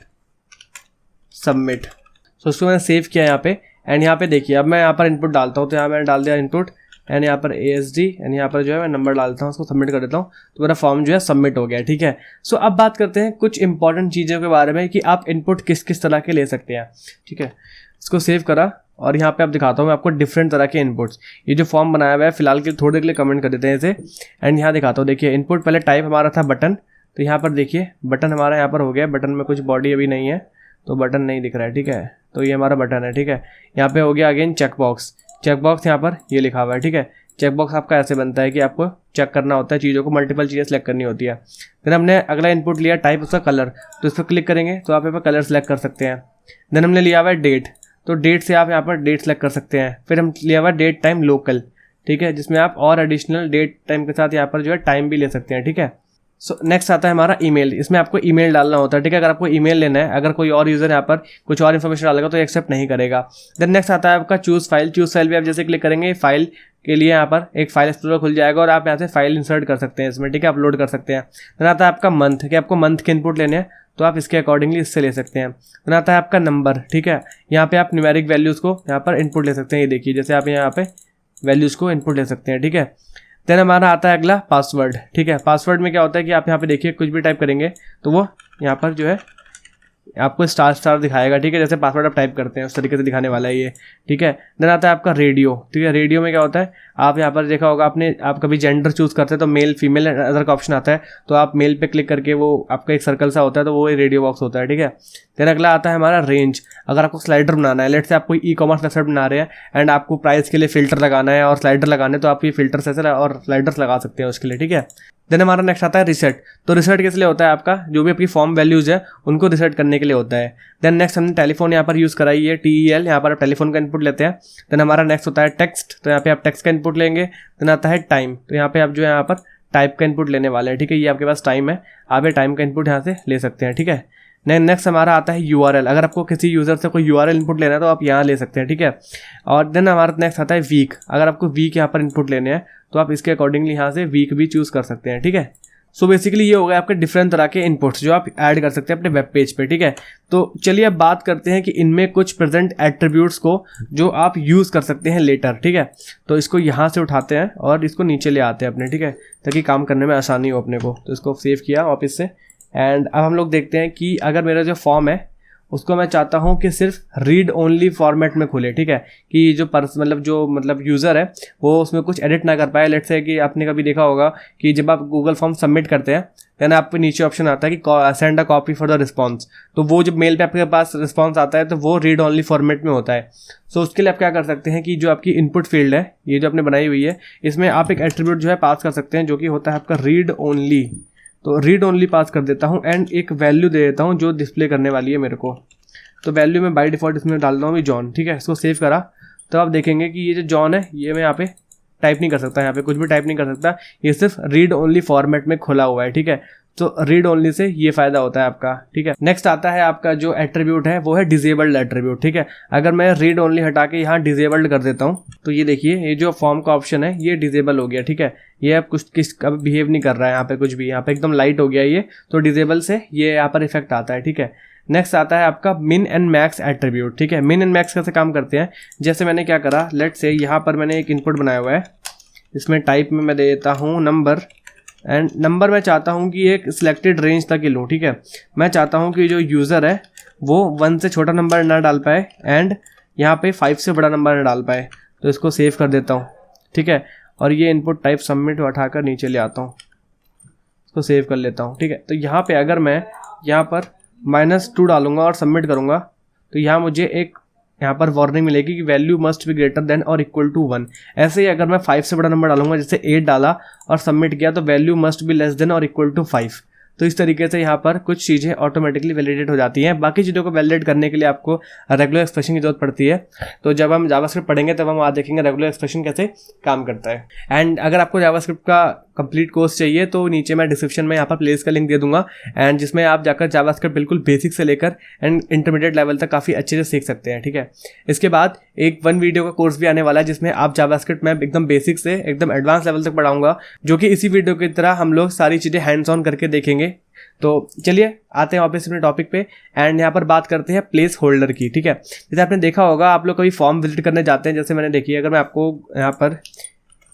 सबमिट। तो उसको मैंने सेव किया यहाँ पे। एंड यहाँ पे देखिए अब मैं यहाँ पर इनपुट डालता हूँ, तो यहाँ मैंने डाल दिया इनपुट एंड यहाँ पर ASD एंड यहाँ पर जो है मैं नंबर डालता हूँ, उसको सबमिट कर देता हूँ, तो मेरा फॉर्म जो है सबमिट हो गया, ठीक है। सो अब बात करते हैं कुछ इंपॉर्टेंट चीज़ों के बारे में कि आप इनपुट किस किस तरह के ले सकते हैं, ठीक है। इसको सेव करा और यहाँ पे आप दिखाता हूँ मैं आपको डिफरेंट तरह के इनपुट्स। ये जो फॉर्म बनाया हुआ है फिलहाल के थोड़ी देर के लिए कमेंट कर देते हैं इसे। एंड यहाँ दिखाता हूँ, देखिए इनपुट पहले टाइप हमारा था बटन, तो यहाँ पर देखिए बटन हमारा यहाँ पर हो गया। बटन में कुछ बॉडी अभी नहीं है तो बटन नहीं दिख रहा है, ठीक है। तो ये हमारा बटन है, ठीक है। यहाँ पे हो गया अगेन चेकबॉक्स यहाँ पर ये लिखा हुआ है, ठीक है। चेकबॉक्स आपका ऐसे बनता है कि आपको चेक करना होता है चीज़ों को, मल्टीपल चीज़ें सेलेक्ट करनी होती है। फिर हमने अगला इनपुट लिया टाइप उसका कलर, तो इस पर क्लिक करेंगे तो आप यहाँ पर कलर सेलेक्ट कर सकते हैं। देन हमने लिया हुआ है डेट, तो डेट से आप यहाँ पर डेट सेलेक्ट कर सकते हैं। फिर हम लिया हुआ है डेट टाइम लोकल, ठीक है, जिसमें आप और एडिशनल डेट टाइम के साथ यहाँ पर जो है टाइम भी ले सकते हैं, ठीक है। सो नेक्स्ट आता है हमारा ईमेल। इसमें आपको ईमेल डालना होता है, ठीक है। अगर आपको ईमेल लेना है, अगर कोई और यूज़र यहाँ पर कुछ और इन्फॉर्मेशन डालेगा तो एक्सेप्ट नहीं करेगा। देन नेक्स्ट आता है आपका चूज़ फाइल भी आप जैसे क्लिक करेंगे फाइल के लिए यहाँ पर एक फाइल एक्सप्लोरर खुल जाएगा और आप यहाँ से फाइल इंसर्ट कर सकते हैं इसमें, ठीक है, अपलोड कर सकते हैं। देन आता है आपका मंथ, कि आपको मंथ के इनपुट लेने हैं तो आप इसके अकॉर्डिंगली इससे ले सकते हैं। देन आता है आपका नंबर, ठीक है, यहाँ पे आप न्यूमेरिक वैल्यूज़ को यहाँ पर इनपुट ले सकते हैं। ये देखिए जैसे आप यहाँ पे वैल्यूज़ को इनपुट ले सकते हैं, ठीक है। देन हमारा आता है अगला पासवर्ड। ठीक है, पासवर्ड में क्या होता है कि आप यहाँ पे देखिए कुछ भी टाइप करेंगे तो वो यहाँ पर जो है आपको स्टार स्टार दिखाएगा। ठीक है, जैसे पासवर्ड आप टाइप करते हैं उस तरीके से दिखाने वाला है ये। ठीक है, देन आता है आपका रेडियो। ठीक है, रेडियो में क्या होता है, आप यहाँ पर देखा होगा आपने, आप कभी जेंडर चूज करते हैं तो मेल फीमेल अदर का ऑप्शन आता है, तो आप मेल पे क्लिक करके वो आपका एक सर्कल सा होता है तो वो रेडियो बॉक्स होता है। ठीक है, देन अगला आता है हमारा रेंज। अगर आपको स्लाइडर बनाना है, लेट से आप कोई ई कॉमर्स वेबसाइट बना रहे हैं एंड आपको प्राइस के लिए फिल्टर लगाना है और स्लाइडर लगाने हैं, तो आप ये फिल्टर्स ऐसे और स्लाइडर्स लगा सकते हैं उसके लिए। ठीक है, देन हमारा नेक्स्ट आता है रिसेट। तो रिसेट किस लिए होता है, आपका जो भी आपकी फॉर्म वैल्यूज है उनको रिसेट करने के लिए होता है। देन नेक्स्ट हमने टेलीफोन यहाँ पर यूज़ कराई है, TEL, यहाँ पर आप टेलीफोन का इनपुट लेते हैं। देन हमारा नेक्स्ट होता है टेक्स्ट, तो यहाँ पे आप टेक्स्ट का इनपुट लेंगे। देन आता है टाइम, तो यहाँ पे आप जो है यहाँ पर टाइप का इनपुट लेने वाले हैं। ठीक है, ये आपके पास टाइम है, आप ये टाइम का इनपुट यहाँ से ले सकते हैं। ठीक है, नेक्स्ट हमारा आता है URL। अगर आपको किसी यूज़र से कोई URL इनपुट लेना है तो आप यहाँ ले सकते हैं। ठीक है, और देन हमारा नेक्स्ट आता है वीक। अगर आपको वीक यहाँ पर इनपुट लेने हैं तो आप इसके अकॉर्डिंगली यहाँ से वीक भी चूज़ कर सकते हैं। ठीक है, सो बेसिकली ये हो गया आपके डिफरेंट तरह के इनपुट्स जो आप ऐड कर सकते हैं अपने वेब पेज पे। ठीक है, तो चलिए अब बात करते हैं कि इनमें कुछ प्रेजेंट एट्रीब्यूट्स को जो आप यूज़ कर सकते हैं लेटर। ठीक है, तो इसको यहाँ से उठाते हैं और इसको नीचे ले आते हैं अपने। ठीक है, ताकि काम करने में आसानी हो अपने को। तो इसको सेव किया वापस से, एंड अब हम लोग देखते हैं कि अगर मेरा जो फॉर्म है उसको मैं चाहता हूँ कि सिर्फ रीड ओनली फॉर्मेट में खुले। ठीक है, कि जो मतलब यूज़र है वो उसमें कुछ एडिट ना कर पाए। लेट्स से कि आपने कभी देखा होगा कि जब आप गूगल फॉर्म सबमिट करते हैं देन आपको नीचे ऑप्शन आता है कि send a copy for the response, तो वो जब मेल पे आपके पास रिस्पॉन्स आता है तो वो रीड ओनली फॉर्मेट में होता है। सो उसके लिए आप क्या कर सकते हैं कि जो आपकी इनपुट फील्ड है, ये जो आपने बनाई हुई है, इसमें आप एक एट्रीब्यूट जो है पास कर सकते हैं जो कि होता है आपका रीड ओनली। तो रीड ओनली पास कर देता हूँ एंड एक वैल्यू दे देता हूँ जो डिस्प्ले करने वाली है मेरे को। तो वैल्यू में बाय डिफॉल्ट इसमें डाल रहा हूँ जॉन। ठीक है, इसको सेव करा तो आप देखेंगे कि ये जो जॉन है ये मैं यहाँ पे टाइप नहीं कर सकता, यहाँ पे कुछ भी टाइप नहीं कर सकता, ये सिर्फ रीड ओनली फॉर्मेट में खुला हुआ है। ठीक है, तो रीड ओनली से ये फायदा होता है आपका। ठीक है, नेक्स्ट आता है आपका जो एट्रीब्यूट है वो है डिसेबल्ड एट्रीब्यूट। ठीक है, अगर मैं रीड ओनली हटा के यहाँ डिसेबल्ड कर देता हूँ तो ये देखिए ये जो फॉर्म का ऑप्शन है ये डिसेबल हो गया। ठीक है, ये अब अब बिहेव नहीं कर रहा है यहाँ पे कुछ भी, यहाँ पे एकदम लाइट हो गया ये, तो डिसेबल से ये यहाँ पर इफेक्ट आता है। ठीक है, नेक्स्ट आता है आपका मिन एंड मैक्स एट्रीब्यूट। ठीक है, मिन एंड मैक्स कैसे काम करते हैं, जैसे मैंने क्या करा, लेट से यहाँ पर मैंने एक इनपुट बनाया हुआ है, इसमें टाइप में मैं दे देता हूँ नंबर, एंड नंबर मैं चाहता हूँ कि एक सिलेक्टेड रेंज तक ही लूँ। ठीक है, मैं चाहता हूँ कि जो यूज़र है वो 1 से छोटा नंबर ना डाल पाए एंड यहाँ पे 5 से बड़ा नंबर ना डाल पाए, तो इसको सेव कर देता हूँ। ठीक है, और ये इनपुट टाइप सबमिट उठाकर नीचे ले आता हूँ, इसको सेव कर लेता हूँ। ठीक है, तो यहाँ पे अगर मैं यहाँ पर -2 डालूंगा और सबमिट करूंगा तो यहाँ मुझे एक यहाँ पर वार्निंग मिलेगी कि value must be greater than और इक्वल टू 1। ऐसे ही अगर मैं 5 से बड़ा नंबर डालूंगा, जैसे 8 डाला और सबमिट किया, तो value must be less than और इक्वल टू 5। तो इस तरीके से यहाँ पर कुछ चीज़ें ऑटोमेटिकली वैलिडेट हो जाती हैं। बाकी चीज़ों को वैलिडेट करने के लिए आपको रेगुलर एक्सप्रेशन की जरूरत पड़ती है, तो जब हम जावास्क्रिप्ट पढ़ेंगे तब हम आज देखेंगे रेगुलर एक्सप्रेशन कैसे काम करता है। एंड अगर आपको जावास्क्रिप्ट का कंप्लीट कोर्स चाहिए तो नीचे मैं डिस्क्रिप्शन में यहाँ पर प्लेलिस्ट का लिंक दे दूंगा, एंड जिसमें आप जाकर जावास्क्रिप्ट बिल्कुल बेसिक से लेकर एंड इंटरमीडिएट लेवल तक काफ़ी अच्छे से सीख सकते हैं। ठीक है, इसके बाद एक 1 वीडियो का कोर्स भी आने वाला है जिसमें आप जावास्क्रिप्ट में एकदम बेसिक से एकदम एडवांस लेवल तक पढ़ाऊंगा, जो कि इसी वीडियो की तरह हम लोग सारी चीज़ें हैंड्स ऑन करके देखेंगे। तो चलिए आते हैं वापस अपने टॉपिक पे, एंड यहाँ पर बात करते हैं प्लेस होल्डर की। ठीक है, जैसे आपने देखा होगा आप लोग कभी फॉर्म विजिट करने जाते हैं, जैसे मैंने देखी, अगर मैं आपको यहाँ पर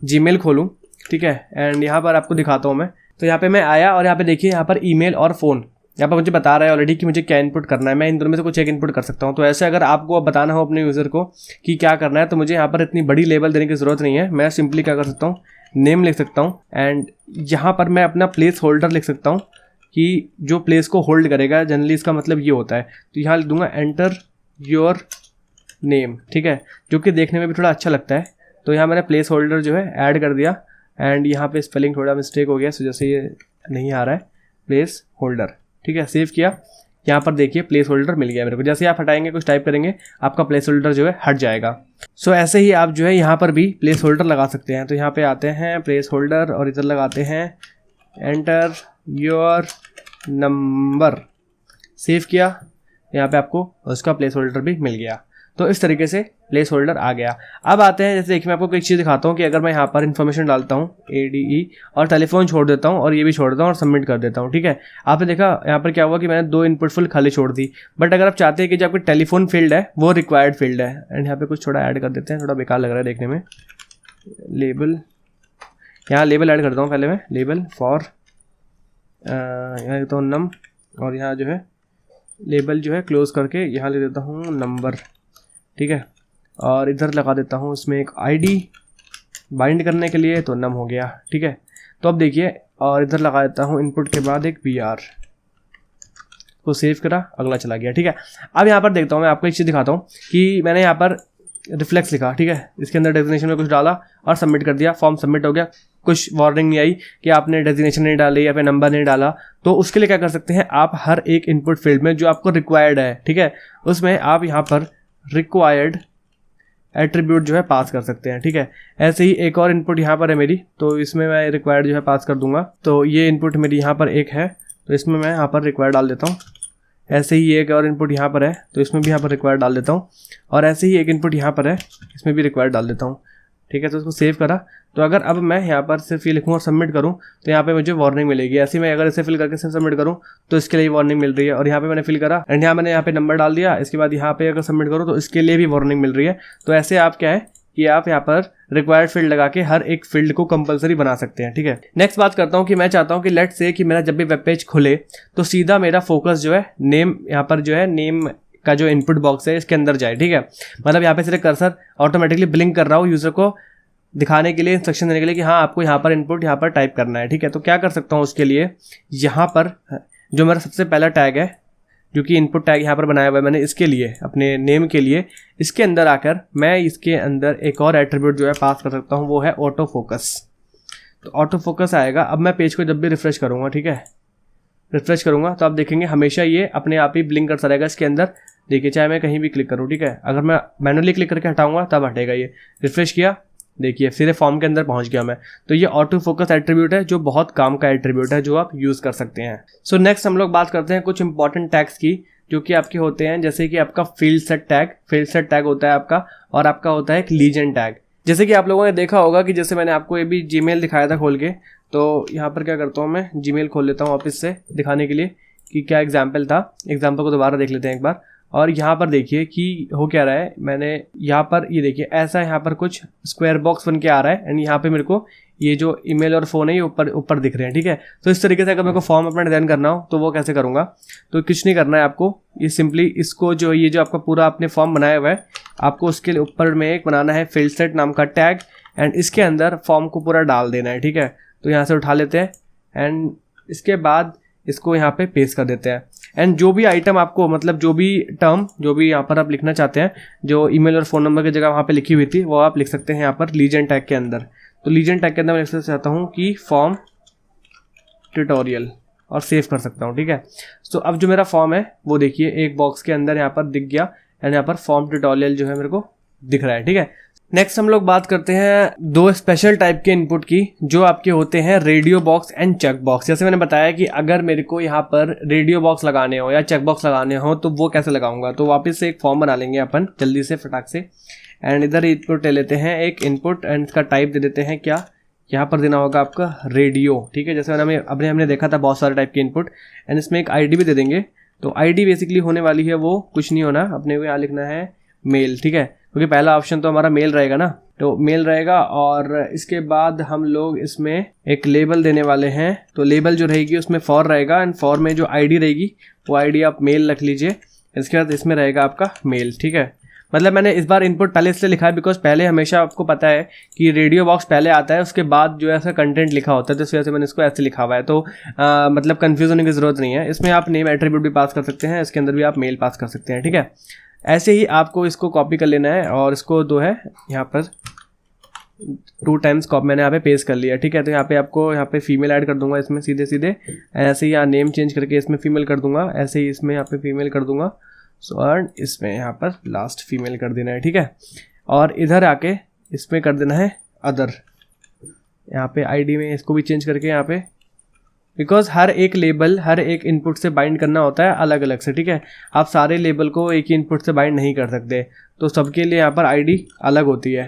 जीमेल खोलूँ, ठीक है, एंड यहाँ पर आपको दिखाता हूँ मैं, तो यहाँ पे मैं आया और यहाँ पे देखिए यहाँ पर ईमेल और फ़ोन, यहाँ पर मुझे बता रहा है ऑलरेडी कि मुझे क्या इनपुट करना है। मैं इन दोनों में से कुछ एक इनपुट कर सकता हूँ। तो ऐसे अगर आपको बताना हो अपने यूज़र को कि क्या करना है तो मुझे यहाँ पर इतनी बड़ी लेबल देने की ज़रूरत नहीं है। मैं सिंपली क्या कर सकता हूँ, नेम लिख सकता हूँ, एंड यहाँ पर मैं अपना प्लेस होल्डर लिख सकता हूँ कि जो प्लेस को होल्ड करेगा। जनरली इसका मतलब ये होता है, तो यहाँ लिख दूंगा एंटर योर नेम। ठीक है, जो कि देखने में भी थोड़ा अच्छा लगता है। तो यहाँ मैंने प्लेस होल्डर जो है ऐड कर दिया, एंड यहाँ पे स्पेलिंग थोड़ा मिस्टेक हो गया, सो जैसे ये नहीं आ रहा है प्लेस होल्डर। ठीक है, सेव किया, यहाँ पर देखिए प्लेस होल्डर मिल गया मेरे को। जैसे आप हटाएंगे कुछ टाइप करेंगे आपका प्लेस होल्डर जो है हट जाएगा। सो ऐसे ही आप जो है यहाँ पर भी प्लेस होल्डर लगा सकते हैं। तो यहाँ पे आते हैं प्लेस होल्डर और इधर लगाते हैं एंटर योर नंबर, सेव किया, यहाँ पे आपको उसका प्लेस होल्डर भी मिल गया। तो इस तरीके से प्लेस होल्डर आ गया। अब आते हैं, जैसे देखिए मैं आपको एक चीज़ दिखाता हूँ कि अगर मैं यहाँ पर इन्फॉर्मेशन डालता हूँ ADE और टेलीफोन छोड़ देता हूँ और ये भी छोड़ देता हूँ और सबमिट कर देता हूँ। ठीक है, आपने देखा यहाँ पर क्या हुआ कि मैंने 2 इनपुट फुल खाली छोड़ दी। बट अगर आप चाहते हैं कि जो आपकी टेलीफोन फील्ड है वो रिक्वायर्ड फील्ड है, एंड यहाँ पे कुछ थोड़ा ऐड कर देते हैं, थोड़ा बेकार लग रहा है देखने में, लेबल यहाँ लेबल ऐड करता हूँ पहले मैं, लेबल फॉर, यहाँ देता हूँ नम, और यहाँ जो है लेबल जो है क्लोज करके यहाँ ले देता हूँ नंबर, ठीक है। और इधर लगा देता हूँ इसमें एक आईडी बाइंड करने के लिए, तो नम हो गया, ठीक है। तो अब देखिए, और इधर लगा देता हूँ इनपुट के बाद एक BR को सेव करा, अगला चला गया, ठीक है। अब यहाँ पर देखता हूँ, मैं आपको एक चीज़ दिखाता हूँ कि मैंने यहाँ पर रिफ्लेक्स लिखा, ठीक है, इसके अंदर डेजिग्नेशन में कुछ डाला और सबमिट कर दिया, फॉर्म सबमिट हो गया, कुछ वार्निंग नहीं आई कि आपने डेजिग्नेशन नहीं डाली या फिर नंबर नहीं डाला। तो उसके लिए क्या कर सकते हैं आप, हर एक इनपुट फील्ड में जो आपको रिक्वायर्ड है, ठीक है, उसमें आप यहाँ पर रिक्वायर्ड एट्रीब्यूट जो है पास कर सकते हैं, ठीक है। ऐसे ही एक और इनपुट यहाँ पर है मेरी, तो इसमें मैं रिक्वायर्ड जो है पास कर दूंगा। तो ये इनपुट मेरी यहाँ पर एक है, तो इसमें मैं यहाँ पर रिक्वायर्ड डाल देता हूँ। ऐसे ही एक और इनपुट यहाँ पर है, तो इसमें भी यहाँ पर रिक्वायर्ड डाल देता हूँ। और ऐसे ही एक इनपुट यहाँ पर है, इसमें भी रिक्वायर्ड डाल देता हूँ, ठीक है। तो इसको सेव करा। तो अगर अब मैं यहाँ पर सिर्फ ये लिखूँ और सबमिट करूँ तो यहाँ पे मुझे वार्निंग मिलेगी। ऐसे ही मैं अगर इसे फिल करके सिर्फ सबमिट करूँ तो इसके लिए वार्निंग मिल रही है। और यहाँ पे मैंने फिल करा एंड मैंने यहाँ पे नंबर डाल दिया, इसके बाद यहाँ पे अगर सबमिट करूँ तो इसके लिए भी वार्निंग मिल रही है। तो ऐसे आप क्या है कि आप यहाँ पर रिक्वायर्ड फील्ड लगा के हर एक फील्ड को कंपलसरी बना सकते हैं, ठीक है। नेक्स्ट बात करता हूँ कि मैं चाहता हूँ कि लेट्स से कि मेरा जब भी वेब पेज खुले तो सीधा मेरा फोकस जो है नेम, यहाँ पर जो है नेम का जो इनपुट बॉक्स है इसके अंदर जाए, ठीक है। मतलब यहाँ पे सिर्फ कर्सर ऑटोमेटिकली ब्लिंक कर रहा हो यूजर को दिखाने के लिए, इंस्ट्रक्शन देने के लिए कि हाँ आपको यहाँ पर इनपुट यहाँ पर टाइप करना है, ठीक है। तो क्या कर सकता हूँ उसके लिए, यहाँ पर जो मेरा सबसे पहला टैग है, जो कि इनपुट टैग यहाँ पर बनाया हुआ है मैंने इसके लिए, अपने नेम के लिए, इसके अंदर आकर मैं इसके अंदर एक और एट्रीब्यूट जो है पास कर सकता हूँ, वो है ऑटो फोकस। तो ऑटो फोकस आएगा। अब मैं पेज को जब भी रिफ्रेश करूँगा, ठीक है, रिफ्रेश करूँगा तो आप देखेंगे हमेशा ये अपने आप ही ब्लिंक करता रहेगा इसके अंदर। देखिए चाहे मैं कहीं भी क्लिक करूँ, ठीक है, अगर मैं मैनुअली क्लिक करके हटाऊँगा तब हटेगा ये। रिफ्रेश किया, देखिए सीधे फॉर्म के अंदर पहुंच गया मैं। तो ये ऑटो फोकस एट्रीब्यूट है जो बहुत काम का एट्रीब्यूट है जो आप यूज़ कर सकते हैं। सो नेक्स्ट हम लोग बात करते हैं कुछ इंपॉर्टेंट टैग्स की जो कि आपके होते हैं, जैसे कि आपका फील्ड सेट टैग होता है आपका, और आपका होता है एक लीजेंड टैग। जैसे कि आप लोगों ने देखा होगा कि जैसे मैंने आपको ये भी जीमेल दिखाया था खोल के, तो यहाँ पर क्या करता हूँ मैं जीमेल खोल लेता हूँ वापस से दिखाने के लिए कि क्या एग्जाम्पल था। एग्जाम्पल को दोबारा देख लेते हैं एक बार। और यहाँ पर देखिए कि हो क्या रहा है, मैंने यहाँ पर ये देखिए ऐसा यहाँ पर कुछ स्क्वायर बॉक्स बन के आ रहा है एंड यहाँ पे मेरे को ये जो ईमेल और फ़ोन है ये ऊपर दिख रहे हैं, ठीक है। तो इस तरीके से अगर मेरे को फॉर्म अपना डिज़ाइन करना हो तो वो कैसे करूँगा, तो कुछ नहीं करना है आपको, ये सिंपली इसको जो ये जो आपका पूरा आपने फॉर्म बनाया हुआ है, आपको उसके ऊपर में एक बनाना है फील्ड सेट नाम का टैग एंड इसके अंदर फॉर्म को पूरा डाल देना है, ठीक है। तो यहाँ से उठा लेते हैं एंड इसके बाद इसको यहाँ पे पेस्ट कर देते हैं एंड जो भी आइटम आपको, मतलब जो भी टर्म जो भी यहाँ पर आप लिखना चाहते हैं, जो ईमेल और फ़ोन नंबर की जगह वहाँ पे लिखी हुई थी, वो आप लिख सकते हैं यहाँ पर लीजेंड टैग के अंदर। तो लीजेंड टैग के अंदर मैं लिख चाहता हूँ कि फॉर्म ट्यूटोरियल और सेव कर सकता हूँ, ठीक है। तो अब जो मेरा फॉर्म है वो देखिए एक बॉक्स के अंदर यहाँ पर दिख गया एंड यहाँ पर फॉर्म ट्यूटोरियल जो है मेरे को दिख रहा है, ठीक है। नेक्स्ट हम लोग बात करते हैं दो स्पेशल टाइप के इनपुट की जो आपके होते हैं radio box and check box. जैसे मैंने बताया कि अगर मेरे को यहाँ पर रेडियो बॉक्स लगाने हो या चेक बॉक्स लगाने हो तो वो कैसे लगाऊंगा, तो वापस से एक फॉर्म बना लेंगे अपन जल्दी से फटाक से एंड इधर इनपुट ले लेते हैं एक इनपुट एंड इसका टाइप दे देते हैं क्या, यहाँ पर देना होगा आपका रेडियो, ठीक है। जैसे हमने देखा था बहुत सारे टाइप के इनपुट एंड इसमें एक आईडी भी दे देंगे। तो आईडी बेसिकली होने वाली है वो कुछ नहीं होना, अपने को यहाँ लिखना है मेल, ठीक है, क्योंकि पहला ऑप्शन तो हमारा मेल रहेगा ना, तो मेल रहेगा। और इसके बाद हम लोग इसमें एक लेबल देने वाले हैं, तो लेबल जो रहेगी उसमें फॉर रहेगा एंड फॉर में जो आईडी रहेगी वो आईडी आप मेल रख लीजिए। इसके बाद इसमें रहेगा आपका मेल, ठीक है। मतलब मैंने इस बार इनपुट पहले इसलिए लिखा है बिकॉज पहले हमेशा आपको पता है कि रेडियो बॉक्स पहले आता है, उसके बाद जो है ऐसा कंटेंट लिखा होता है, तो इस वजह से मैंने इसको ऐसे लिखा हुआ है। तो मतलब कंफ्यूज होने की जरूरत नहीं है। इसमें आप नेम एट्रीब्यूट भी पास कर सकते हैं, इसके अंदर भी आप मेल पास कर सकते हैं, ठीक है। ऐसे ही आपको इसको कॉपी कर लेना है और इसको दो है यहाँ पर 2 टाइम्स कॉपी मैंने यहाँ पे पेस्ट कर लिया, ठीक है। तो यहाँ पे आपको यहाँ पे फीमेल ऐड कर दूंगा इसमें सीधे ऐसे ही, यहाँ नेम चेंज करके इसमें फीमेल कर दूंगा, ऐसे ही इसमें यहाँ पे फीमेल कर दूंगा। सो और इसमें यहाँ पर लास्ट फीमेल कर देना है, ठीक है। और इधर आके इसमें कर देना है अदर, यहाँ पे आईडी में इसको भी चेंज करके यहाँ पे, बिकॉज हर एक लेबल हर एक इनपुट से बाइंड करना होता है अलग अलग से, ठीक है। आप सारे लेबल को एक ही इनपुट से बाइंड नहीं कर सकते, तो सबके लिए यहाँ पर आईडी अलग होती है,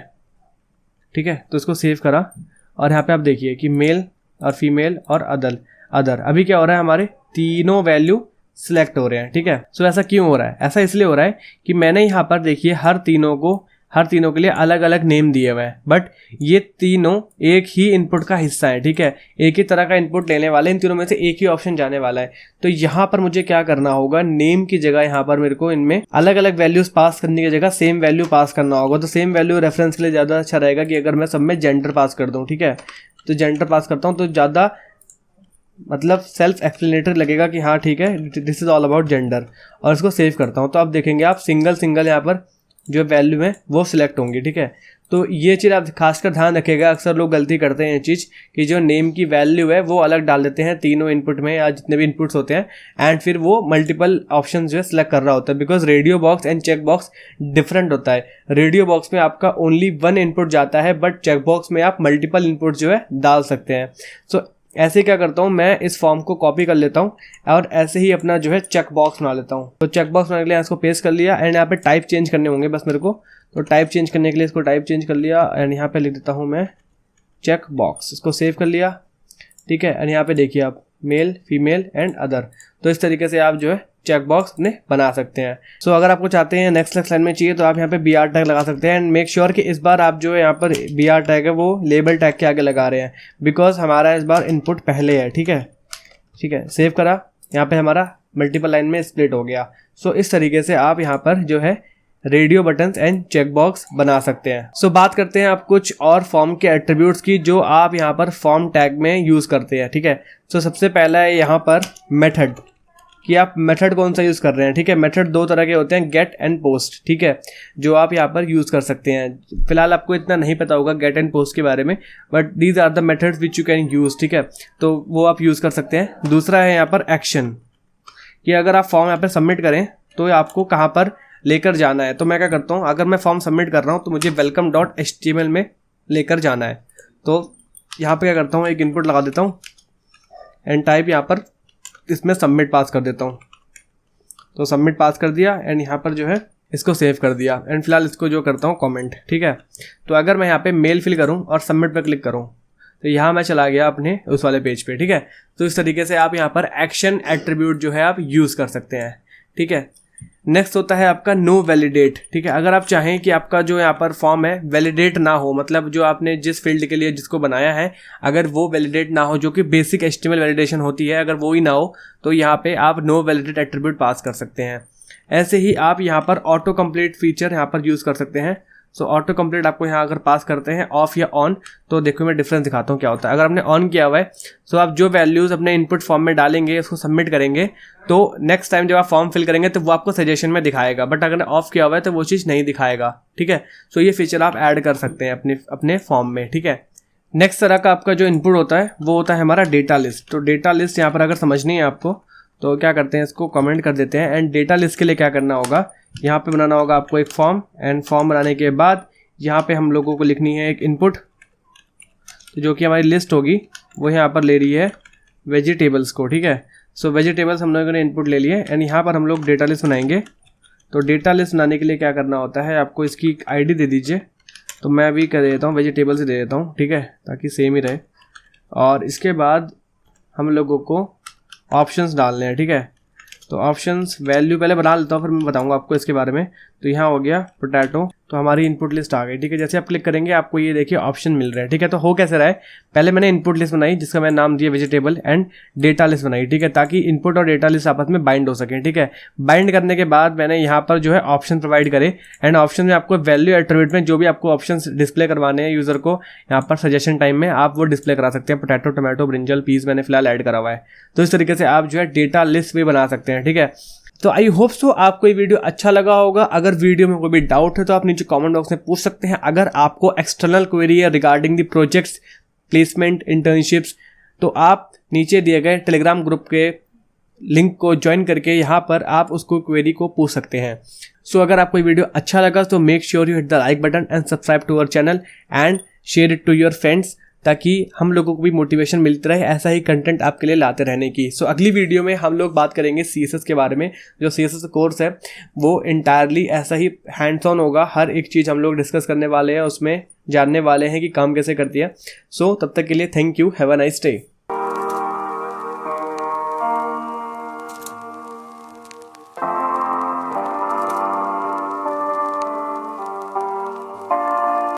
ठीक है। तो इसको सेव करा और यहाँ पे आप देखिए कि मेल और फीमेल और अदर अभी क्या हो रहा है, हमारे तीनों वैल्यू सिलेक्ट हो रहे हैं, ठीक है। सो ऐसा क्यों हो रहा है, ऐसा इसलिए हो रहा है कि मैंने यहाँ पर देखिए हर तीनों को हर तीनों के लिए अलग अलग नेम दिए हुए हैं, बट ये तीनों एक ही इनपुट का हिस्सा है, ठीक है, एक ही तरह का इनपुट लेने वाले, इन तीनों में से एक ही ऑप्शन जाने वाला है। तो यहाँ पर मुझे क्या करना होगा, नेम की जगह यहाँ पर मेरे को इनमें अलग अलग वैल्यूज पास करने की जगह सेम वैल्यू पास करना होगा। तो सेम वैल्यू रेफरेंस के लिए ज़्यादा अच्छा रहेगा कि अगर मैं सब में जेंडर पास कर दूँ, ठीक है, तो जेंडर पास करता हूँ तो ज़्यादा मतलब सेल्फ एक्सप्लेनेटरी लगेगा कि हाँ ठीक है, this is all about gender, और इसको सेव करता हूँ। तो आप देखेंगे आप सिंगल यहाँ पर जो वैल्यू है वो सिलेक्ट होंगी, ठीक है। तो ये चीज़ आप खासकर ध्यान रखिएगा, अक्सर लोग गलती करते हैं ये चीज़ कि जो नेम की वैल्यू है वो अलग डाल देते हैं तीनों इनपुट में या जितने भी इनपुट्स होते हैं, एंड फिर वो मल्टीपल ऑप्शन जो है सिलेक्ट कर रहा होता है, because radio box and check box different होता है। रेडियो बॉक्स में आपका ओनली वन इनपुट जाता है, बट चेक बॉक्स में आप मल्टीपल इनपुट जो है डाल सकते हैं। सो ऐसे क्या करता हूँ, मैं इस फॉर्म को कॉपी कर लेता हूँ और ऐसे ही अपना जो है चेक बॉक्स बना लेता हूँ। तो चेक बॉक्स बनाने के लिए इसको पेस्ट कर लिया, एंड यहाँ पे टाइप चेंज करने होंगे बस मेरे को। तो टाइप चेंज करने के लिए इसको टाइप चेंज कर लिया, एंड यहाँ पे लिख देता हूँ मैं चेक बॉक्स, इसको सेव कर लिया, ठीक है। एंड यहाँ पे देखिए आप मेल, फीमेल एंड अदर, तो इस तरीके से आप जो है चेक बॉक्स अपने बना सकते हैं। सो अगर आपको चाहते हैं नेक्स्ट लाइन में चाहिए तो आप यहाँ पे BR टैग लगा सकते हैं, एंड मेक श्योर कि इस बार आप जो है यहाँ पर BR टैग है वो लेबल टैग के आगे लगा रहे हैं, बिकॉज हमारा इस बार इनपुट पहले है, ठीक है, ठीक है। सेव करा, यहाँ पे हमारा मल्टीपल लाइन में स्प्लिट हो गया। सो इस तरीके से आप यहाँ पर जो है radio buttons and check box बना सकते हैं। सो बात करते हैं आप कुछ और फॉर्म के एट्रीब्यूट्स की जो आप यहाँ पर फॉर्म टैग में यूज़ करते हैं, ठीक है। सो सबसे पहला है यहाँ पर मेथड, कि आप मेथड कौन सा यूज़ कर रहे हैं, ठीक है। मेथड दो तरह के होते हैं, गेट एंड पोस्ट, ठीक है, जो आप यहाँ पर यूज़ कर सकते हैं। फिलहाल आपको इतना नहीं पता होगा गेट एंड पोस्ट के बारे में, but these are the methods which you can use, ठीक है, तो वो आप यूज़ कर सकते हैं। दूसरा है यहाँ पर एक्शन, कि अगर आप फॉर्म यहाँ पर सबमिट करें तो आपको कहाँ पर लेकर जाना है। तो मैं क्या करता हूँ, अगर मैं फॉर्म सबमिट कर रहा हूँ तो मुझे welcome.html में लेकर जाना है। तो यहाँ पे क्या करता हूँ, एक इनपुट लगा देता हूँ एंड टाइप यहाँ पर इसमें सबमिट पास कर देता हूँ। तो सबमिट पास कर दिया, एंड यहाँ पर जो है इसको सेव कर दिया, एंड फिलहाल इसको जो करता हूँ कमेंट, ठीक है। तो अगर मैं यहाँ पे मेल फिल करूँ और सबमिट पर क्लिक करूँ तो यहाँ मैं चला गया अपने उस वाले पेज पे, ठीक है। तो इस तरीके से आप यहाँ पर एक्शन एट्रीब्यूट जो है आप यूज़ कर सकते हैं, ठीक है। नेक्स्ट होता है आपका नो वैलिडेट, ठीक है। अगर आप चाहें कि आपका जो यहाँ पर फॉर्म है वैलिडेट ना हो, मतलब जो आपने जिस फील्ड के लिए जिसको बनाया है अगर वो वैलिडेट ना हो, जो कि बेसिक HTML वैलिडेशन होती है, अगर वो ही ना हो तो यहाँ पे आप नो वैलिडेट एट्रीब्यूट पास कर सकते हैं। ऐसे ही आप यहाँ पर ऑटो कंप्लीट फीचर यहाँ पर यूज़ कर सकते हैं। सो ऑटो कंप्लीट आपको यहाँ अगर पास करते हैं ऑफ या ऑन, तो देखो मैं डिफरेंस दिखाता हूँ क्या होता है। अगर आपने ऑन किया हुआ है सो आप जो वैल्यूज़ अपने इनपुट फॉर्म में डालेंगे, उसको सबमिट करेंगे, तो नेक्स्ट टाइम जब आप फॉर्म फिल करेंगे तो वो आपको सजेशन में दिखाएगा, बट अगर ऑफ किया हुआ है तो वो चीज़ नहीं दिखाएगा, ठीक है। सो ये फीचर आप ऐड कर सकते हैं अपने फॉर्म में, ठीक है। नेक्स्ट तरह का आपका जो इनपुट होता है वो होता है हमारा डेटा लिस्ट। तो डेटा लिस्ट यहाँ पर अगर समझनी है आपको तो क्या करते हैं, इसको कमेंट कर देते हैं। एंड डेटा लिस्ट के लिए क्या करना होगा, यहाँ पे बनाना होगा आपको एक फॉर्म, एंड फॉर्म बनाने के बाद यहाँ पे हम लोगों को लिखनी है एक इनपुट, तो जो कि हमारी लिस्ट होगी वो यहाँ पर ले रही है वेजिटेबल्स को, ठीक है। सो वेजिटेबल्स हम लोगों ने इनपुट ले लिए, एंड यहाँ पर हम लोग डेटा लिस्ट बनाएंगे। तो डेटा लिस्ट बनाने के लिए क्या करना होता है, आपको इसकी ID दे दीजिए। तो मैं अभी कर देता हूँ वेजिटेबल्स ही दे देता हूँ, ठीक है, ताकि सेम ही रहे। और इसके बाद हम लोगों को ऑप्शंस डालने हैं, ठीक है। तो ऑप्शंस वैल्यू पहले बना लेता हूँ, फिर मैं बताऊंगा आपको इसके बारे में। तो यहाँ हो गया पोटैटो, तो हमारी इनपुट लिस्ट आ गई, ठीक है। जैसे आप क्लिक करेंगे आपको ये देखिए ऑप्शन मिल रहे हैं, ठीक है। तो हो कैसे रहा है, पहले मैंने इनपुट लिस्ट बनाई जिसका मैं नाम दिया वेजिटेबल, एंड डेटा लिस्ट बनाई, ठीक है, ताकि इनपुट और डेटा लिस्ट आपस में बाइंड हो सकें, ठीक है। बाइंड करने के बाद मैंने यहाँ पर जो है ऑप्शन प्रोवाइड करे, एंड ऑप्शन में आपको वैल्यू एट्रीब्यूट में जो भी आपको ऑप्शन डिस्प्ले करवाने हैं यूजर को, यहाँ पर सजेशन टाइम में आप वो डिस्प्ले करा सकते हैं। पोटैटो, टोमेटो, ब्रिंजल, पीस मैंने फिलहाल ऐड करा हुआ है। तो इस तरीके से आप जो है डेटा लिस्ट भी बना सकते हैं, ठीक है। तो आई होप सो आपको ये वीडियो अच्छा लगा होगा। अगर वीडियो में कोई भी डाउट है तो आप नीचे कमेंट बॉक्स में पूछ सकते हैं। अगर आपको एक्सटर्नल क्वेरी है regarding the projects, placement, internships, तो आप नीचे दिए गए टेलीग्राम ग्रुप के लिंक को ज्वाइन करके यहाँ पर आप उसको क्वेरी को पूछ सकते हैं। सो अगर आपको ये वीडियो अच्छा लगा तो make sure you hit the like button and subscribe to our channel and share it to your friends, ताकि हम लोगों को भी मोटिवेशन मिलती रहे ऐसा ही कंटेंट आपके लिए लाते रहने की। सो अगली वीडियो में हम लोग बात करेंगे CSS के बारे में। जो CSS कोर्स है वो इंटायरली ऐसा ही हैंड्स ऑन होगा, हर एक चीज़ हम लोग डिस्कस करने वाले हैं, उसमें जानने वाले हैं कि काम कैसे करती है। सो तब तक के लिए thank you, have a nice day.